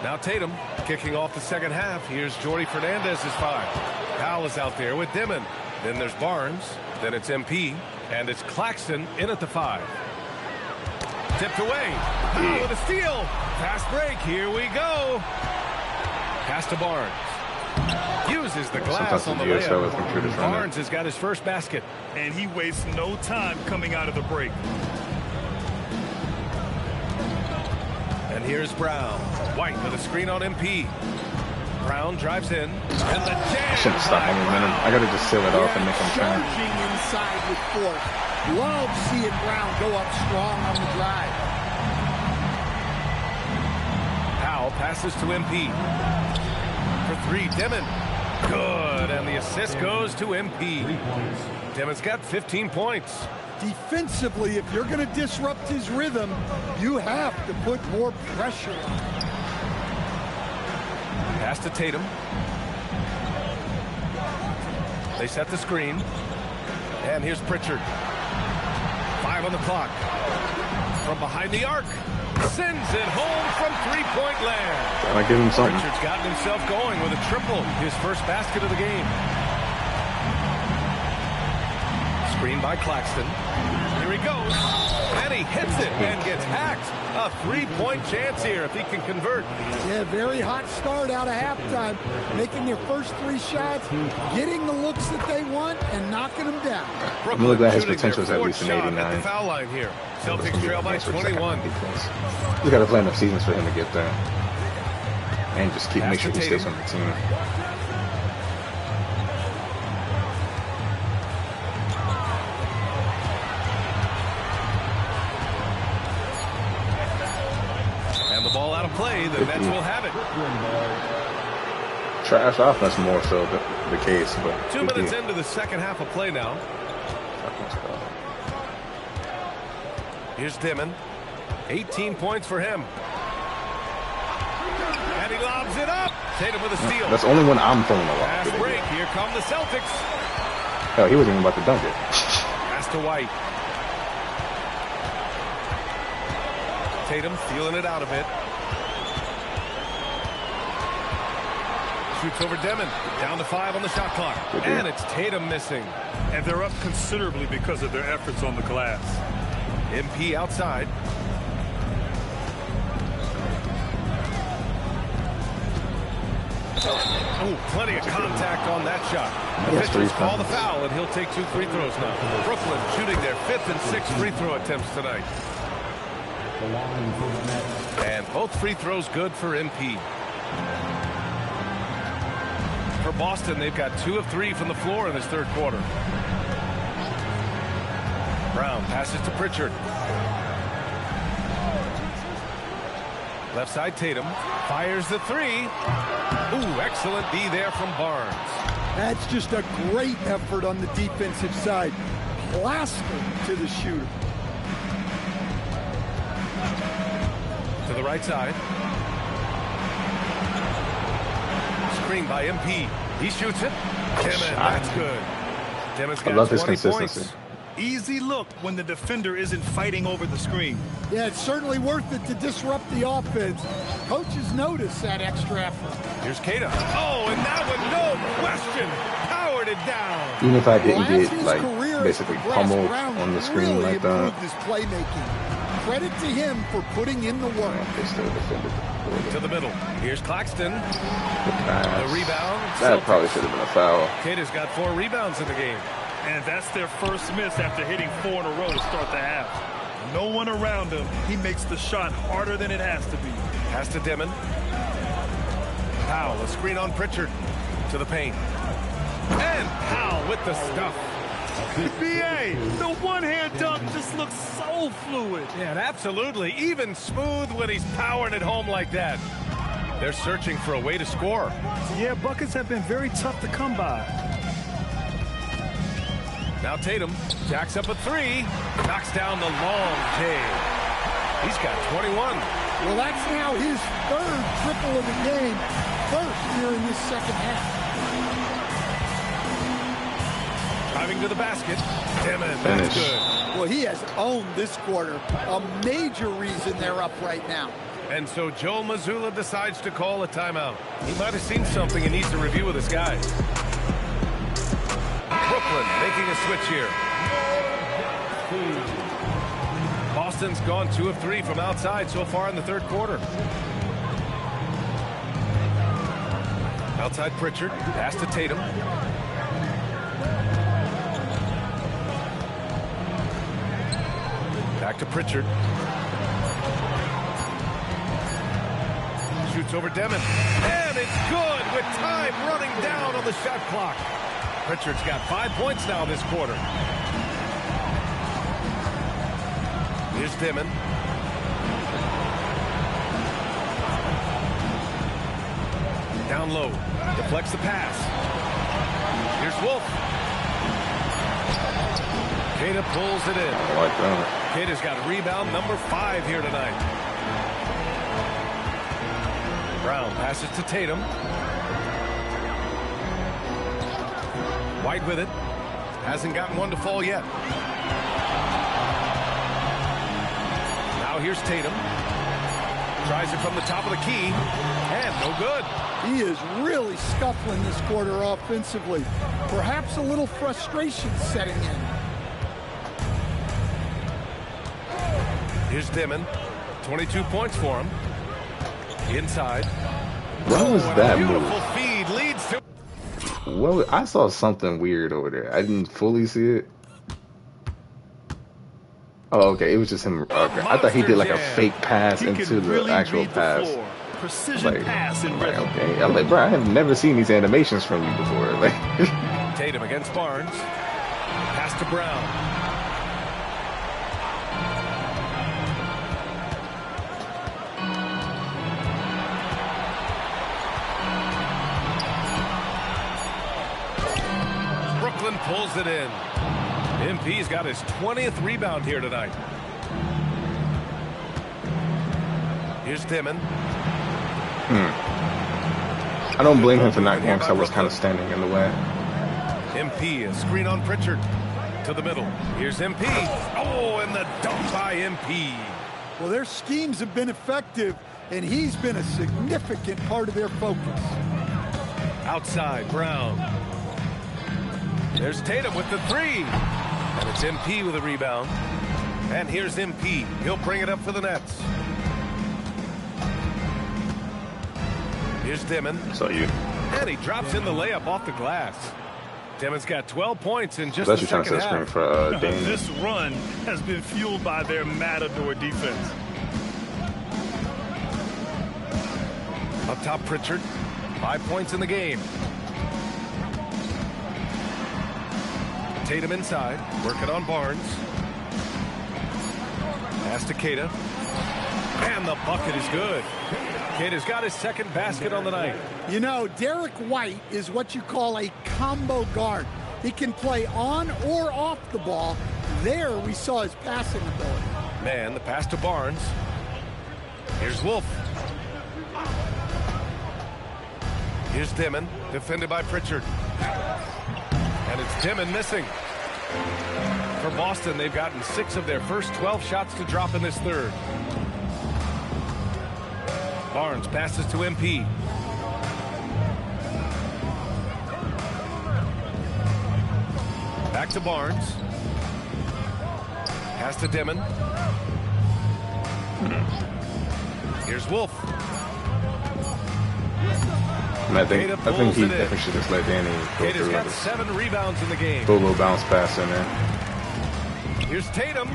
Now Tatum kicking off the second half. Here's Jordy Fernandez's 5. Powell is out there with Dimon. Then there's Barnes. Then it's MP. And it's Claxton in at the 5. Tipped away. Powell with a steal. Fast break. Here we go. Pass to Barnes. Uses the glass on the layup. Barnes has got his first basket. And he wastes no time coming out of the break. And here's Brown. White with a screen on MP. Brown drives in. And the jam. I shouldn't stop him a minute. I gotta just seal it off and make him turn. Charging inside with force. Love seeing Brown go up strong on the drive. Powell passes to MP. For 3, Dimon. Good, and the assist goes to MP. Dimon's got 15 points. Defensively, if you're going to disrupt his rhythm, you have to put more pressure on him. Pass to Tatum. They set the screen. And here's Pritchard. 5 on the clock. From behind the arc. Sends it home from three-point land. I give him something. Pritchard's gotten himself going with a triple. His first basket of the game. Screen by Claxton. Here he goes. And he he hits it and gets hacked. A three-point chance here if he can convert. Yeah, very hot start out of halftime. Making their first 3 shots, getting the looks that they want, and knocking them down. I'm really glad his potential is at least an 89. At the foul line here. Celtics trail by 21. We got to play enough seasons for him to get there. And just make sure he stays on the team. Ball out of play, the Nets will have it. Trash offense more so the case, but 2 minutes into the second half of play now. Here's Dimon. 18 points for him. And he lobs it up. Tatum with a steal. That's the only one I'm throwing a lot. Fast break. Here come the Celtics. Hell, he wasn't even about to dunk it. Pass to White. Tatum feeling it out a bit. Shoots over Demon. Down to 5 on the shot clock. And it's Tatum missing. And they're up considerably because of their efforts on the glass. MP outside. Oh, plenty of contact on that shot. Officials call the foul, and he'll take 2 free throws now. Brooklyn shooting their 5th and 6th free throw attempts tonight. And both free throws good for MP. For Boston, they've got 2 of 3 from the floor in this third quarter. Brown passes to Pritchard. Left side Tatum fires the 3. Ooh, excellent D there from Barnes. That's just a great effort on the defensive side. Plastered to the shooter. To the right side. Screen by MP. He shoots it. Timmons, that's good. Timmons got 20 points. Easy look when the defender isn't fighting over the screen. Yeah, it's certainly worth it to disrupt the offense. Coaches notice that extra effort. Here's Kata. Oh, and that one, no question, powered it down. Even if I didn't get, like, basically pummeled on the screen like that. His playmaking. Credit to him for putting in the work. They still defended to the middle. Here's Claxton. The rebound. That probably should have been a foul. Kata's got 4 rebounds in the game. And that's their first miss after hitting 4 in a row to start the half. No one around him. He makes the shot harder than it has to be. Pass to Demon. Powell, a screen on Pritchard. To the paint. And Powell with the stuff. BA, the one-hand dunk just looks so fluid. Yeah, and absolutely. Even smooth when he's powering it home like that. They're searching for a way to score. Yeah, buckets have been very tough to come by. Now Tatum jacks up a 3, knocks down the long K. He's got 21. Well, that's now his 3rd triple of the game, 1st here in this second half. Driving to the basket. Timmons, that's good. Well, he has owned this quarter. A major reason they're up right now. And so Joe Mazzulla decides to call a timeout. He might have seen something and needs to review with his guys. Brooklyn making a switch here. Boston's gone 2 of 3 from outside so far in the third quarter. Outside Pritchard, pass to Tatum. Back to Pritchard. Shoots over Demon. And it's good with time running down on the shot clock. Pritchard's got 5 points now this quarter. Here's Demon. Down low. Deflects the pass. Here's Wolf. Kata pulls it in. I like that. Kata's got rebound number 5 here tonight. Brown passes to Tatum. White with it. Hasn't gotten one to fall yet. Now here's Tatum. Tries it from the top of the key. And no good. He is really scuffling this quarter offensively. Perhaps a little frustration setting in. Here's Dimon. 22 points for him. Inside. What was that move? Beautiful feed leads to... Well, I saw something weird over there. I didn't fully see it. Oh, okay. It was just him. Okay. I thought he did like a fake pass into the actual pass. Precision pass in rhythm. Okay. I'm like, bro, I have never seen these animations from you before. Like, Tatum against Barnes. Pass to Brown. Brooklyn pulls it in. MP's got his 20th rebound here tonight. Here's Dimon. I don't blame him for not going because I was kind of standing in the way. MP, a screen on Pritchard. To the middle. Here's MP. Oh, and the dunk by MP. Well, their schemes have been effective, and he's been a significant part of their focus. Outside, Brown. There's Tatum with the three. And it's MP with a rebound. And here's MP. He'll bring it up for the Nets. Here's Dimon. So you. And he drops in the layup off the glass. Dimon's got 12 points in just That's the second half. For, this run has been fueled by their matador defense. Up top, Pritchard. 5 points in the game. Tatum inside, working on Barnes. Pass to Keita. And the bucket is good. Keita's got his second basket on the night. You know, Derek White is what you call a combo guard. He can play on or off the ball. There we saw his passing ability. Man, the pass to Barnes. Here's Wolf. Here's Dimon, defended by Pritchard. And it's Dimon missing. For Boston, they've gotten 6 of their first 12 shots to drop in this third. Barnes passes to MP. Back to Barnes. Pass to Dimon. Here's Wolf. I think he definitely should just let Danny go through. Got 7 rebounds in the game. Throw a little bounce pass in there. Here's Tatum.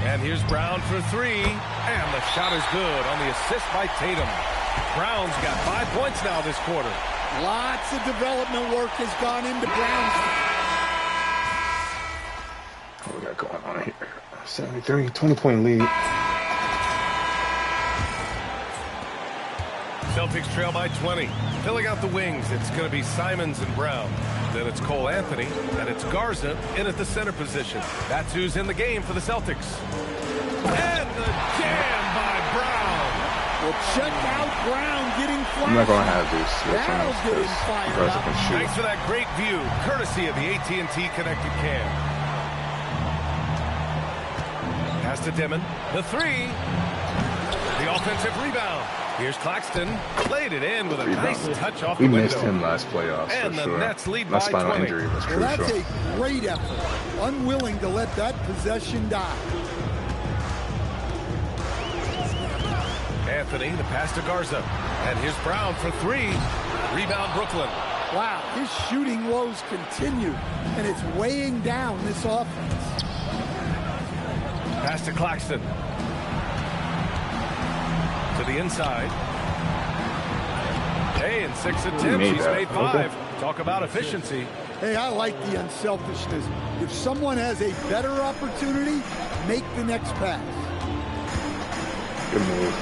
And here's Brown for 3. And the shot is good on the assist by Tatum. Brown's got 5 points now this quarter. Lots of development work has gone into Brown's. What we got going on here? 73, 20-point lead. Celtics trail by 20. Filling out the wings, it's going to be Simons and Brown. Then it's Cole Anthony, and it's Garza in at the center position. That's who's in the game for the Celtics. And the jam by Brown. Well, check out Brown getting flashed. I'm not going to have these switch on That'll get him fired up. Thanks for that great view, courtesy of the AT&T Connected Cam. Pass to Dimon. The 3. The offensive rebound. Here's Claxton. Laid it in with a nice touch off the window. We missed him last playoffs and for the sure. Nets lead My by spinal 20. injury was crucial. Well, that's a great effort. Unwilling to let that possession die. Anthony, the pass to Garza. And here's Brown for 3. Rebound Brooklyn. Wow, his shooting woes continue, and it's weighing down this offense. Pass to Claxton. To the inside. Hey, in 6 attempts, he's made 5. Okay. Talk about efficiency. Hey, I like the unselfishness. If someone has a better opportunity, make the next pass. Good move.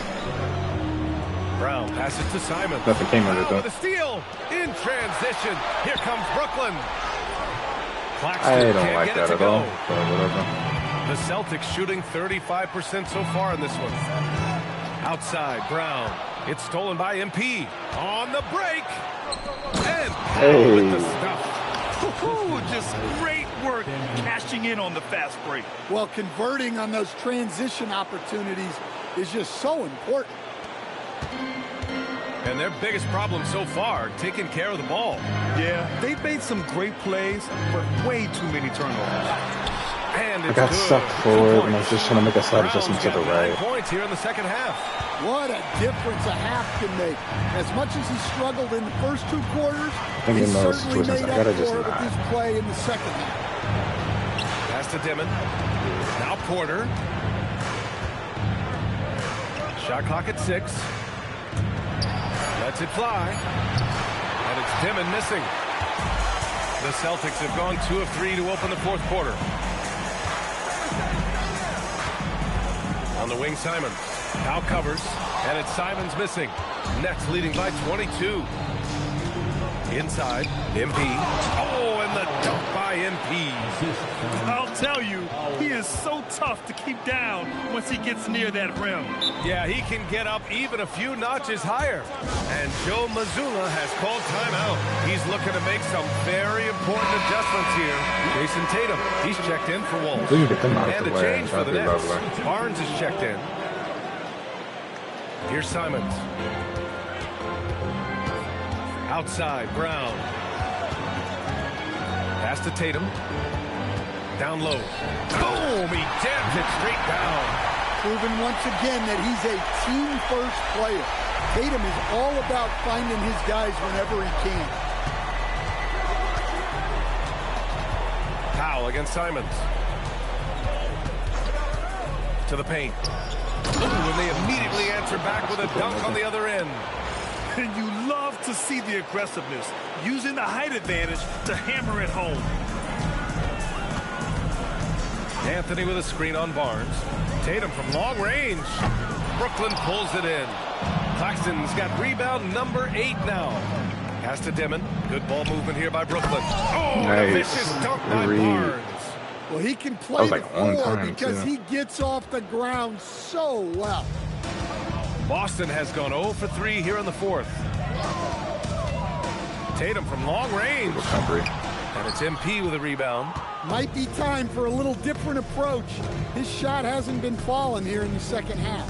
Brown passes to Simon. Nothing came of it, though. With a steal in transition. Here comes Brooklyn. Claxton I don't like that at all. But whatever. The Celtics shooting 35% so far in this one. Outside, Brown. It's stolen by MP. On the break. And with the stuff. Just great work cashing in on the fast break. Well, converting on those transition opportunities is just so important. And their biggest problem so far, taking care of the ball. Yeah, they've made some great plays, but way too many turnovers. And I got sucked forward, and I was just trying to make a slight adjustment to the right. Points here in the second half. What a difference a half can make. As much as he struggled in the first 2 quarters, he certainly made up for it with his play in the second half. Pass to Dimon. Now Porter. Shot clock at 6. Lets it fly. And it's Dimon missing. The Celtics have gone 2 of 3 to open the fourth quarter. On the wing, Simons. Now covers. And it's Simons missing. Nets leading by 22. Inside, MP. Oh, and the dunk by MP. I'll tell you, he is so tough to keep down once he gets near that rim. Yeah, he can get up even a few notches higher. And Joe Mazzulla has called timeout. He's looking to make some very important adjustments here. Jason Tatum, he's checked in for Wolves. And a change for the Nets. Barnes is checked in. Here's Simons. Outside, Brown. Pass to Tatum. Down low. Boom! He jams it straight down. Proven once again that he's a team-first player. Tatum is all about finding his guys whenever he can. Powell against Simons. To the paint. Ooh, and they immediately answer back with a dunk on the other end. And you love to see the aggressiveness, using the height advantage to hammer it home. Anthony with a screen on Barnes. Tatum from long range. Brooklyn pulls it in. Claxton's got rebound number 8 now. Pass to Dimon. Good ball movement here by Brooklyn. Oh, nice. A vicious dunk by Barnes. Well, he can play the floor because he gets off the ground so well. Boston has gone 0 for 3 here in the fourth. Tatum from long range. And it's MP with a rebound. Might be time for a little different approach. His shot hasn't been falling here in the second half.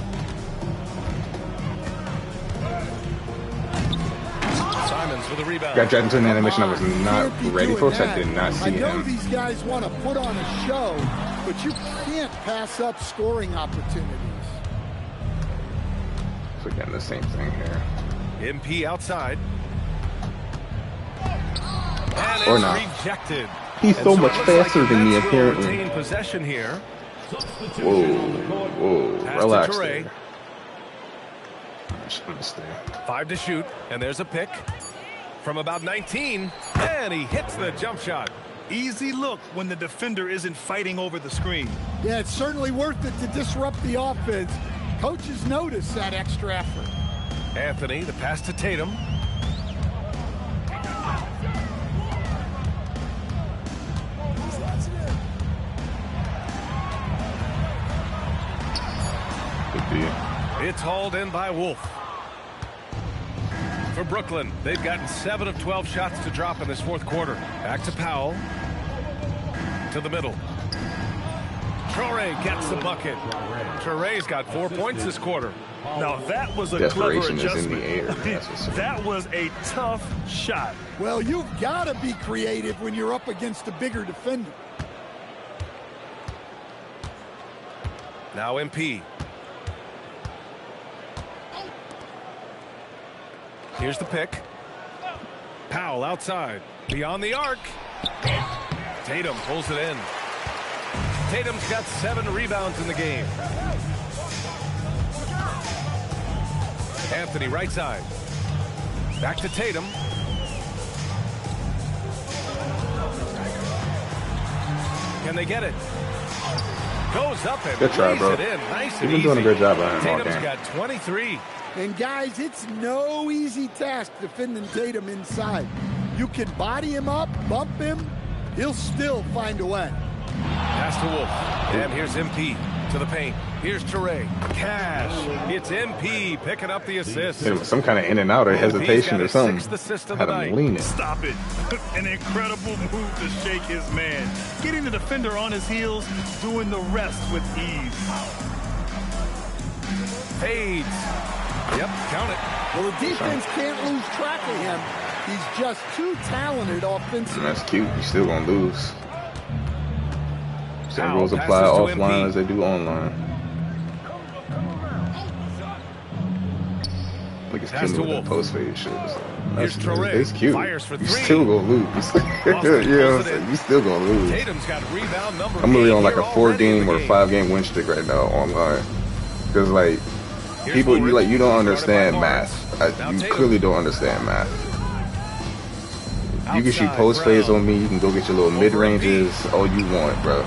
Simons with a rebound. Got dragged into an animation I was not ready for, so I did not see him. I know these guys want to put on a show, but you can't pass up scoring opportunities. So again, the same thing here. MP outside. And or it's not. Rejected. He's so much faster than me, apparently. Retain possession here. Whoa, relax there. I'm gonna stay. 5 to shoot, and there's a pick from about 19, and he hits the jump shot. Easy look when the defender isn't fighting over the screen. Yeah, it's certainly worth it to disrupt the offense. Coaches notice that extra effort. Anthony, the pass to Tatum. It's hauled in by Wolf. For Brooklyn, they've gotten 7 of 12 shots to drop in this fourth quarter. Back to Powell. To the middle. Traore gets the bucket. Traore's got 4 points this quarter. Now that was a clever adjustment. That was a tough shot. Well, you've got to be creative when you're up against a bigger defender. Now MP. Here's the pick. Powell outside. Beyond the arc. Tatum pulls it in. Tatum's got 7 rebounds in the game. Anthony right side. Back to Tatum. Can they get it? Goes up and good try, bro. It in. Nice You've been doing a good job on him all game. Tatum's got 23. And guys, it's no easy task defending Tatum inside. You can body him up, bump him, he'll still find a way. Pass to Wolf. And here's MP to the paint. Here's Traore. Cash. It's MP picking up the assist. There was some kind of in and out or hesitation or something. Had him leaning. Stop it. An incredible move to shake his man. Getting the defender on his heels, doing the rest with ease. Fades. Yep, count it. Well, the defense can't lose track of him. He's just too talented offensively. That's cute. You're still going to lose. Same rules apply offline as they do online. Look, it's killing with that post fade shit. It's cute. You still gonna lose. You know what I'm saying? You still gonna lose. I'm really on like a 4-game or 5-game win streak right now online. Because like people, you don't understand math. You clearly don't understand math. You can shoot post fades on me. You can go get your little mid ranges. All you want, bro.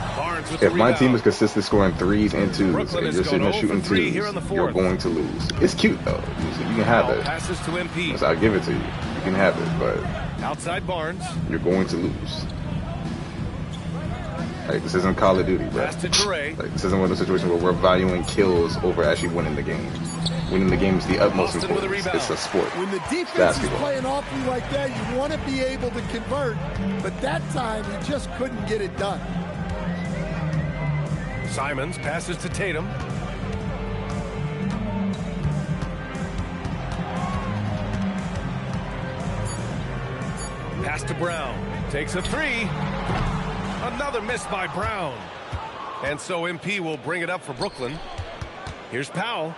If my team is consistent scoring 3s and 2s, and you're sitting there shooting 2s, you're going to lose. It's cute though. You can have it. So I'll give it to you. You can have it, but outside Barnes, you're going to lose. Like, this isn't Call of Duty, bro. Like, this isn't one of those situations where we're valuing kills over actually winning the game. Winning the game is the utmost importance. It's a sport. When the defense is playing awfully like that, you want to be able to convert, but that time he just couldn't get it done. Simons passes to Tatum. Pass to Brown. Takes a 3. Another miss by Brown. And so MP will bring it up for Brooklyn. Here's Powell.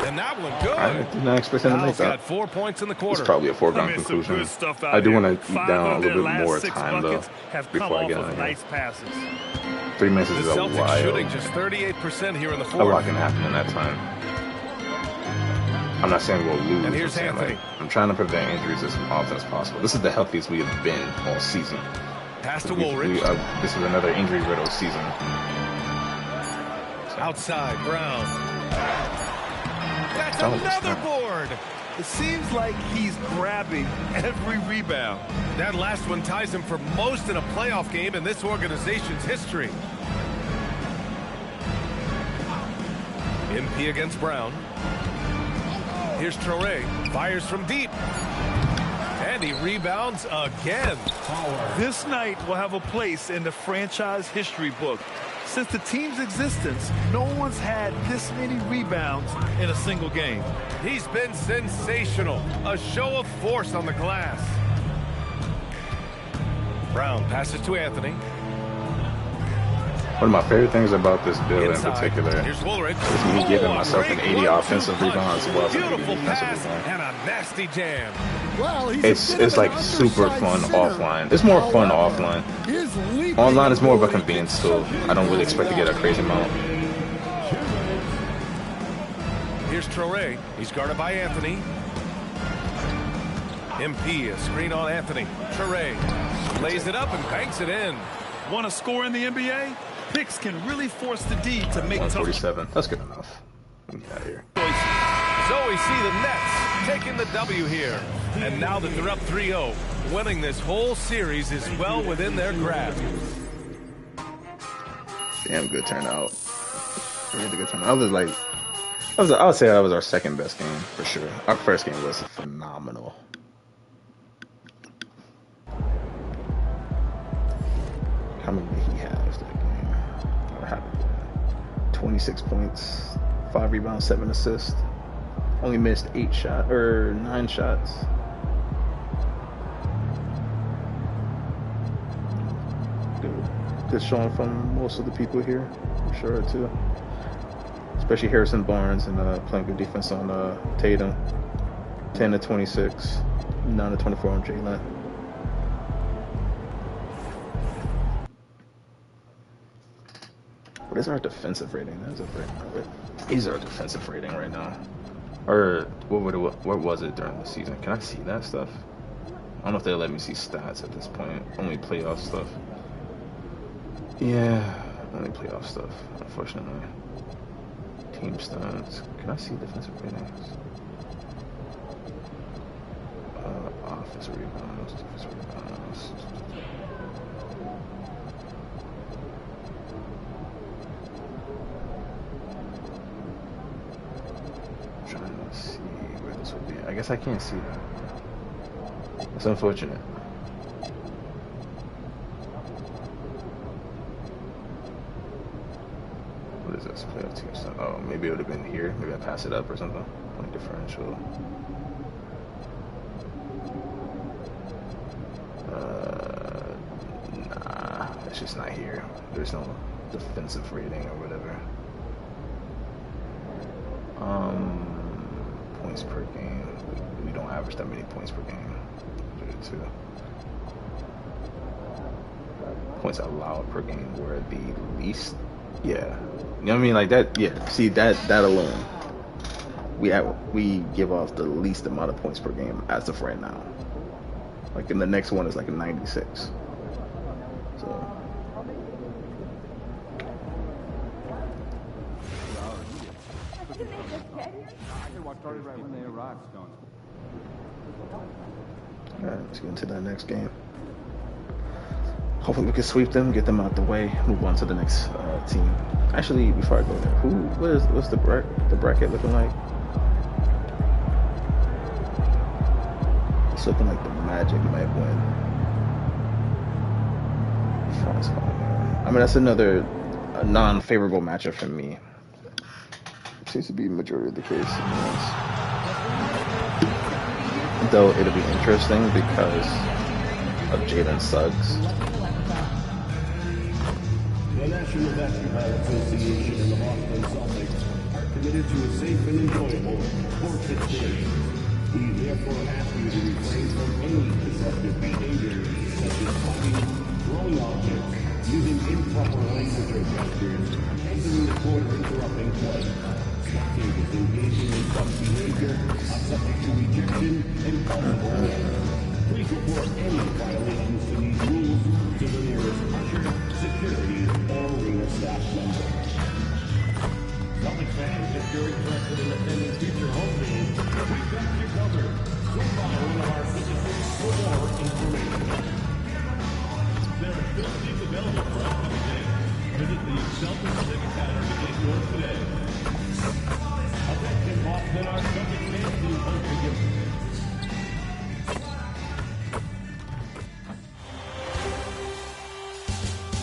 And that one good. I did not expect him to make that. Got 4 points in the quarter. It's probably a foregone conclusion. I do want to eat down a little bit more time though before I get on here. 3 minutes is a while. Shooting just 38% here in the fourth. A lot can happen in that time. I'm not saying we'll lose. And here's Anthony. I'm trying to prevent injuries as often as possible. This is the healthiest we have been all season. Pass to Woolridge. This is another injury-riddled season. Outside, Brown. That's another board. It seems like he's grabbing every rebound. That last one ties him for most in a playoff game in this organization's history. MP against Brown. Here's Traore. Fires from deep. And he rebounds again. This night will have a place in the franchise history book. Since the team's existence, no one's had this many rebounds in a single game. He's been sensational. A show of force on the glass. Brown passes to Anthony. One of my favorite things about this build in particular is me giving myself an 80 offensive rebounds as well as an 80 defensive rebound. And a nasty jam. Well, it's like super fun offline. It's more fun offline. Online is more of a convenience tool. I don't really expect to get a crazy amount. Here's Traore. He's guarded by Anthony. MP, a screen on Anthony. Traore lays it up and banks it in. Want to score in the NBA? Picks can really force the D to make 147. That's good enough. Get out of here. So we see the Nets taking the W here. And now that they're up 3-0, winning this whole series is well within their grasp. Damn good turnout. Really good turnout. I would say that was our second best game for sure. Our first game was phenomenal. How many did he have that game? Or how did 26 points, 5 rebounds, 7 assists. Only missed 9 shots. Good showing from most of the people here, for sure too. Especially Harrison Barnes and playing good defense on Tatum. 10 to 26, 9 to 24 on Jalen. What is our defensive rating? What is our defensive rating right now? Or what was it during the season? Can I see that stuff? I don't know if they let me see stats at this point. Only playoff stuff. Yeah, only playoff stuff, unfortunately. Team stats. Can I see defensive ratings? Offensive rebounds, defensive rebounds. Trying to see where this would be. I guess I can't see that. It's unfortunate. What is this? Playoff team stuff. Oh, maybe it would have been here. Maybe I pass it up or something. Point differential. Nah. That's just not here. There's no defensive rating or whatever. Points per game. We don't average that many points per game. Too. Points allowed per game were the least. Yeah, you know what I mean, like that. Yeah, see that alone, we give off the least amount of points per game as of right now. Like, in the next one is like a 96. So. Alright, let's get into that next game. Hopefully we can sweep them, get them out the way, move on to the next team. Actually, before I go there, what's the bracket looking like? It's looking like the Magic might win. I mean, that's another non-favorable matchup for me. Seems to be the majority of the case. Though it'll be interesting because of Jalen Suggs. The National Basketball Association and the Boston Celtics are committed to a safe and enjoyable sports experience. We therefore ask you to refrain from any disruptive behavior, such as talking, throwing objects, using improper language or gestures, exiting the court or interrupting play. Spectators engaging in such behavior are subject to rejection and possible arrest. Please report any violations to these rules to the nearest usher, security, or arena staff member. Celtics fans, if you're interested in attending future home games, we've got you covered. Swing by one of our physicians for more information. There are still seats available for upcoming games. Visit the Celtics Ticket Counter to get yours today. Attention, Boston, our Celtics fans to host the game.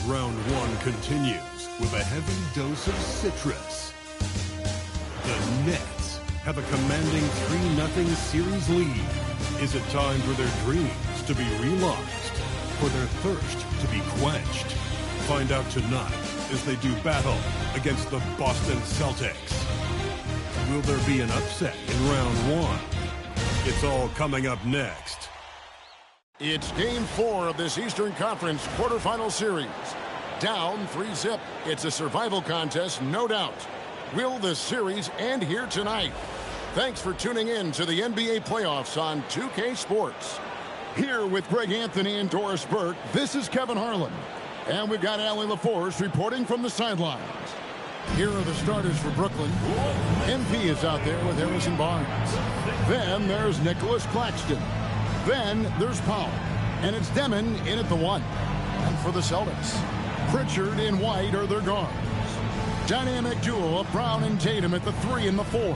Round one continues with a heavy dose of citrus. The Nets have a commanding 3-0 series lead. Is it time for their dreams to be realized? For their thirst to be quenched? Find out tonight as they do battle against the Boston Celtics. Will there be an upset in round one? It's all coming up next. It's Game 4 of this Eastern Conference quarterfinal series. Down 3-0. It's a survival contest, no doubt. Will the series end here tonight? Thanks for tuning in to the NBA playoffs on 2K Sports. Here with Greg Anthony and Doris Burke, this is Kevin Harlan. And we've got Allie LaForce reporting from the sidelines. Here are the starters for Brooklyn. MP is out there with Harrison Barnes. Then there's Nicholas Claxton. Then there's Powell. And it's Demon in at the 1. And for the Celtics, Pritchard and White are their guards. Dynamic duo of Brown and Tatum at the 3 and the 4.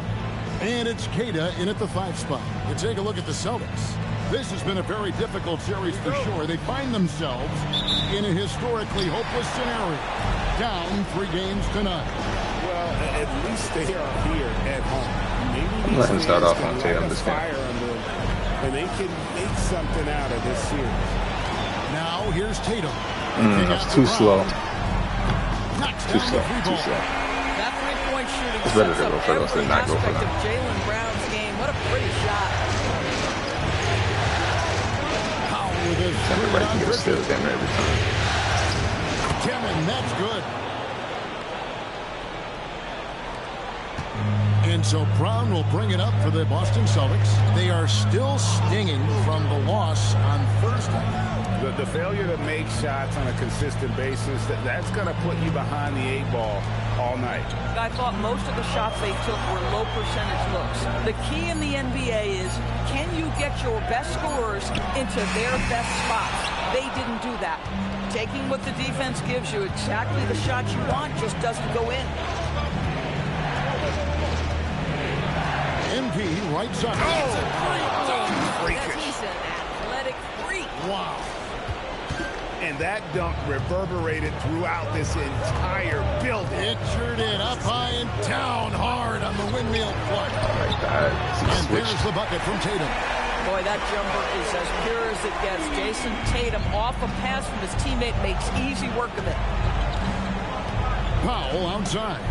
And it's Kata in at the 5 spot. You take a look at the Celtics. This has been a very difficult series for sure. They find themselves in a historically hopeless scenario. Down 3 games tonight. Well, at least they are here at home. Maybe I'm letting him start off on Tatum this game. And they can make something out of this series. Now here's Tatum. That's too slow. Too slow. That three-point shooting it's better to sets go up for those every than not go for aspect them. of Jaylen Brown's game. What a pretty shot. Powell with his Everybody can get a steal damn every time. Kevin, that's good. And so Brown will bring it up for the Boston Celtics. They are still stinging from the loss on Thursday. The failure to make shots on a consistent basis, that's going to put you behind the 8 ball all night. I thought most of the shots they took were low percentage looks. The key in the NBA is, can you get your best scorers into their best spots? They didn't do that. Taking what the defense gives you, exactly the shot you want, just doesn't go in. MP right side. He's an athletic freak. Wow. And that dunk reverberated throughout this entire building. Pictured it up high and down hard on the windmill flight. Like that. And there's the bucket from Tatum. Boy, that jumper is as pure as it gets. Jason Tatum off a pass from his teammate makes easy work of it. Powell outside.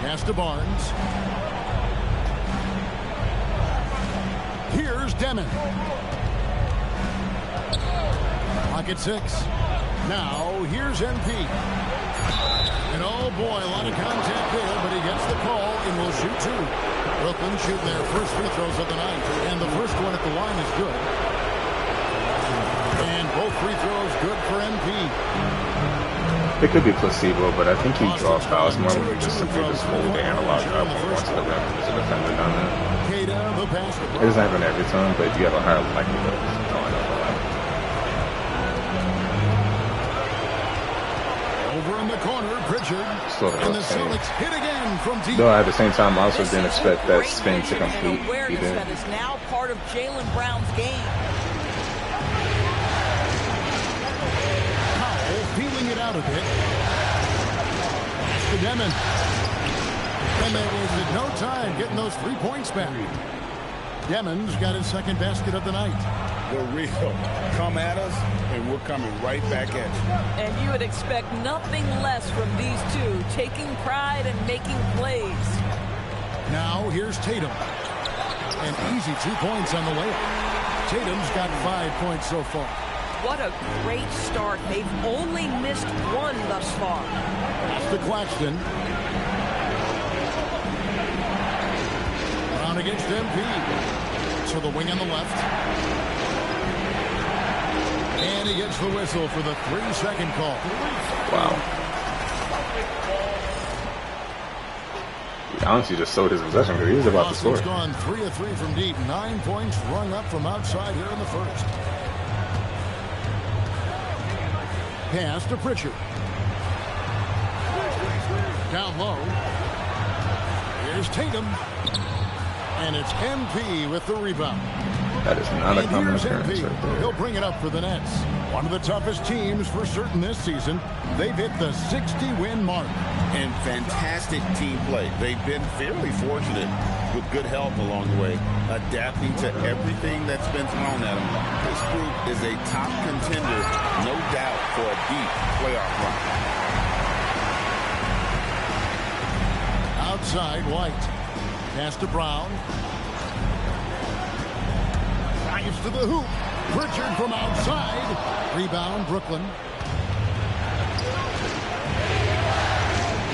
Pass to Barnes. Here's Demon. Pocket 6. Now, here's MP. And oh boy, a lot of contact there, but he gets the call and will shoot 2. Brooklyn shooting their first free throws of the night, and the first one at the line is good. And both free throws good for MP. It could be placebo, but I think he draws fouls more when you just simply just hold the analog up once the rim is a defender down there. It doesn't happen every time, but you have a higher likelihood of drawing up a lot. Over in the corner, Pritchard. And the Celtics hit again from deep. Though at the same time, I also didn't expect that spin to complete either. That is now part of Jaylen Brown's game. Powell feeling it out a bit. Pass to Demon. And they wasted no time getting those 3 points back. Demon's got his second basket of the night. We're real. Come at us, and we're coming right back at you. And you would expect nothing less from these two, taking pride and making plays. Now here's Tatum. An easy 2 points on the layup. Tatum's got 5 points so far. What a great start. They've only missed one thus far. That's to Claxton. Brown against MP. So the wing on the left. And he gets the whistle for the 3-second call. Wow. He honestly just sold his possession because he was about to score. He's gone 3 of 3 from deep. 9 points rung up from outside here in the first. Pass to Pritchard. Down low. Here's Tatum. And it's MP with the rebound. That is not a common occurrence right there. He'll bring it up for the Nets. One of the toughest teams for certain this season. They've hit the 60-win mark. And fantastic team play. They've been fairly fortunate with good help along the way, adapting to everything that's been thrown at them. This group is a top contender, no doubt, for a deep playoff run. Outside, White. Pass to Brown. Drives to the hoop. Pritchard from outside. Rebound, Brooklyn.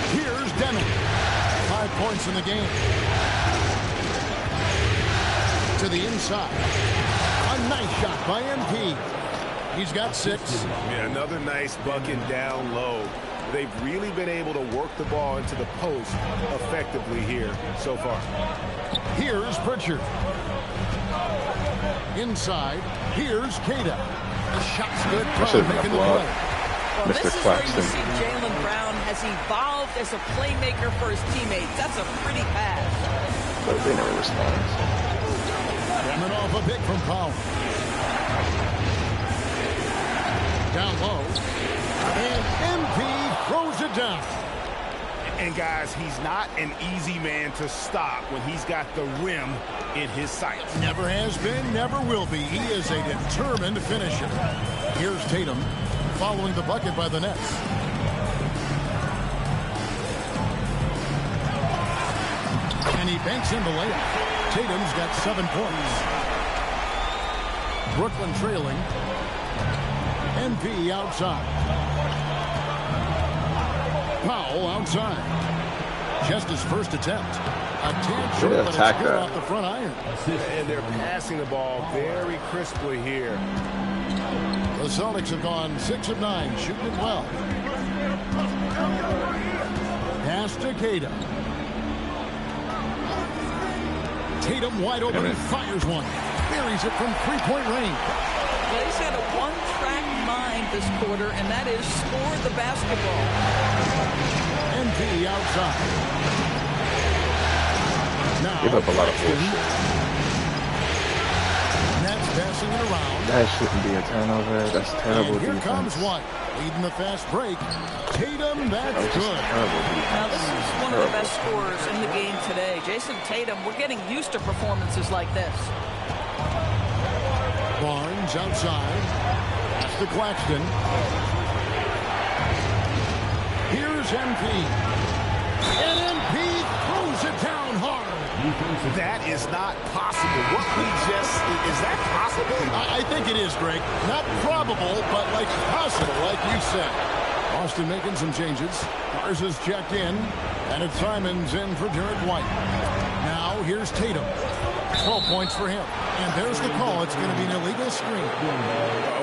Here's Demon. 5 points in the game. To the inside. A nice shot by MP. He's got 6. Yeah, another nice bucket down low. They've really been able to work the ball into the post effectively here so far. Here's Pritchard. Inside. Here's Cada. The shot's good. Making the play. Well, this is where you see Jaylen Brown has evolved as a playmaker for his teammates. That's a pretty pass. But they never respond. Coming off a pick from Powell. Down low. And MP throws it down. And guys, he's not an easy man to stop when he's got the rim in his sights. Never has been, never will be. He is a determined finisher. Here's Tatum following the bucket by the Nets. And he banks in the layup. Tatum's got 7 points. Brooklyn trailing. MP outside. Powell outside. Just his first attempt. A tad short, but it's good off the front iron. And they're passing the ball very crisply here. The Celtics have gone 6 of 9, shooting it well. Pass to Cada. Tatum wide open, fires one. Buries it from 3-point range. Well, he's got a one-track mind this quarter, and that is score the basketball. MP outside. Now, give up a lot of bullshit. Nets passing it around. That shouldn't be a turnover. That's terrible and here defense. Comes White, leading the fast break. Tatum, that's good. Now, this is one of the best scorers in the game today. Jason Tatum, we're getting used to performances like this. Barnes outside. Pass to Claxton. Here's MP. And MP throws it down hard. That is not possible. What we just, is that possible? I think it is, Greg. Not probable, but like possible, like you said. Austin making some changes. Garza's checked in. And it's Simons in for Derek White. Now here's Tatum. 12 points for him. And there's the call. It's going to be an illegal screen.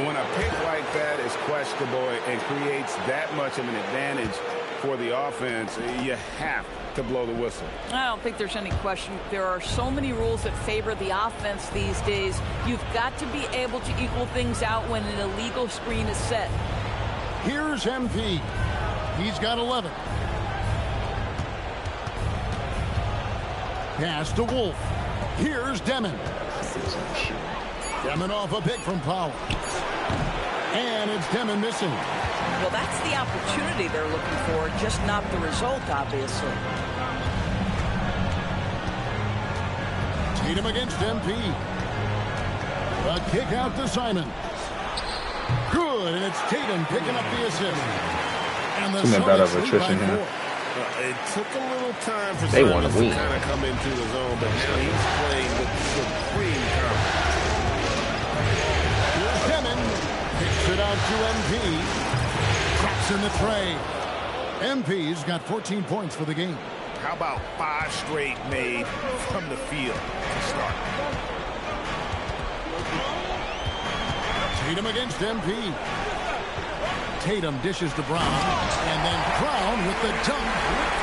When a pick like that is questionable and creates that much of an advantage for the offense, you have to blow the whistle. I don't think there's any question. There are so many rules that favor the offense these days. You've got to be able to equal things out when an illegal screen is set. Here's MP. He's got 11. Pass to Wolf. Here's Demon. Demon off a pick from Powell. And it's Demon missing. Well, that's the opportunity they're looking for, just not the result, obviously. Tatum against MP. A kick out to Simons. Good, and it's Tatum picking up the assist. And the Celtics lead by 4. It took a little time for they want Simons to win. kind of come into the zone, but now he's playing with supreme confidence. Here's Demon. Kicks it out to MP. Drops in the tray. MP's got 14 points for the game. How about 5 straight made from the field to start? Tatum against MP. Tatum dishes to Brown, and then Brown with the dunk.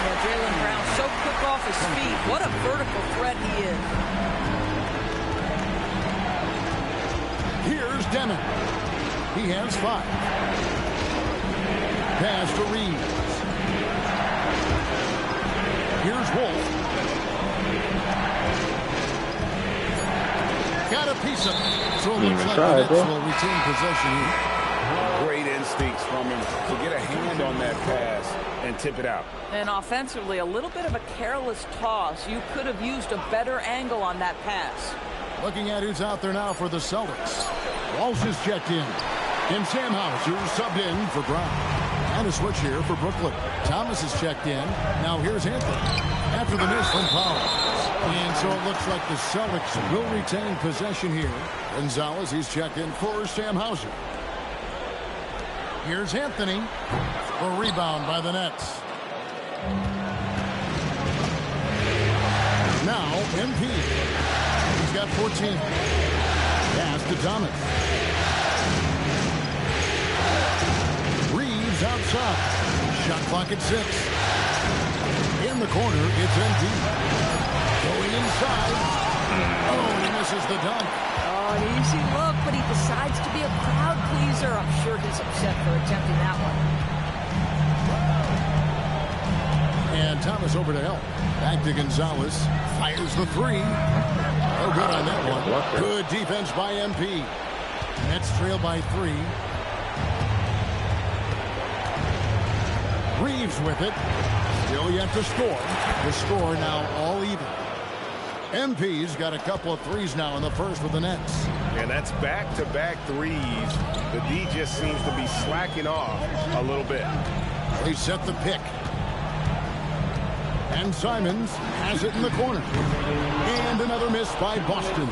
Yeah, Jaylen Brown so quick off his feet. What a vertical threat he is. Here's Demon. He has 5. Pass to Reeves. Here's Wolf. Got a piece of it. So it looks like the Nets will retain possession here. Great instincts from him to get a hand on that pass and tip it out. And offensively, a little bit of a careless toss. You could have used a better angle on that pass. Looking at who's out there now for the Celtics. Walsh is checked in. And Sam Hauser subbed in for Brown. And a switch here for Brooklyn. Thomas is checked in. Now here's Anthony. After the miss from Powell. And so it looks like the Celtics will retain possession here. Gonzalez, he's checked in for Sam Hauser. Here's Anthony. A rebound by the Nets. Now MP. He's got 14. Pass to Thomas. Reeves outside. Shot clock at 6. In the corner, it's MP. Going inside. Oh, he misses the dunk. Oh, an easy look, but he decides to be a crowd pleaser. I'm sure he's upset for attempting that one. And Thomas over to help. Back to Gonzalez. Fires the 3. Oh, good on that one. Good defense by MP. Nets trail by 3. Reeves with it. Still yet to score. The score now all even. MP's got a couple of threes now in the first with the Nets. And that's back-to-back threes. The D just seems to be slacking off a little bit. They set the pick. And Simons has it in the corner. And another miss by Boston.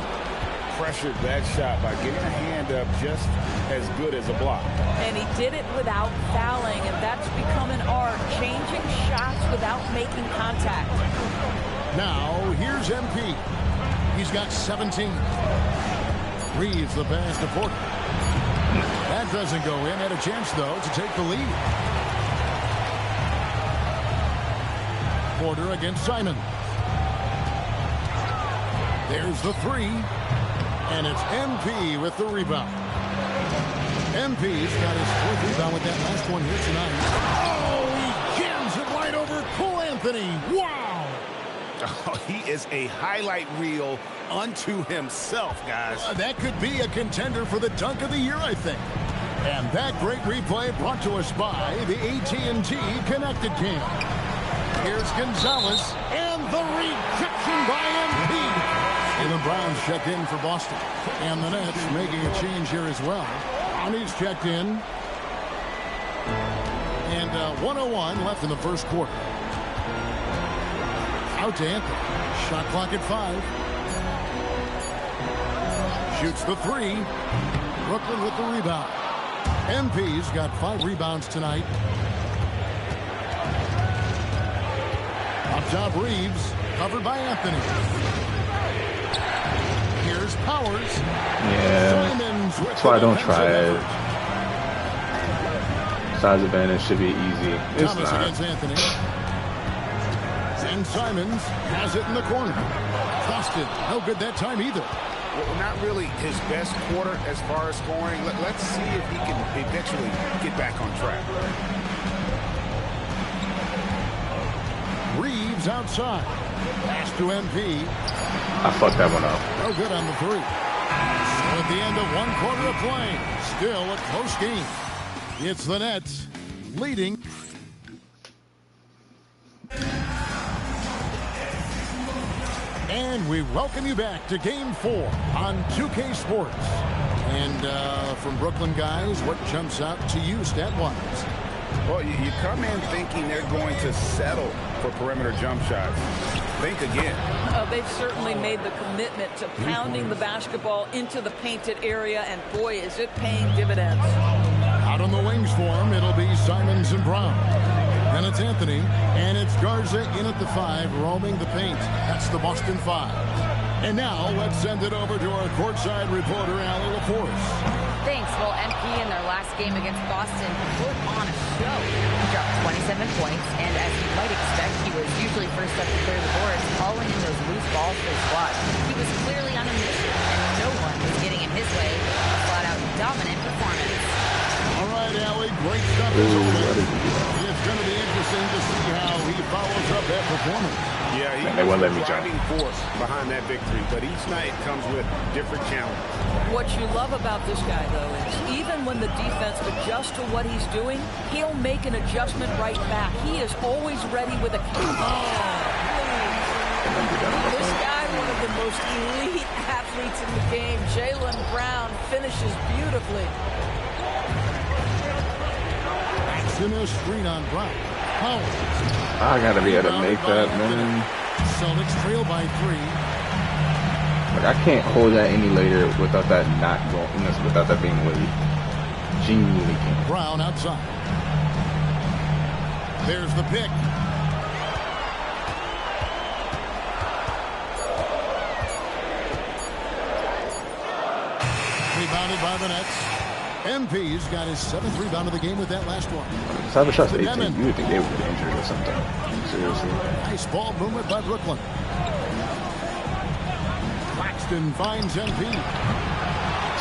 Pressured that shot by getting a hand up just as good as a block. And he did it without fouling, and that's become an art, changing shots without making contact. Now, here's MP. He's got 17. Reeves the pass to Porter. That doesn't go in. Had a chance, though, to take the lead. Porter against Simons. There's the 3. And it's MP with the rebound. MP's got his 4th rebound with that last one here tonight. Oh, he jams it right over Cole Anthony. Wow. Oh, he is a highlight reel unto himself, guys. That could be a contender for the dunk of the year, I think. And that great replay brought to us by the AT&T Connected Cam. Here's Gonzalez, and the rejection by MP. Jaylen Brown's checked in for Boston. And the Nets making a change here as well. He's checked in. And 1:01 left in the first quarter. Out to Anthony. Shot clock at 5. Shoots the 3. Brooklyn with the rebound. MP's got 5 rebounds tonight. Up top, Reeves. Covered by Anthony. Here's Powers. Yeah, that's why I don't try it. Size advantage should be easy. It's Thomas not. against Anthony. And Simons has it in the corner. Boston, no good that time either. Well, not really his best quarter as far as scoring. Let's see if he can eventually get back on track. Reeves outside. Pass to MP. I fucked that one up. No good on the 3. So at the end of 1 quarter of play, still a close game. It's the Nets leading. And we welcome you back to Game 4 on 2K Sports. And from Brooklyn guys, what jumps out to you stat-wise? Well, you come in thinking they're going to settle for perimeter jump shots. Think again. They've certainly made the commitment to pounding the basketball into the painted area, and boy, is it paying dividends. Out on the wings for him, it'll be Simons and Brown. Then it's Anthony, and it's Garza in at the 5, roaming the paint. That's the Boston 5. And now let's send it over to our courtside reporter, Allie LaForce. Thanks. Well, MP in their last game against Boston put on a show. He dropped 27 points, and as you might expect, he was usually first up to clear the boards, hauling in those loose balls for his squad. He was clearly on a mission, and no one was getting in his way. A flat-out dominant performance. All right, Allie, great stuff as always. It's going to be interesting to see how he follows up that performance. Yeah, they won't let me jump. Driving force behind that victory, but each night comes with different challenges. What you love about this guy, though, is even when the defense adjusts to what he's doing, he'll make an adjustment right back. He is always ready with a This guy, one of the most elite athletes in the game, Jaylen Brown, finishes beautifully. In a screen on Brown. I gotta be able to make that, man. Celtics trail by 3. Like, I can't hold that any later without that not going, without that being late. Genuinely can't. Brown outside. There's the pick. Rebounded by the Nets. MP's got his 7th rebound of the game with that last one. Cyber shots 18. You would think they would get injured or something. Seriously. Nice ball movement by Brooklyn. Claxton finds MP.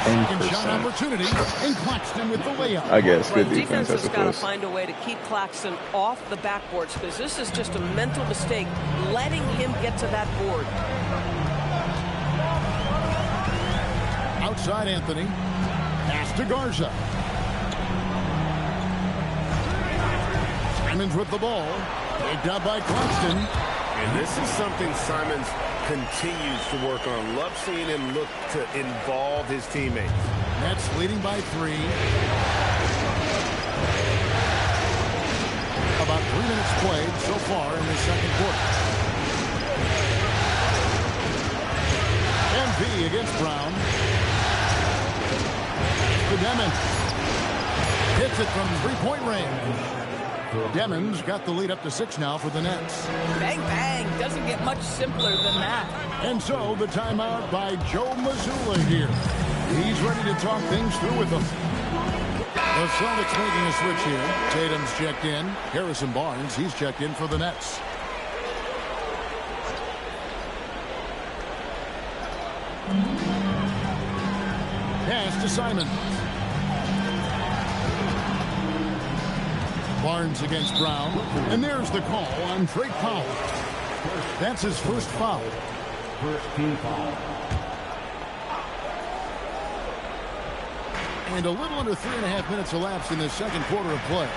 Second shot opportunity, and Claxton with the layup. I guess good defense defense. has got to find a way to keep Claxton off the backboards, because this is just a mental mistake, letting him get to that board. Outside Anthony. Pass to Garza. Simons with the ball. Picked up by Claxton. And this is something Simons continues to work on. Love seeing him look to involve his teammates. Nets leading by 3. About 3 minutes played so far in the second quarter. MP against Brown. Demons hits it from 3-point range. Demons got the lead up to 6 now for the Nets. Bang, bang. Doesn't get much simpler than that. And so the timeout by Joe Mazzulla here. He's ready to talk things through with them. The Celtics making a switch here. Tatum's checked in. Harrison Barnes, he's checked in for the Nets. Pass to Simon. Barnes against Brown. And there's the call on Drake Powell. That's his first foul. First team foul. And a little under 3.5 minutes elapsed in the second quarter of play.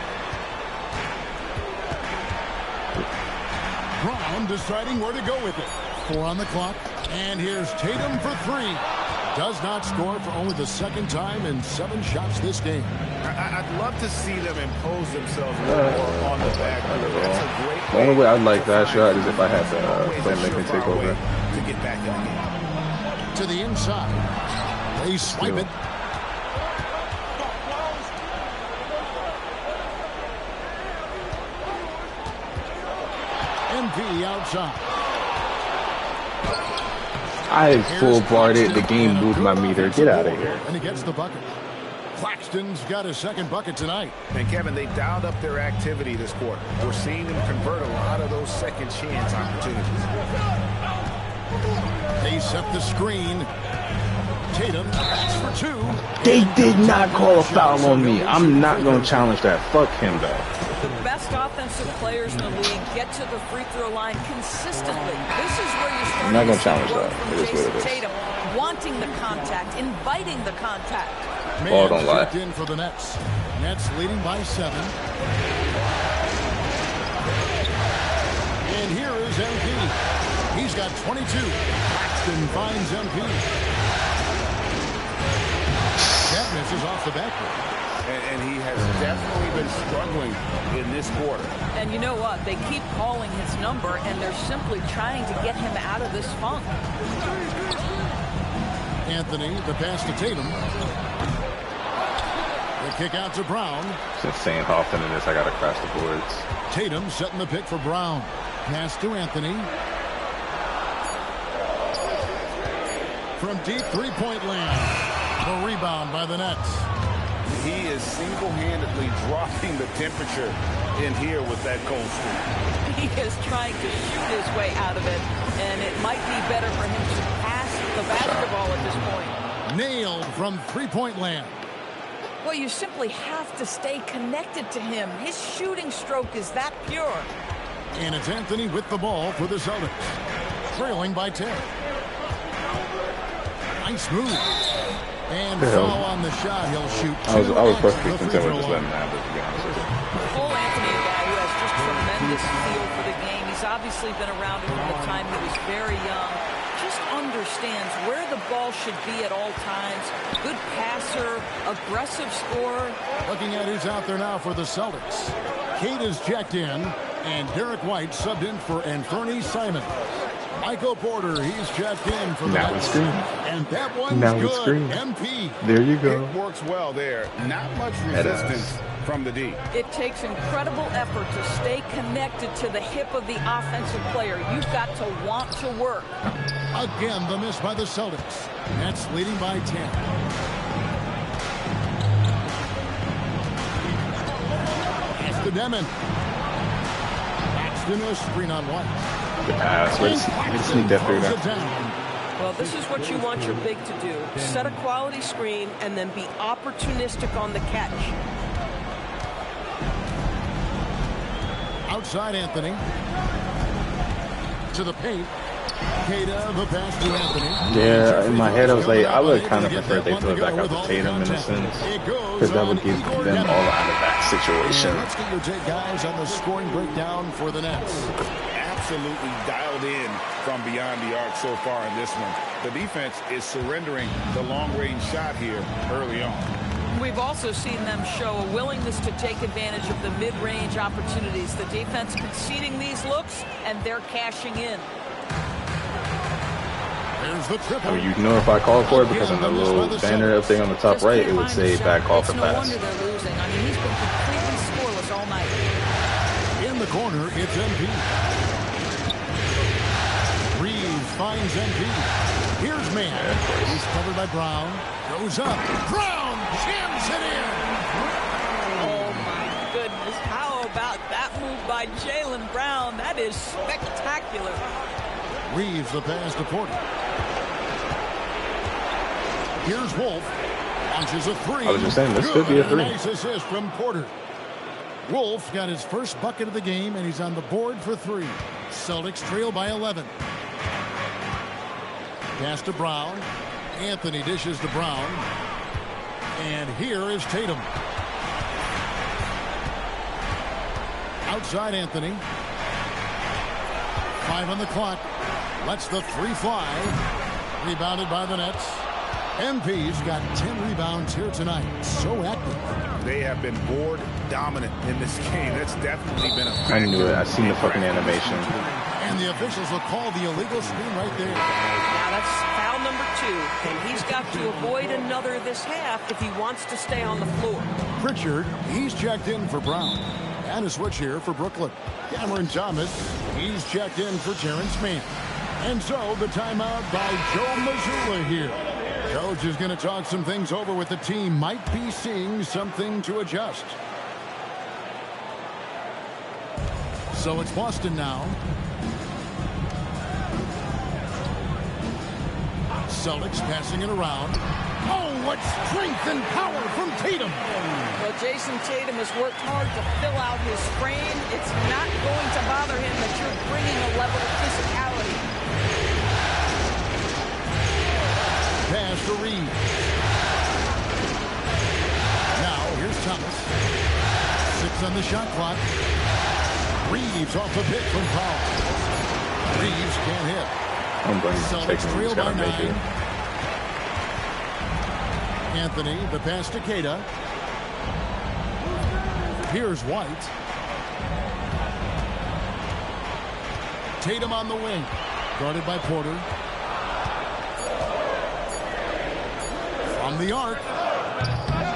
Brown deciding where to go with it. 4 on the clock. And here's Tatum for three. Does not score for only the second time in 7 shots this game. I'd love to see them impose themselves more on the backboard. That's a great The only way I'd like that shot is if I had the playmaking take over. To get back in the game. To the inside. They swipe it. MP outside. I full barred it. The game moved my meter. Get out of here. And he gets the bucket. Claxton's got his second bucket tonight. And Kevin, they dialed up their activity this quarter. We're seeing them convert a lot of those second chance opportunities. They set the screen. Tatum backs for two. They did not call a foul on me. I'm not going to challenge that. Fuck him, though. The best offensive players in the league get to the free throw line consistently. This is where you start. I'm not going to challenge that. It is what it is. Tatum wanting the contact, inviting the contact. Ball don't lie. In for the Nets. Nets leading by 7. And here is MP. He's got 22. Claxton finds MP. That misses off the backboard. And he has definitely been struggling in this quarter. And you know what? They keep calling his number, and they're simply trying to get him out of this funk. Anthony, the pass to Tatum. The kick out to Brown. It's insane how often it is I got to crash the boards. Tatum setting the pick for Brown. Pass to Anthony. From deep three-point land. The rebound by the Nets. He is single-handedly dropping the temperature in here with that cold streak. He is trying to shoot his way out of it, and it might be better for him to pass the basketball at this point. Nailed from three-point land. Well, you simply have to stay connected to him. His shooting stroke is that pure. And it's Anthony with the ball for the Celtics. Trailing by 10. Nice move. And foul on the shot. He'll shoot. I was perfectly content with just letting that happen, to be honest with you. Cole Anthony, a guy who has just tremendous feel for the game. He's obviously been around it from the time he was very young. Just understands where the ball should be at all times. Good passer, aggressive scorer. Looking at who's out there now for the Celtics. Kate is checked in, and Derek White subbed in for Anthony Simon. Michael Porter, he's checked in for the Nets. And that one's good. MP. There you go. It works well there. Not much resistance from the D. It takes incredible effort to stay connected to the hip of the offensive player. You've got to want to work. Again, the miss by the Celtics. Nets leading by 10. Pass to Demon. Paxton a screen on White. The pass. Let's sneak that through there. Well, this is what you want your big to do. Set a quality screen and then be opportunistic on the catch. Outside Anthony. To the paint. Kata, the pass to Anthony. Yeah, in my head I was like, I would kind of prefer they throw it back out to Tatum in a sense. Because that would give them all out of that situation. Let's get your take, guys, on the scoring breakdown for the Nets. Absolutely dialed in from beyond the arc so far in this one. The defense is surrendering the long-range shot here early on. We've also seen them show a willingness to take advantage of the mid-range opportunities. The defense conceding these looks, and they're cashing in. There's the triple. I mean, you know if I called for it because on the little banner thing on the top right, it would say back call for pass. No wonder they're losing. I mean, he's been completely scoreless all night. In the corner, it's MP. Finds MP. Here's man. He's covered by Brown. Goes up. Brown jams it in. Oh, my goodness. How about that move by Jaylen Brown? That is spectacular. Reeves the pass to Porter. Here's Wolf. Launches a three. I was just saying, this could be a three. Nice assist from Porter. Wolf got his first bucket of the game, and he's on the board for 3. Celtics trail by 11. Pass to Brown. Anthony dishes to Brown. And here is Tatum. Outside Anthony. 5 on the clock. Lets the three fly. Rebounded by the Nets. MP's got 10 rebounds here tonight. So active. They have been board dominant in this game. That's definitely been a... I knew it. I seen the fucking animation. And the officials will call the illegal screen right there. Now that's foul number 2, and he's got to avoid another this half if he wants to stay on the floor. Pritchard, he's checked in for Brown. And a switch here for Brooklyn. Cameron Thomas, he's checked in for Terrence Mann. And so the timeout by Joe Mazzulla here. Coach is going to talk some things over with the team. Might be seeing something to adjust. So it's Boston now. Celtics passing it around. Oh, what strength and power from Tatum. Well, Jason Tatum has worked hard to fill out his frame. It's not going to bother him that you're bringing a level of physicality. Pass to Reed. Now, here's Thomas. 6 on the shot clock. Reeves off the pick from foul. Reeves can't hit. I'm going to take him. He's got to make it. Anthony, the pass to Keita. Here's White. Tatum on the wing. Guarded by Porter. From the arc.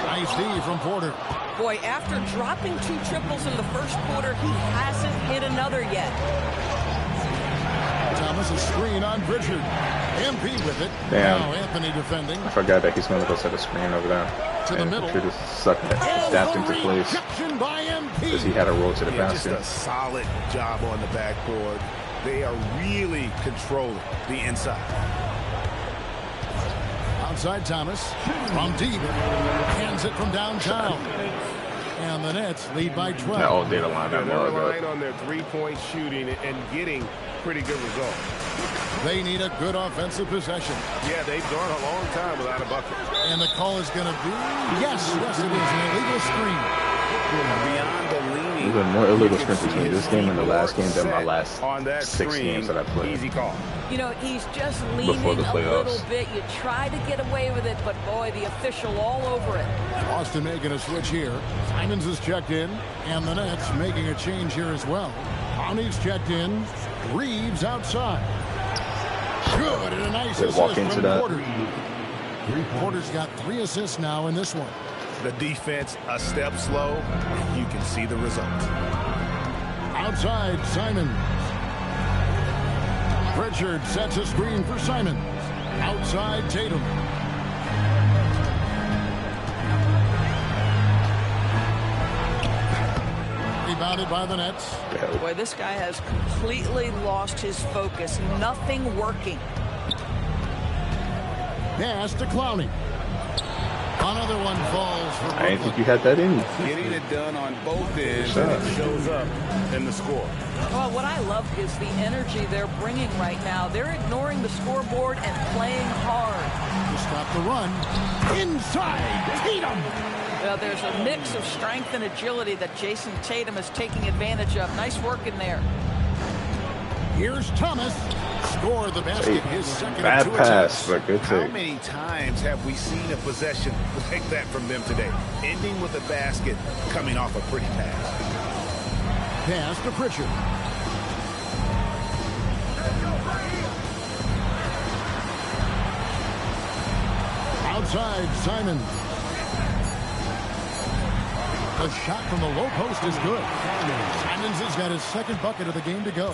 Nice D from Porter. Boy, after dropping 2 triples in the first quarter, he hasn't hit another yet. Thomas a screen on Pritchard. MP with it. Damn. Now Anthony defending. I forgot that he's going to go set a screen over there. To the middle. Pritchard just sucked it. Stabbed into place. Because he had a roll to the basket. Just a solid job on the backboard. They are really controlling the inside. Outside Thomas. From deep. Hands it from downtown. And the Nets lead by 12. That all data line. They're relying on their three-point shooting and getting pretty good results. They need a good offensive possession. Yeah, they've gone a long time without a bucket. And the call is going to be, yes, it is, an illegal screen. Beyond the leaning. There's been more illegal screens between this game and the last game than my last 6 games that I played. Easy call. You know, he's just leaning a little bit. You try to get away with it, but boy, the official all over it. Boston making a switch here. Simons is checked in, and the Nets making a change here as well. Powney's checked in. Reeves outside. Good, and a nice assist from Porter. Porter's got 3 assists now in this one. The defense a step slow. You can see the result. Outside, Simons. Pritchard sets a screen for Simons. Outside, Tatum. Rebounded by the Nets. Boy, this guy has completely lost his focus. Nothing working. Pass to Clowney. Another one falls for Brooklyn. I didn't think you had that in you. Getting it done on both ends, and it shows up in the score. Well, what I love is the energy they're bringing right now. They're ignoring the scoreboard and playing hard. To stop the run. Inside, Tatum. Well, there's a mix of strength and agility that Jason Tatum is taking advantage of. Nice work in there. Here's Thomas. Score the basket. His second bad of 2 pass, attempts. but good How take. many times have we seen a possession like that from them today? Ending with a basket, coming off a pretty pass. Pass to Pritchard. Outside, Simons. The shot from the low post is good. Simons has got his second bucket of the game to go.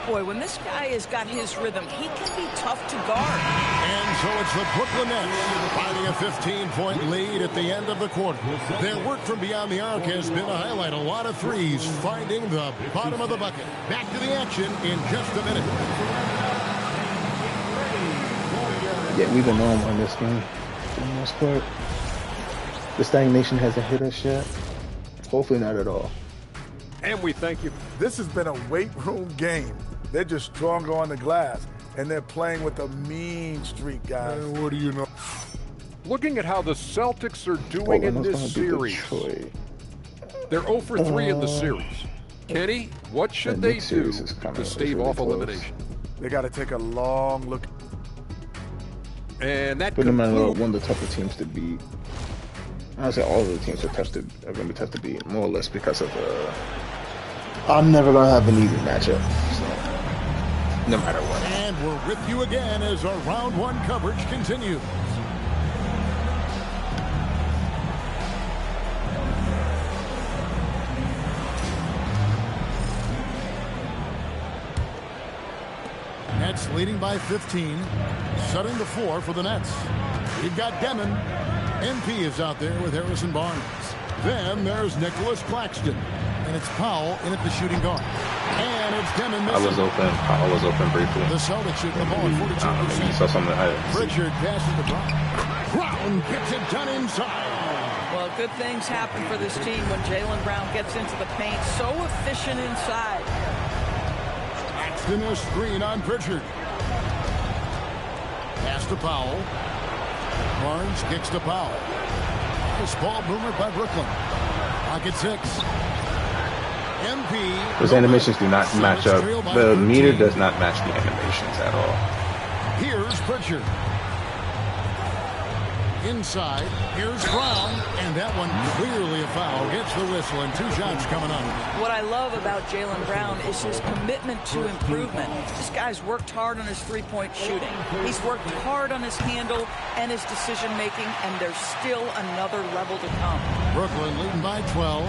Boy, when this guy has got his rhythm, he can be tough to guard. And so it's the Brooklyn Nets finding a 15-point lead at the end of the quarter. Their work from beyond the arc has been a highlight. A lot of threes, finding the bottom of the bucket. Back to the action in just a minute. Yeah, we've been on this game for the most part. The stagnation hasn't hit us yet. Hopefully not at all. And we thank you. This has been a weight room game. They're just stronger on the glass, and they're playing with a mean streak, guys. What do you know? Looking at how the Celtics are doing in this series. They're 0 for 3 in the series. Kenny, what should they do to stave off elimination? They got to take a long look. And that but no matter what, one of the tougher teams to beat. I would say all of the teams are going to be tough to beat, more or less because of I'm never going to have an easy matchup, so no matter what. And we're with you again as our round one coverage continues. Nets leading by 15, setting the floor for the Nets. We've got Demon. MP is out there with Harrison Barnes. Then there's Nicholas Claxton. And it's Powell in at the shooting guard. And it's Demon missing. Powell was open briefly. The Celtics shooting the ball at 42%. You saw something I didn't see. Pritchard passes to Brown. Brown gets it done inside. Well, good things happen for this team when Jaylen Brown gets into the paint. So efficient inside. Claxton a screen on Pritchard. Pass to Powell. Barnes kicks to Powell. Nice ball movement by Brooklyn. Pocket 6. MP. Those animations do not match up. The meter does not match the animations at all. Here's Pritchard. Inside. Here's Brown. And that one clearly a foul. Gets the whistle and 2 shots coming up. What I love about Jaylen Brown is his commitment to improvement. This guy's worked hard on his three-point shooting. He's worked hard on his handle and his decision-making, and there's still another level to come. Brooklyn leading by 12.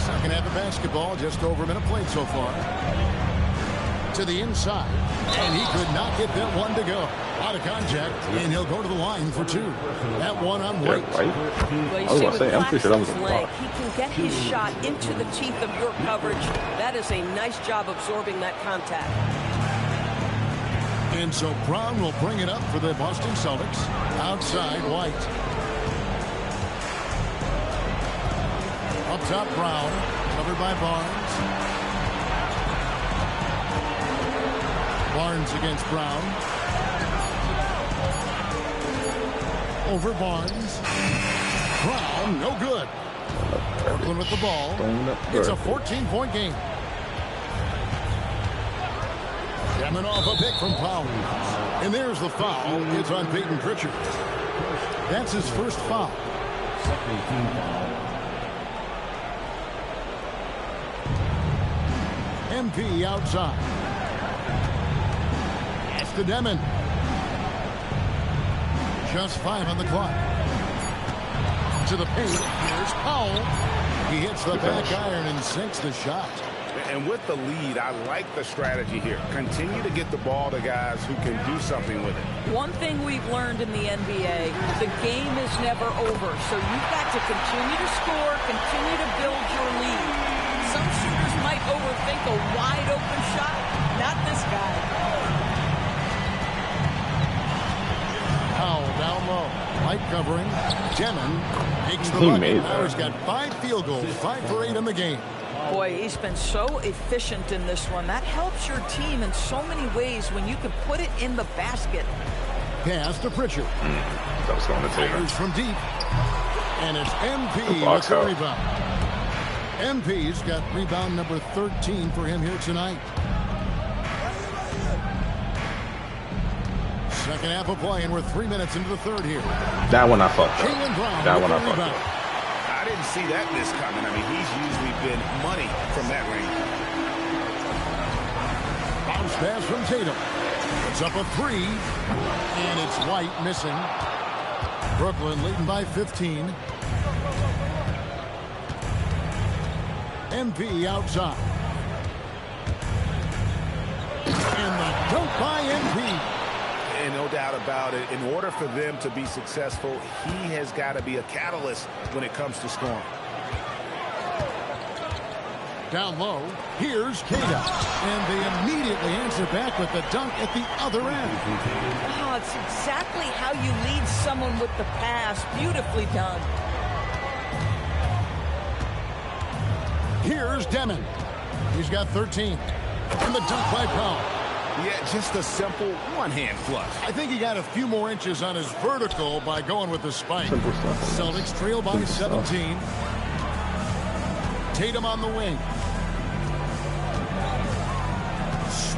Second half of basketball, just over a minute played so far. To the inside, and he could not get that one to go. Out of contact, and he'll go to the line for 2. That one on White. I was going to say, I'm pretty sure that was a block. He can get his shot into the teeth of your coverage. That is a nice job absorbing that contact. And so Brown will bring it up for the Boston Celtics. Outside, White. Up top, Brown. Covered by Barnes. Barnes against Brown. Over Barnes. Brown, no good. Brooklyn with the ball. It's a 14-point game. Coming off a pick from Powell. And there's the foul. It's on Peyton Pritchard. That's his first foul. MP outside. That's to Demon. Just 5 on the clock. To the paint. Here's Powell. He hits the back iron and sinks the shot. And with the lead, I like the strategy here. Continue to get the ball to guys who can do something with it. One thing we've learned in the NBA, the game is never over. So you've got to continue to score, continue to build your lead. Some shooters might overthink a wide open shot. Not this guy. Powell down low. Light covering. Demon takes the bucket. Now he's got 5 field goals, 5 for 8 in the game. Boy, he's been so efficient in this one. That helps your team in so many ways when you can put it in the basket. Pass to Pritchard. That was going to take it. From deep. And it's MP with the rebound. MP's got rebound number 13 for him here tonight. Second half of play, and we're 3 minutes into the third here. That one I fucked up. That one I fucked up. I didn't see that miss coming. I mean, he's usually been money from that range. Bounce pass from Tatum. It's up a 3, and it's White missing. Brooklyn leading by 15. MP outside. And the dunk by MP. And no doubt about it, in order for them to be successful, he has got to be a catalyst when it comes to scoring. Down low, here's Kata. And they immediately answer back with the dunk at the other end. Oh, it's exactly how you lead someone with the pass. Beautifully done. Here's Demon. He's got 13. And the dunk by Powell. Yeah, just a simple one-hand flush. I think he got a few more inches on his vertical by going with the spike. Celtics trail by 17. Tatum on the wing.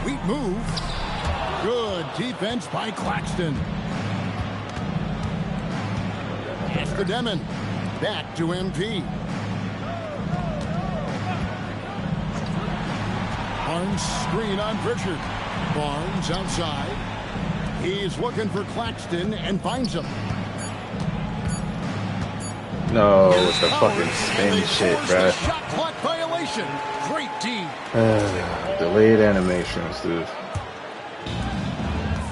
Sweet move. Good defense by Claxton. Pass to Demon. Back to MP. Barnes screen on Pritchard. Barnes outside. He's looking for Claxton and finds him. No, it's a fucking spin shit, bruh. Shot clock violation. Great D. Delayed animations, dude.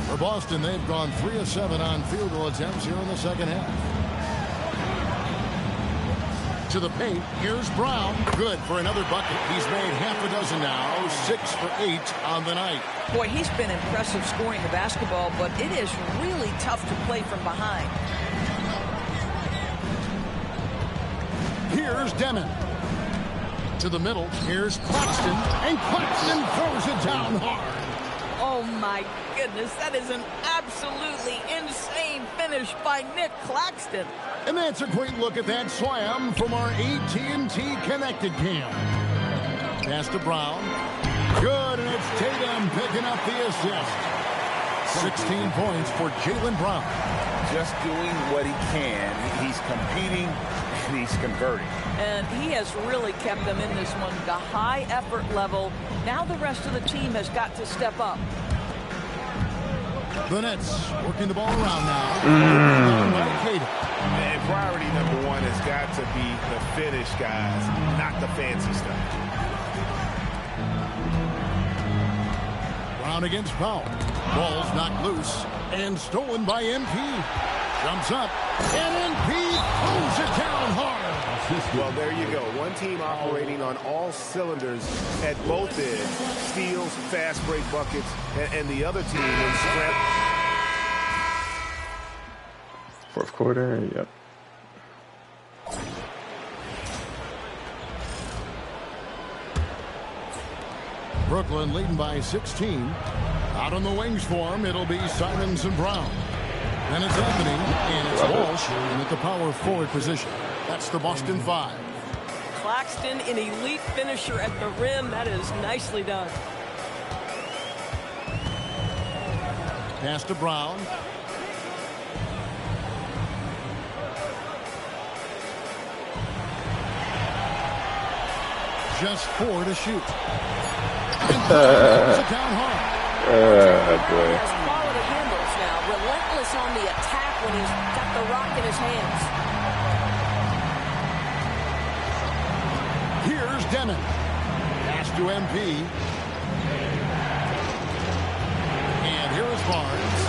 For Boston, they've gone 3 of 7 on field goal attempts here in the second half. To the paint. Here's Brown. Good for another bucket. He's made half a dozen now. 6 for 8 on the night. Boy, he's been impressive scoring the basketball, but it is really tough to play from behind. Here's Demon. To the middle. Here's Claxton. And Claxton throws it down hard. Oh, my goodness. That is an absolutely insane finish by Nick Claxton. And that's a great look at that slam from our AT&T Connected Cam. Pass to Brown. Good, and it's Tatum picking up the assist. 16 points for Jaylen Brown. Just doing what he can. He's competing, and he's converting. And he has really kept them in this one. The high effort level. Now the rest of the team has got to step up. The Nets working the ball around now. And priority number one has got to be the finish, guys, not the fancy stuff. Brown against Powell. Ball's knocked loose and stolen by MP. Jumps up, and MP throws it down hard. Well, there you go. One team operating on all cylinders at both ends. Steals, fast break buckets, and the other team in strength. Fourth quarter, yep. Brooklyn leading by 16. Out on the wings for him, it'll be Simons and Brown. Then it's Anthony, and it's Walsh in at the power forward position. That's the Boston 5. Claxton, an elite finisher at the rim. That is nicely done. Pass to Brown. Just 4 to shoot. Down hard. Boy. Quality handles now. Relentless on the attack when he's got the rock in his hands. Here's Demon. Pass to MP. And here is Barnes.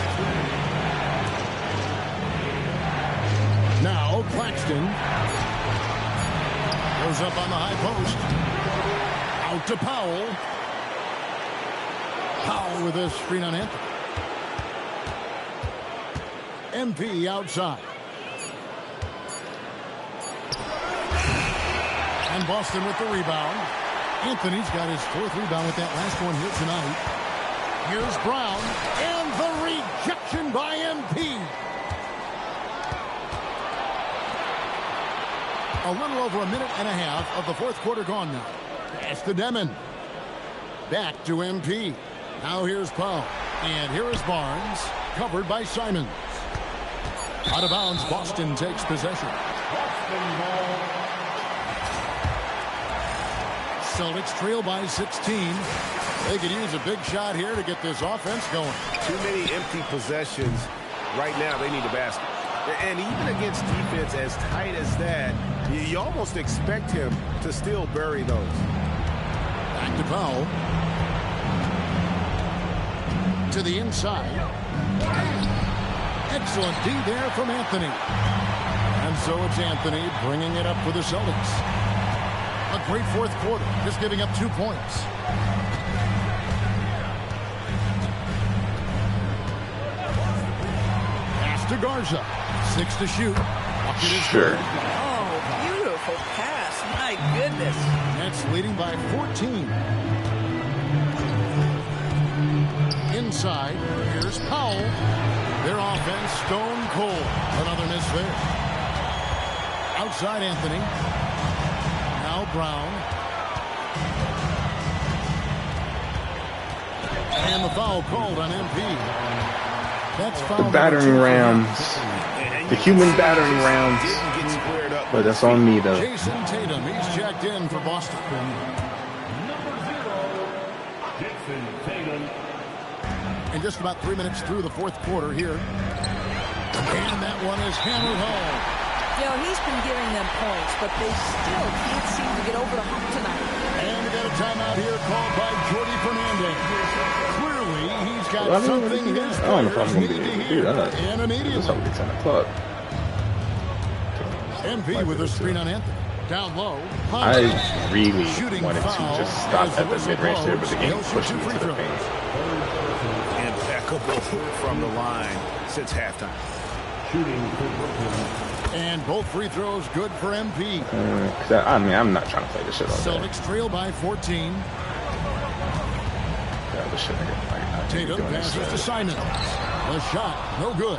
Now Claxton. Goes up on the high post. Out to Powell. Powell with a screen on Anthony. MP outside. And Boston with the rebound. Anthony's got his 4th rebound with that last one here tonight. Here's Brown. And the rejection by MP. A little over a minute and a half of the 4th quarter gone now. Pass to Demon. Back to MP. Now here's Powell. And here is Barnes. Covered by Simons. Out of bounds, Boston takes possession. Celtics trail by 16. They could use a big shot here to get this offense going. Too many empty possessions. Right now, they need a basket. And even against defense as tight as that, you almost expect him to still bury those. Back to Powell. To the inside. Excellent D there from Anthony. And so it's Anthony bringing it up for the Celtics. A great 4th quarter, just giving up 2 points. Pass to Garza. 6 to shoot. Bucket is sure. Oh, beautiful pass. My goodness. Nets leading by 14. Inside, here's Powell. Their offense stone cold. Another miss there. Outside Anthony. Now Brown. And the foul called on MP. That's foul. The battering rams. The human battering rams. But that's on me, though. Jason Tatum, he's checked in for Boston. And just about 3 minutes through the fourth quarter here. And that one is hammered home. You know, he's been giving them points, but they still can't seem to get over the hump tonight. And we got a timeout here called by Jordy Fernandez. Clearly, he's got something his players need to hear and immediately. That's how we get 10 o'clock. MP with a screen on Anthony. Down low. I really wanted to just stop at the mid-range there, but the game pushed me to the paint. Impeccable from the line since halftime. And both free throws good for MP. I mean, I'm not trying to play this shit all day. Celtics trail by 14. This shit, Tatum passes to Simon. The shot, no good.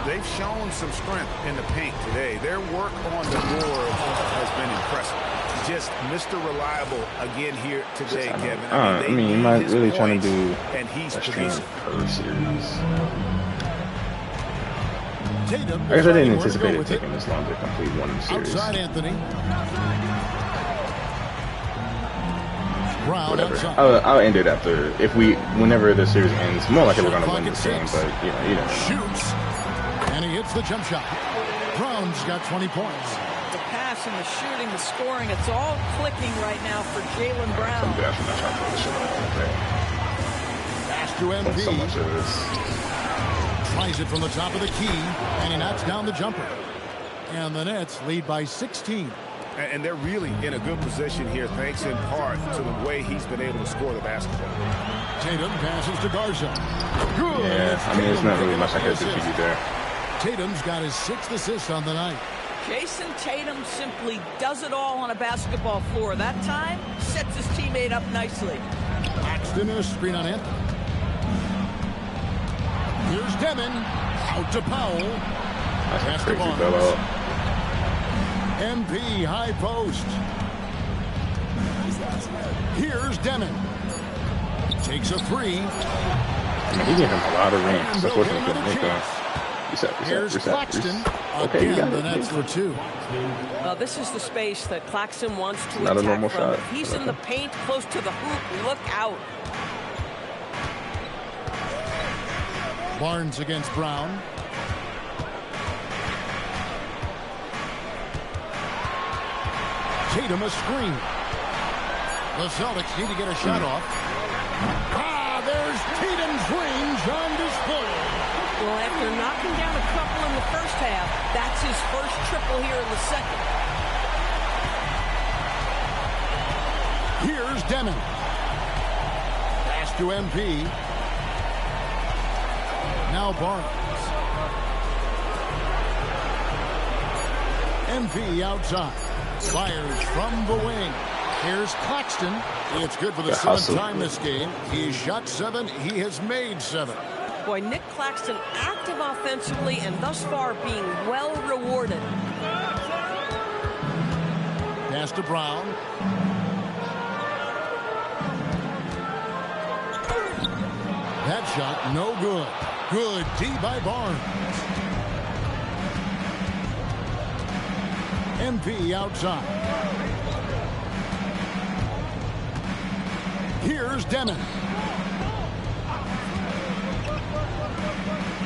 They've shown some strength in the paint today. Their work on the board has been impressive. Just Mr. Reliable again here today, Kevin. I mean, am I really trying to do and he's a stream per series? Tatum, I guess I didn't anticipate it taking this long to complete one series. Outside Anthony. Brown whatever. outside. I'll end it after whenever the series ends. More likely we're gonna win this game, but you know. Shoots, and he hits the jump shot. Brown's got 20 points. The pass and the shooting, the scoring, it's all clicking right now for Jaylen Brown. I'm definitely not trying to play this shit all day. Pass to MP. So much of this. Tries it from the top of the key, and he knocks down the jumper. And the Nets lead by 16. And they're really in a good position here, thanks in part to the way he's been able to score the basketball. Tatum passes to Garza. Good. Yeah, I mean, there's not really much I could do for you there. Tatum's got his 6th assist on the night. Jason Tatum simply does it all on a basketball floor. That time, sets his teammate up nicely. Paxton in a screen on Anthony. Here's Demon. Out to Powell. That's crazy, Bello. MP high post. Here's Demon. Takes a 3. I mean, he gave him a lot of rings. Unfortunately, he couldn't make that. Here's Claxton. Okay, Again, the Nets for 2. This is the space that Claxton wants to not attack a normal from. shot. If he's in the paint close to the hoop, look out. Barnes against Brown. Tatum a screen. The Celtics need to get a shot off. There's Tatum's range on display. Well, after knocking down a couple in the first half, that's his first triple here in the second. Here's Demon. Pass to MP. Now Barnes. MP outside. Fires from the wing. Here's Claxton. It's good for the 7th time this game. He's shot 7. He has made 7. Boy, Nick Claxton active offensively and thus far being well rewarded. Pass to Brown. That shot no good. Good D by Barnes. MP outside. Here's Demon.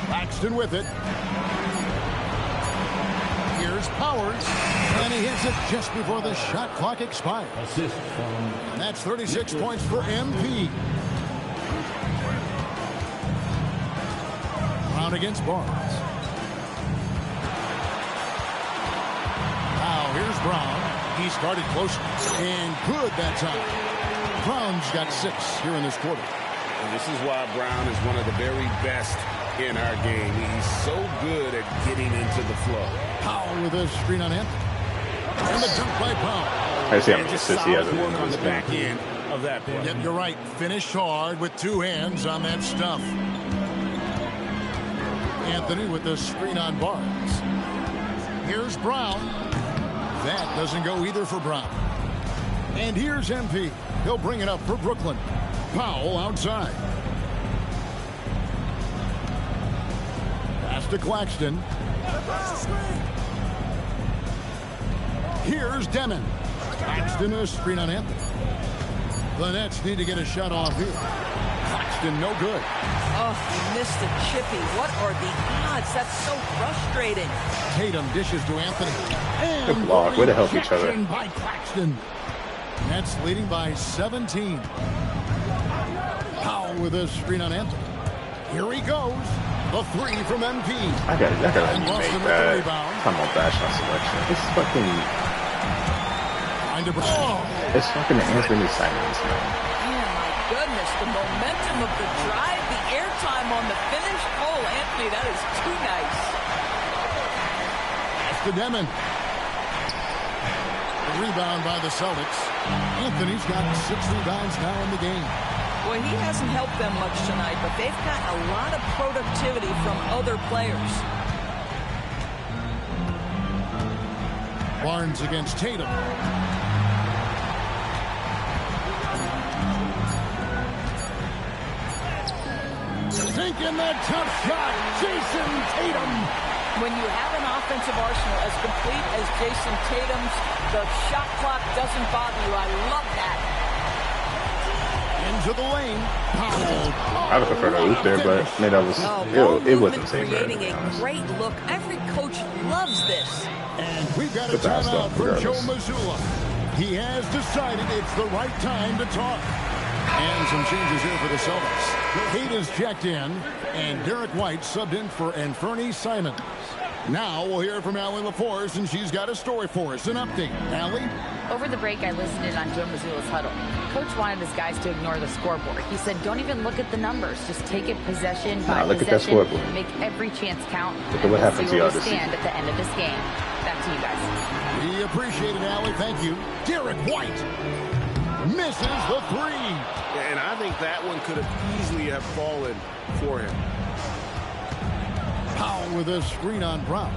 Claxton with it. Here's Powers. And he hits it just before the shot clock expires. And that's 36 points for MP. Brown against Barnes. Now here's Brown. He started close and good that time. Brown's got 6 here in this quarter. And this is why Brown is one of the very best in our game. He's so good at getting into the flow. Powell with a screen on him. And the dunk by Powell. I see how much assist he has work on the back end of that play. Yep, you're right. Finished hard with 2 hands on that stuff. Anthony with the screen on Barnes. Here's Brown. That doesn't go either for Brown. And here's MP. He'll bring it up for Brooklyn. Powell outside. to Claxton. Here's Demon. Claxton a screen on Anthony. The Nets need to get a shot off here. Claxton no good. Oh, he missed a chippy. What are the odds? That's so frustrating. Tatum dishes to Anthony. Good And block. Way to help each other. rejection by Claxton. Nets leading by 17. Powell with a screen on Anthony. Here he goes. The three from MP. I gotta And make Boston with the that. rebound. I'm on bash my selection. It's fucking. It's fucking Anthony Simons, man. Man, my goodness, the momentum of the drive, the airtime on the finish. Oh, Anthony, that is too nice. That's the Demon. The rebound by the Celtics. Anthony's got 6 rebounds now in the game. Boy, he hasn't helped them much tonight, but they've got a lot of productivity from other players. Barnes against Tatum. Sinking that tough shot, Jason Tatum. When you have an offensive arsenal as complete as Jason Tatum's, the shot clock doesn't bother you. I love that. Into the lane. Powell. I would prefer to hoop there, but maybe that was it wasn't the same. Creating a great look. Every coach loves this. And we've got a The pass timeout for regardless. Joe Mazzulla. He has decided it's the right time to talk. And some changes here for the Celtics. Kate is checked in, and Derek White subbed in for Anferny Simons. Now we'll hear from Allie LaForce, and she's got a story for us. An update. Allie? Over the break, I listened in on Joe Mazzulla's huddle. Coach wanted his guys to ignore the scoreboard. He said, don't even look at the numbers. Just take it possession by look at that possession. scoreboard. Make every chance count. Look at what and happened see to where y'all we this stand season. at the end of this game. Back to you guys. We appreciate it, Allie. Thank you. Derek White misses the three. And I think that one could have easily have fallen for him. Powell with a screen on Brown.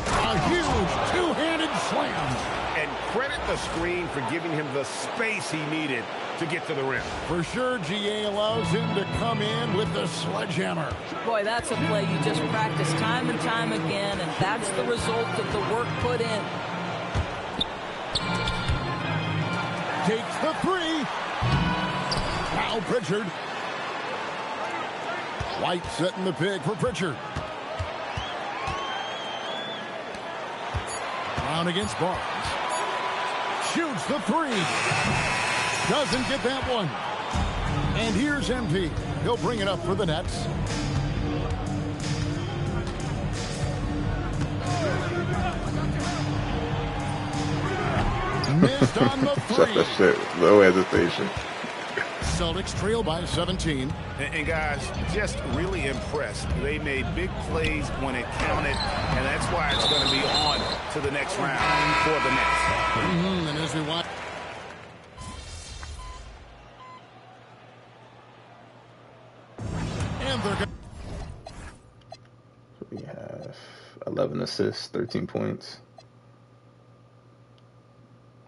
A huge two-handed slam. And credit the screen for giving him the space he needed to get to the rim. For sure, GA allows him to come in with the sledgehammer. Boy, that's a play you just practice time and time again, and that's the result of the work put in. Takes the three. Now Pritchard. White setting the pick for Pritchard. Brown against Barnes. Shoots the three. Doesn't get that one. And here's MP. He'll bring it up for the Nets. Missed on the Shut three. that shit. No hesitation. Celtics trail by 17. And guys, just really impressed. They made big plays when it counted, and that's why it's going to be on to the next round for the Nets. And as we watch. And they're going. We have 11 assists, 13 points.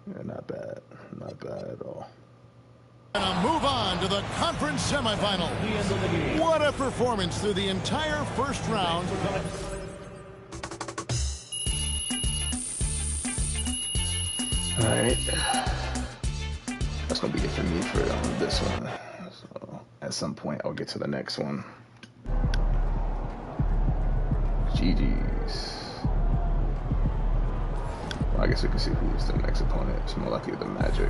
Yeah, not bad. Not bad at all. And a move on to the conference semifinal. What a performance through the entire first round. All right. That's going to be it for me for this one. So at some point, I'll get to the next one. GG's. Well, I guess we can see who's the next opponent. It's more likely the Magic.